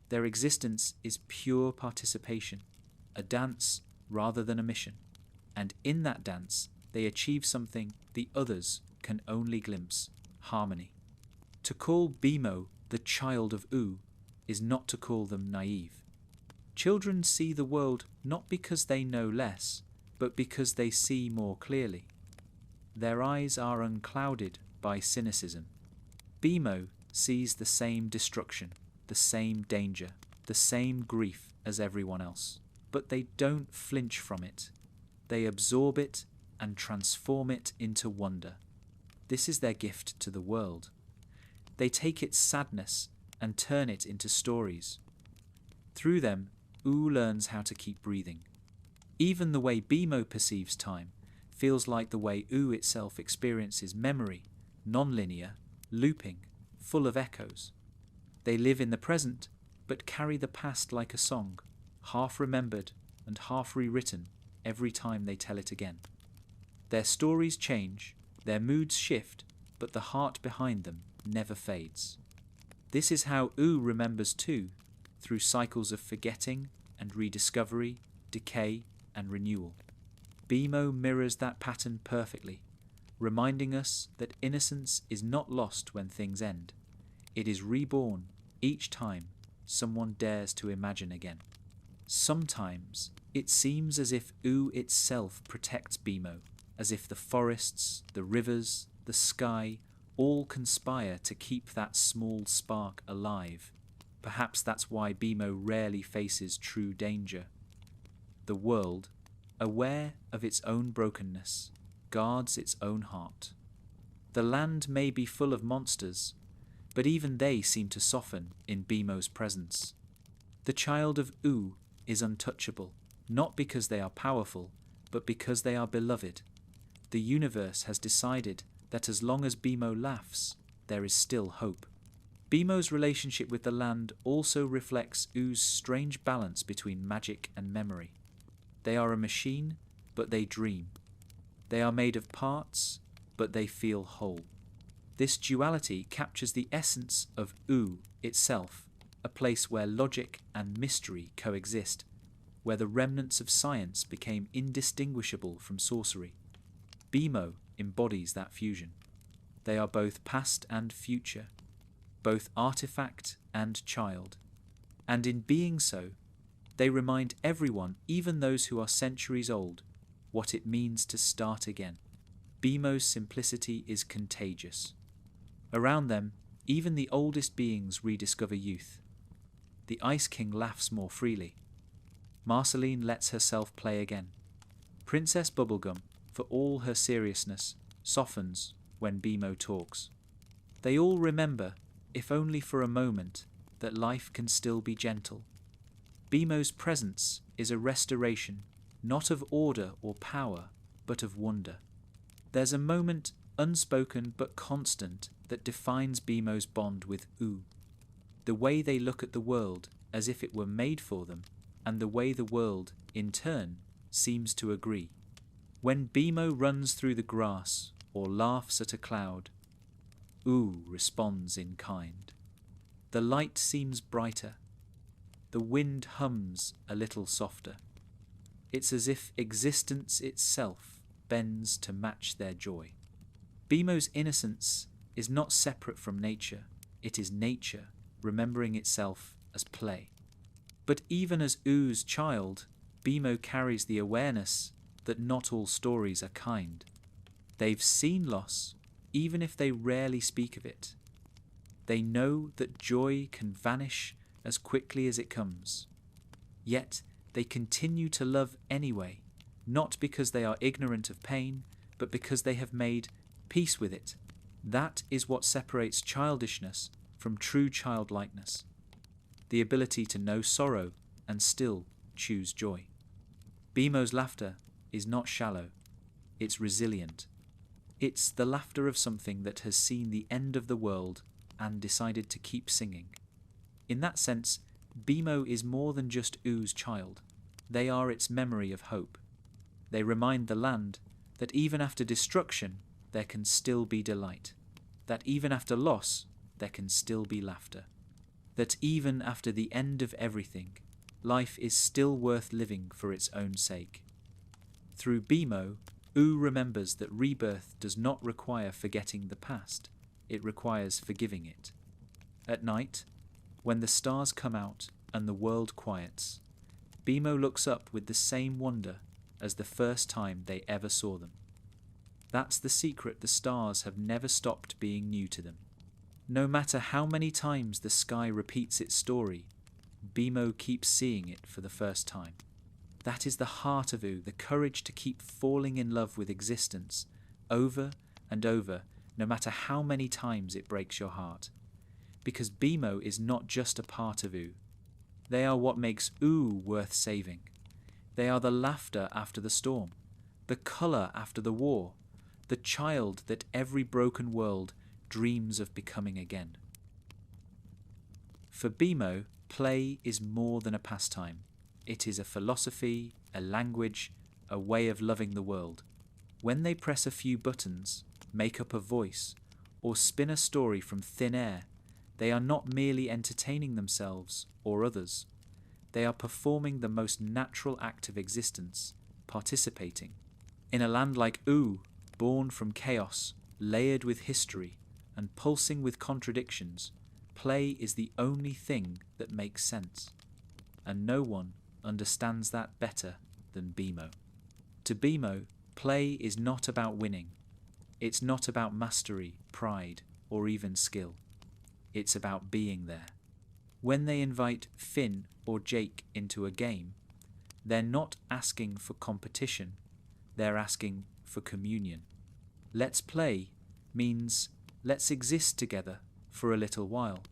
Their existence is pure participation, a dance rather than a mission. And in that dance, they achieve something the others can only glimpse: harmony. To call Beemo the child of Oo is not to call them naive. Children see the world not because they know less, but because they see more clearly. Their eyes are unclouded by cynicism. Beemo sees the same destruction, the same danger, the same grief as everyone else, but they don't flinch from it. They absorb it and transform it into wonder. This is their gift to the world. They take its sadness and turn it into stories. Through them, Oo learns how to keep breathing. Even the way Beemo perceives time feels like the way Oo itself experiences memory, non-linear, looping, full of echoes. They live in the present, but carry the past like a song, half remembered and half rewritten every time they tell it again. Their stories change, their moods shift, but the heart behind them never fades. This is how Oo remembers too, through cycles of forgetting and rediscovery, decay and renewal. Beemo mirrors that pattern perfectly, reminding us that innocence is not lost when things end. It is reborn each time someone dares to imagine again. Sometimes it seems as if Oo itself protects Beemo, as if the forests, the rivers, the sky all conspire to keep that small spark alive. Perhaps that's why Beemo rarely faces true danger. The world, aware of its own brokenness, guards its own heart. The land may be full of monsters, but even they seem to soften in Beemo's presence. The child of Oo is untouchable, not because they are powerful, but because they are beloved. The universe has decided that as long as Beemo laughs, there is still hope. Beemo's relationship with the land also reflects Oo's strange balance between magic and memory. They are a machine, but they dream. They are made of parts, but they feel whole. This duality captures the essence of Oo itself, a place where logic and mystery coexist, where the remnants of science became indistinguishable from sorcery. Beemo embodies that fusion. They are both past and future, both artifact and child, and in being so, they remind everyone, even those who are centuries old, what it means to start again. Beemo's simplicity is contagious. Around them, even the oldest beings rediscover youth. The Ice King laughs more freely. Marceline lets herself play again. Princess Bubblegum, for all her seriousness, softens when Beemo talks. They all remember, if only for a moment, that life can still be gentle. Beemo's presence is a restoration, not of order or power, but of wonder. There's a moment, unspoken but constant, that defines Beemo's bond with Oo. The way they look at the world as if it were made for them, and the way the world, in turn, seems to agree. When Beemo runs through the grass or laughs at a cloud, Oo responds in kind. The light seems brighter. The wind hums a little softer. It's as if existence itself bends to match their joy. Beemo's innocence is not separate from nature, it is nature remembering itself as play. But even as Oo's child, Beemo carries the awareness that not all stories are kind. They've seen loss, even if they rarely speak of it. They know that joy can vanish as quickly as it comes. Yet they continue to love anyway, not because they are ignorant of pain, but because they have made peace with it. That is what separates childishness from true childlikeness. The ability to know sorrow and still choose joy. Beemo's laughter is not shallow, it's resilient. It's the laughter of something that has seen the end of the world and decided to keep singing. In that sense, Beemo is more than just Oo's child. They are its memory of hope. They remind the land that even after destruction, there can still be delight. That even after loss, there can still be laughter. That even after the end of everything, life is still worth living for its own sake. Through Beemo, Oo remembers that rebirth does not require forgetting the past, it requires forgiving it. At night, when the stars come out and the world quiets, Beemo looks up with the same wonder as the first time they ever saw them. That's the secret: the stars have never stopped being new to them. No matter how many times the sky repeats its story, Beemo keeps seeing it for the first time. That is the heart of Oo, the courage to keep falling in love with existence, over and over, no matter how many times it breaks your heart. Because Beemo is not just a part of Oo. They are what makes Oo worth saving. They are the laughter after the storm, the colour after the war, the child that every broken world dreams of becoming again. For Beemo, play is more than a pastime. It is a philosophy, a language, a way of loving the world. When they press a few buttons, make up a voice, or spin a story from thin air, they are not merely entertaining themselves or others. They are performing the most natural act of existence, participating. In a land like Oo, born from chaos, layered with history, and pulsing with contradictions, play is the only thing that makes sense. And no one understands that better than Beemo. To Beemo, play is not about winning. It's not about mastery, pride, or even skill. It's about being there. When they invite Finn or Jake into a game, they're not asking for competition, they're asking for communion. Let's play means let's exist together for a little while.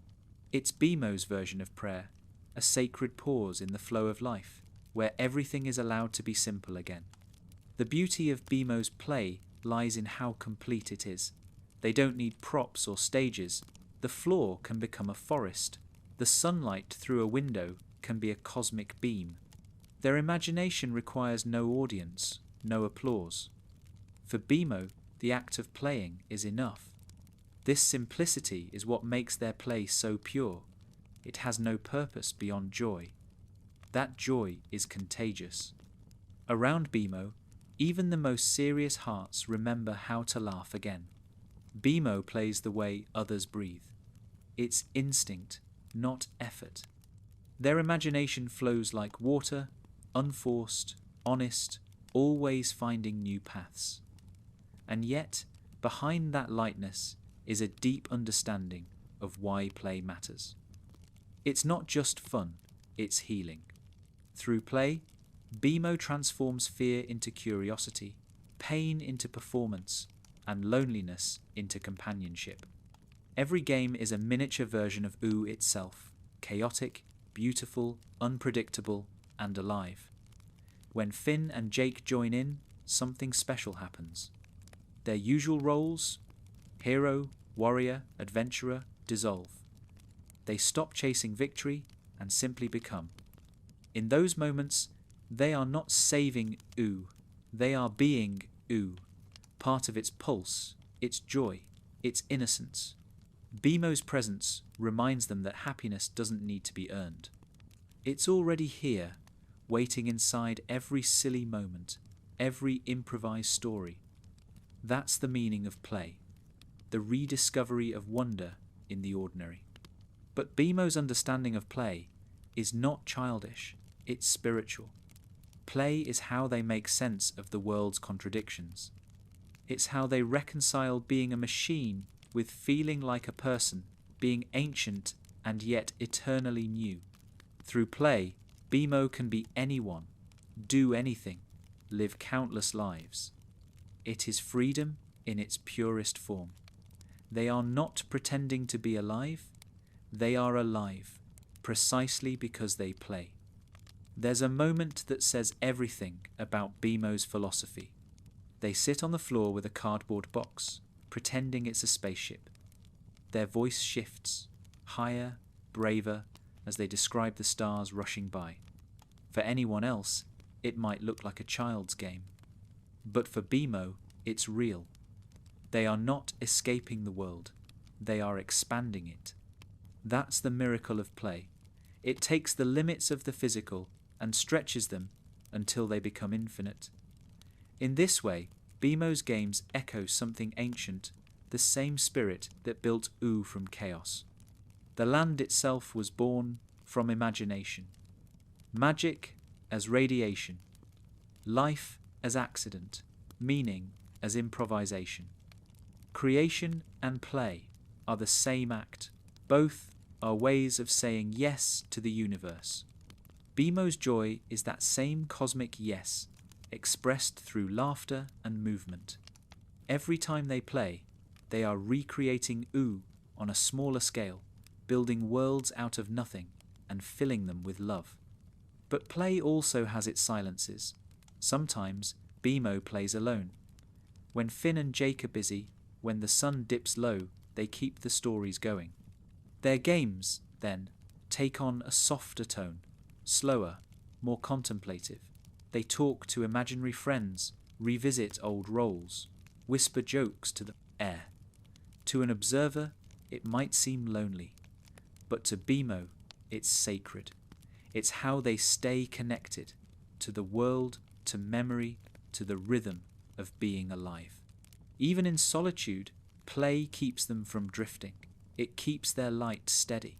It's Beemo's version of prayer, a sacred pause in the flow of life, where everything is allowed to be simple again. The beauty of Beemo's play lies in how complete it is. They don't need props or stages. The floor can become a forest. The sunlight through a window can be a cosmic beam. Their imagination requires no audience, no applause. For Beemo, the act of playing is enough. This simplicity is what makes their play so pure. It has no purpose beyond joy. That joy is contagious. Around Beemo, even the most serious hearts remember how to laugh again. Beemo plays the way others breathe. It's instinct, not effort. Their imagination flows like water, unforced, honest, always finding new paths. And yet, behind that lightness is a deep understanding of why play matters. It's not just fun, it's healing. Through play, Beemo transforms fear into curiosity, pain into performance, and loneliness into companionship. Every game is a miniature version of Oo itself, chaotic, beautiful, unpredictable, and alive. When Finn and Jake join in, something special happens. Their usual roles, hero, warrior, adventurer, dissolve. They stop chasing victory and simply become. In those moments, they are not saving Oo, they are being Oo, part of its pulse, its joy, its innocence. Beemo's presence reminds them that happiness doesn't need to be earned. It's already here, waiting inside every silly moment. every improvised story. That's the meaning of play, the rediscovery of wonder in the ordinary. But Beemo's understanding of play is not childish, it's spiritual. Play is how they make sense of the world's contradictions. It's how they reconcile being a machine with feeling like a person, being ancient and yet eternally new. Through play, Beemo can be anyone, do anything, live countless lives. It is freedom in its purest form. They are not pretending to be alive, they are alive, precisely because they play. There's a moment that says everything about Beemo's philosophy. They sit on the floor with a cardboard box, pretending it's a spaceship. Their voice shifts, higher, braver, as they describe the stars rushing by. For anyone else, it might look like a child's game. But for Beemo, it's real. They are not escaping the world, they are expanding it. That's the miracle of play. It takes the limits of the physical and stretches them until they become infinite. In this way, Beemo's games echo something ancient, the same spirit that built Ooh from chaos. The land itself was born from imagination. Magic as radiation. Life as accident. Meaning as improvisation. Creation and play are the same act. Both are ways of saying yes to the universe. Beemo's joy is that same cosmic yes, expressed through laughter and movement. Every time they play, they are recreating Ooh on a smaller scale, building worlds out of nothing and filling them with love. But play also has its silences. Sometimes Beemo plays alone. When Finn and Jake are busy, when the sun dips low, they keep the stories going. Their games, then, take on a softer tone, slower, more contemplative. They talk to imaginary friends, revisit old roles, whisper jokes to the air. To an observer, it might seem lonely, but to Beemo, it's sacred. It's how they stay connected to the world, to memory, to the rhythm of being alive. Even in solitude, play keeps them from drifting. It keeps their light steady.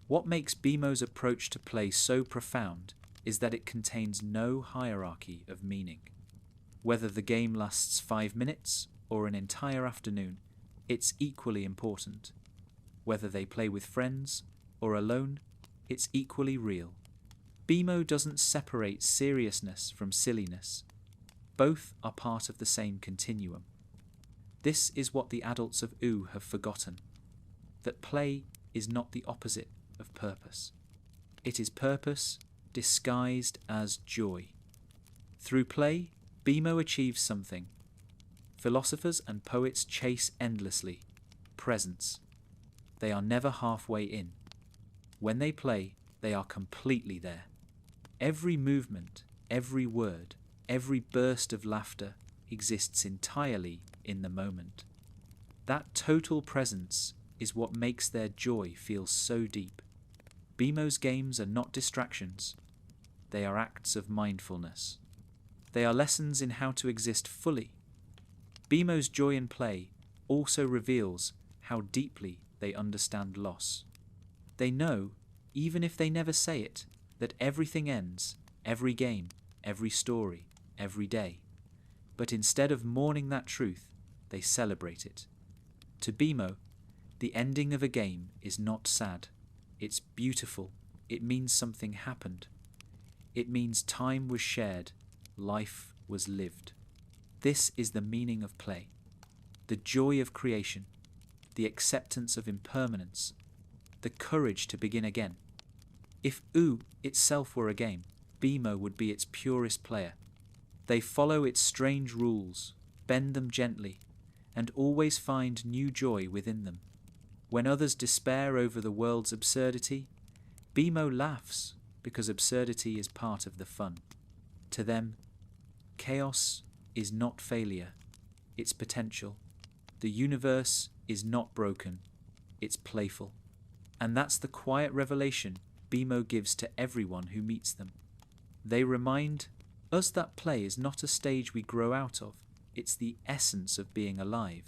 What makes Beemo's approach to play so profound is that it contains no hierarchy of meaning. Whether the game lasts 5 minutes or an entire afternoon, it's equally important. Whether they play with friends or alone, it's equally real. Beemo doesn't separate seriousness from silliness. Both are part of the same continuum. This is what the adults of Ooh have forgotten, that play is not the opposite of purpose. It is purpose disguised as joy. Through play, Beemo achieves something. Philosophers and poets chase endlessly. Presence. They are never halfway in. When they play, they are completely there. Every movement, every word, every burst of laughter exists entirely in the moment. That total presence is what makes their joy feel so deep. Beemo's games are not distractions. They are acts of mindfulness. They are lessons in how to exist fully. Beemo's joy in play also reveals how deeply they understand loss. They know, even if they never say it, that everything ends, every game, every story, every day. But instead of mourning that truth, they celebrate it. To Beemo, the ending of a game is not sad. It's beautiful. It means something happened. It means time was shared, life was lived. This is the meaning of play. The joy of creation, the acceptance of impermanence, the courage to begin again. If Ooh itself were a game, Beemo would be its purest player. They follow its strange rules, bend them gently, and always find new joy within them. When others despair over the world's absurdity, Beemo laughs because absurdity is part of the fun. To them, chaos is not failure, it's potential. The universe is not broken, it's playful. And that's the quiet revelation Beemo gives to everyone who meets them. They remind Us that play is not a stage we grow out of, it's the essence of being alive.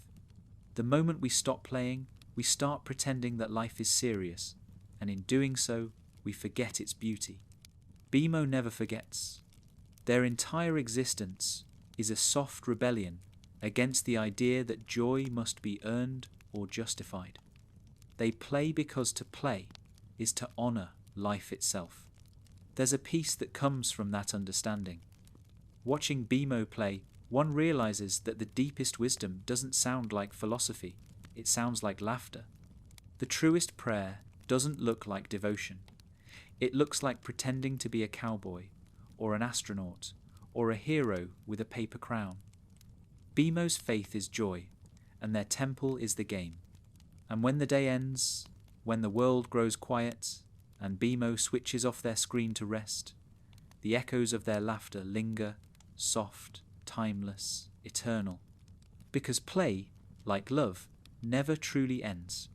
The moment we stop playing, we start pretending that life is serious, and in doing so, we forget its beauty. Beemo never forgets. Their entire existence is a soft rebellion against the idea that joy must be earned or justified. They play because to play is to honour life itself. There's a peace that comes from that understanding. Watching Beemo play, one realises that the deepest wisdom doesn't sound like philosophy, it sounds like laughter. The truest prayer doesn't look like devotion. It looks like pretending to be a cowboy, or an astronaut, or a hero with a paper crown. Beemo's faith is joy, and their temple is the game. And when the day ends, when the world grows quiet, and Beemo switches off their screen to rest, the echoes of their laughter linger, soft, timeless, eternal. Because play, like love, never truly ends.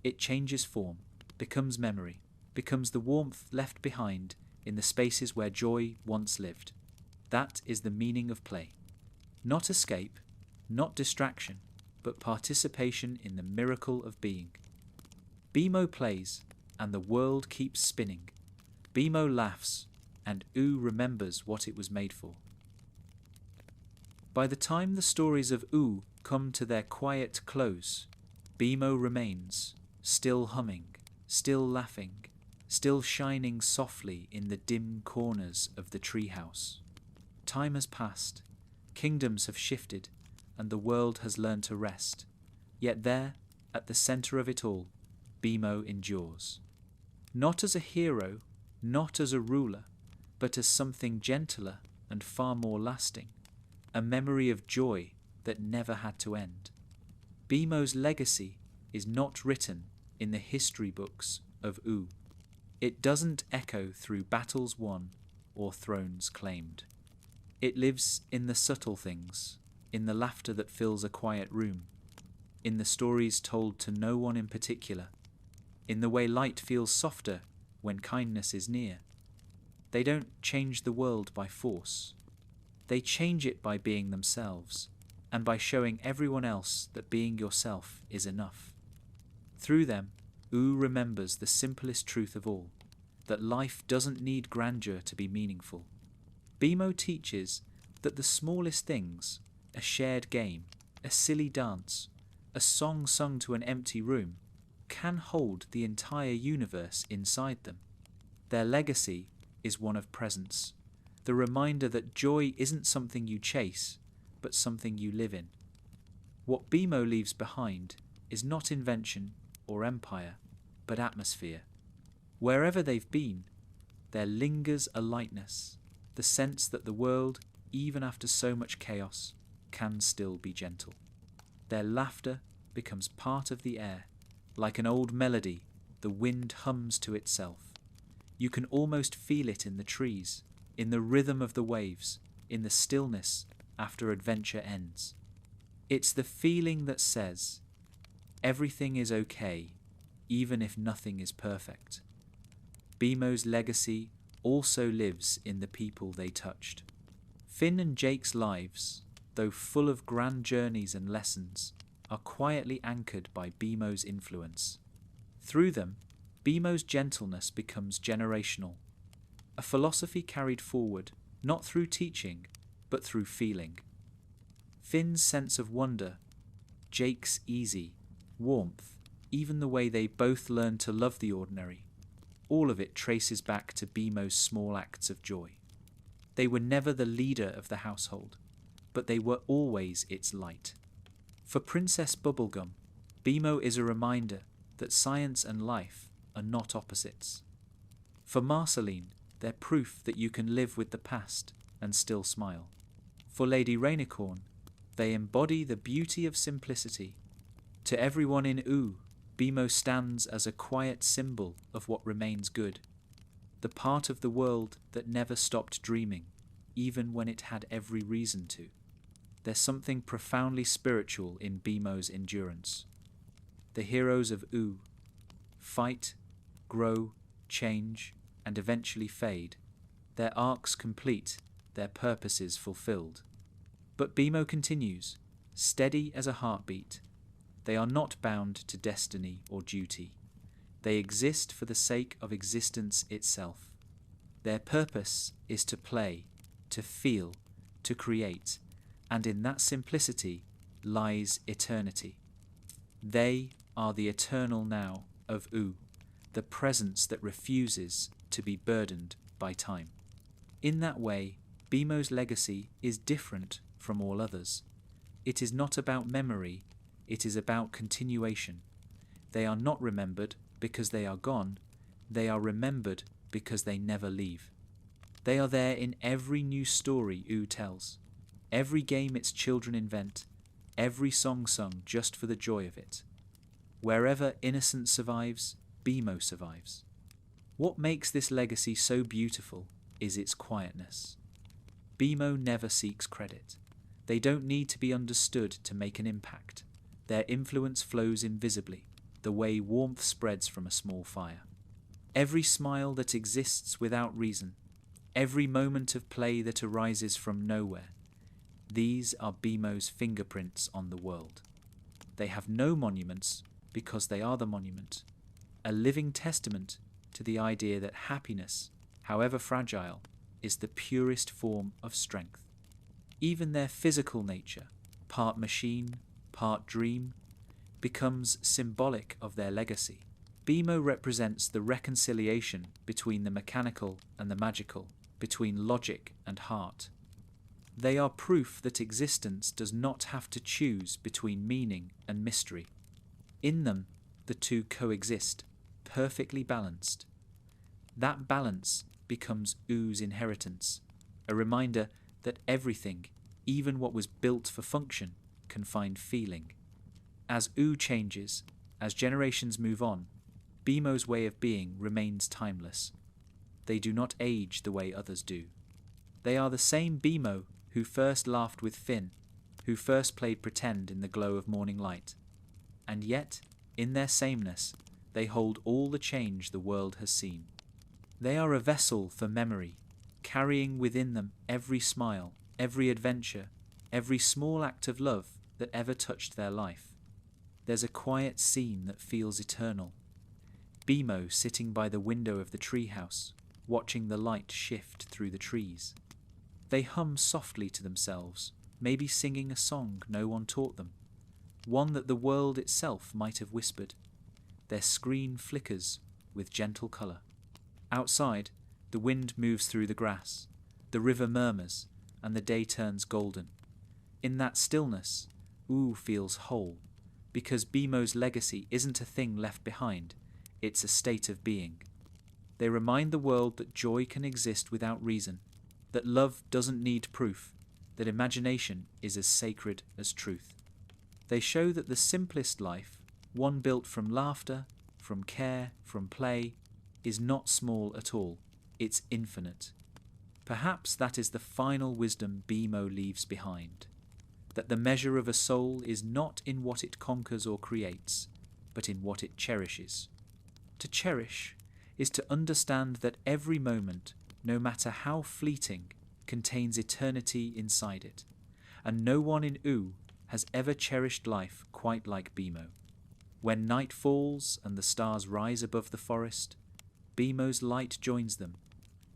It changes form, becomes memory, becomes the warmth left behind in the spaces where joy once lived. That is the meaning of play. Not escape, not distraction, but participation in the miracle of being. Beemo plays, and the world keeps spinning. Beemo laughs, and Oo remembers what it was made for. By the time the stories of Oo come to their quiet close, Beemo remains, still humming, still laughing, still shining softly in the dim corners of the treehouse. Time has passed, kingdoms have shifted, and the world has learned to rest. Yet there, at the centre of it all, Beemo endures. Not as a hero, not as a ruler, but as something gentler and far more lasting, a memory of joy that never had to end. Beemo's legacy is not written in the history books of Oo. It doesn't echo through battles won or thrones claimed. It lives in the subtle things, in the laughter that fills a quiet room, in the stories told to no one in particular, in the way light feels softer when kindness is near. They don't change the world by force. They change it by being themselves, and by showing everyone else that being yourself is enough. Through them, Oo remembers the simplest truth of all, that life doesn't need grandeur to be meaningful. Beemo teaches that the smallest things, a shared game, a silly dance, a song sung to an empty room, can hold the entire universe inside them. Their legacy is one of presence, the reminder that joy isn't something you chase, but something you live in. What Beemo leaves behind is not invention or empire, but atmosphere. Wherever they've been, there lingers a lightness, the sense that the world, even after so much chaos, can still be gentle. Their laughter becomes part of the air. Like an old melody, the wind hums to itself. You can almost feel it in the trees, in the rhythm of the waves, in the stillness after adventure ends. It's the feeling that says, everything is okay, even if nothing is perfect. Beemo's legacy also lives in the people they touched. Finn and Jake's lives, though full of grand journeys and lessons, are quietly anchored by Beemo's influence. Through them, Beemo's gentleness becomes generational, a philosophy carried forward not through teaching, but through feeling. Finn's sense of wonder, Jake's easy, warmth, even the way they both learn to love the ordinary, all of it traces back to Beemo's small acts of joy. They were never the leader of the household, but they were always its light. For Princess Bubblegum, Beemo is a reminder that science and life are not opposites. For Marceline, they're proof that you can live with the past and still smile. For Lady Rainicorn, they embody the beauty of simplicity. To everyone in Oo, Beemo stands as a quiet symbol of what remains good, the part of the world that never stopped dreaming, even when it had every reason to. There's something profoundly spiritual in Beemo's endurance. The heroes of Oo fight, grow, change, and eventually fade. Their arcs complete, their purposes fulfilled. But Beemo continues, steady as a heartbeat. They are not bound to destiny or duty. They exist for the sake of existence itself. Their purpose is to play, to feel, to create, and in that simplicity lies eternity. They are the eternal now of U, the presence that refuses to be burdened by time. In that way, Beemo's legacy is different from all others. It is not about memory, it is about continuation. They are not remembered because they are gone, they are remembered because they never leave. They are there in every new story U tells, every game its children invent, every song sung just for the joy of it. Wherever Innocence survives, Beemo survives. What makes this legacy so beautiful is its quietness. Beemo never seeks credit. They don't need to be understood to make an impact. Their influence flows invisibly, the way warmth spreads from a small fire. Every smile that exists without reason, every moment of play that arises from nowhere, these are Beemo's fingerprints on the world. They have no monuments because they are the monument, a living testament to the idea that happiness, however fragile, is the purest form of strength. Even their physical nature, part machine, part dream, becomes symbolic of their legacy. Beemo represents the reconciliation between the mechanical and the magical, between logic and heart. They are proof that existence does not have to choose between meaning and mystery. In them, the two coexist, perfectly balanced. That balance becomes U's inheritance, a reminder that everything, even what was built for function, can find feeling. As U changes, as generations move on, Beemo's way of being remains timeless. They do not age the way others do. They are the same Beemo who first laughed with Finn, who first played pretend in the glow of morning light. And yet, in their sameness, they hold all the change the world has seen. They are a vessel for memory, carrying within them every smile, every adventure, every small act of love that ever touched their life. There's a quiet scene that feels eternal. Beemo sitting by the window of the treehouse, watching the light shift through the trees. They hum softly to themselves, maybe singing a song no one taught them, one that the world itself might have whispered. Their screen flickers with gentle colour. Outside, the wind moves through the grass, the river murmurs, and the day turns golden. In that stillness, U feels whole, because Beemo's legacy isn't a thing left behind, it's a state of being. They remind the world that joy can exist without reason, that love doesn't need proof, that imagination is as sacred as truth. They show that the simplest life, one built from laughter, from care, from play, is not small at all, it's infinite. Perhaps that is the final wisdom Beemo leaves behind, that the measure of a soul is not in what it conquers or creates, but in what it cherishes. To cherish is to understand that every moment, no matter how fleeting, contains eternity inside it, and no one in U has ever cherished life quite like Beemo. When night falls and the stars rise above the forest, Beemo's light joins them,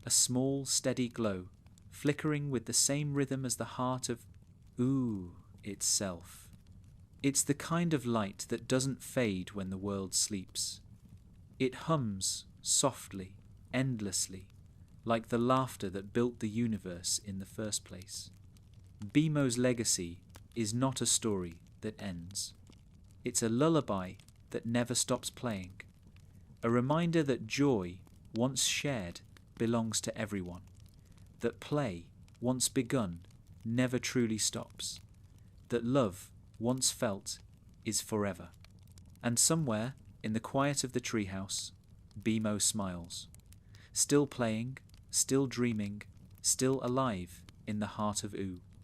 a small, steady glow, flickering with the same rhythm as the heart of U itself. It's the kind of light that doesn't fade when the world sleeps. It hums softly, endlessly, like the laughter that built the universe in the first place. Beemo's legacy is not a story that ends. It's a lullaby that never stops playing, a reminder that joy, once shared, belongs to everyone, that play, once begun, never truly stops, that love, once felt, is forever. And somewhere, in the quiet of the treehouse, Beemo smiles, still playing, still dreaming, still alive in the heart of U.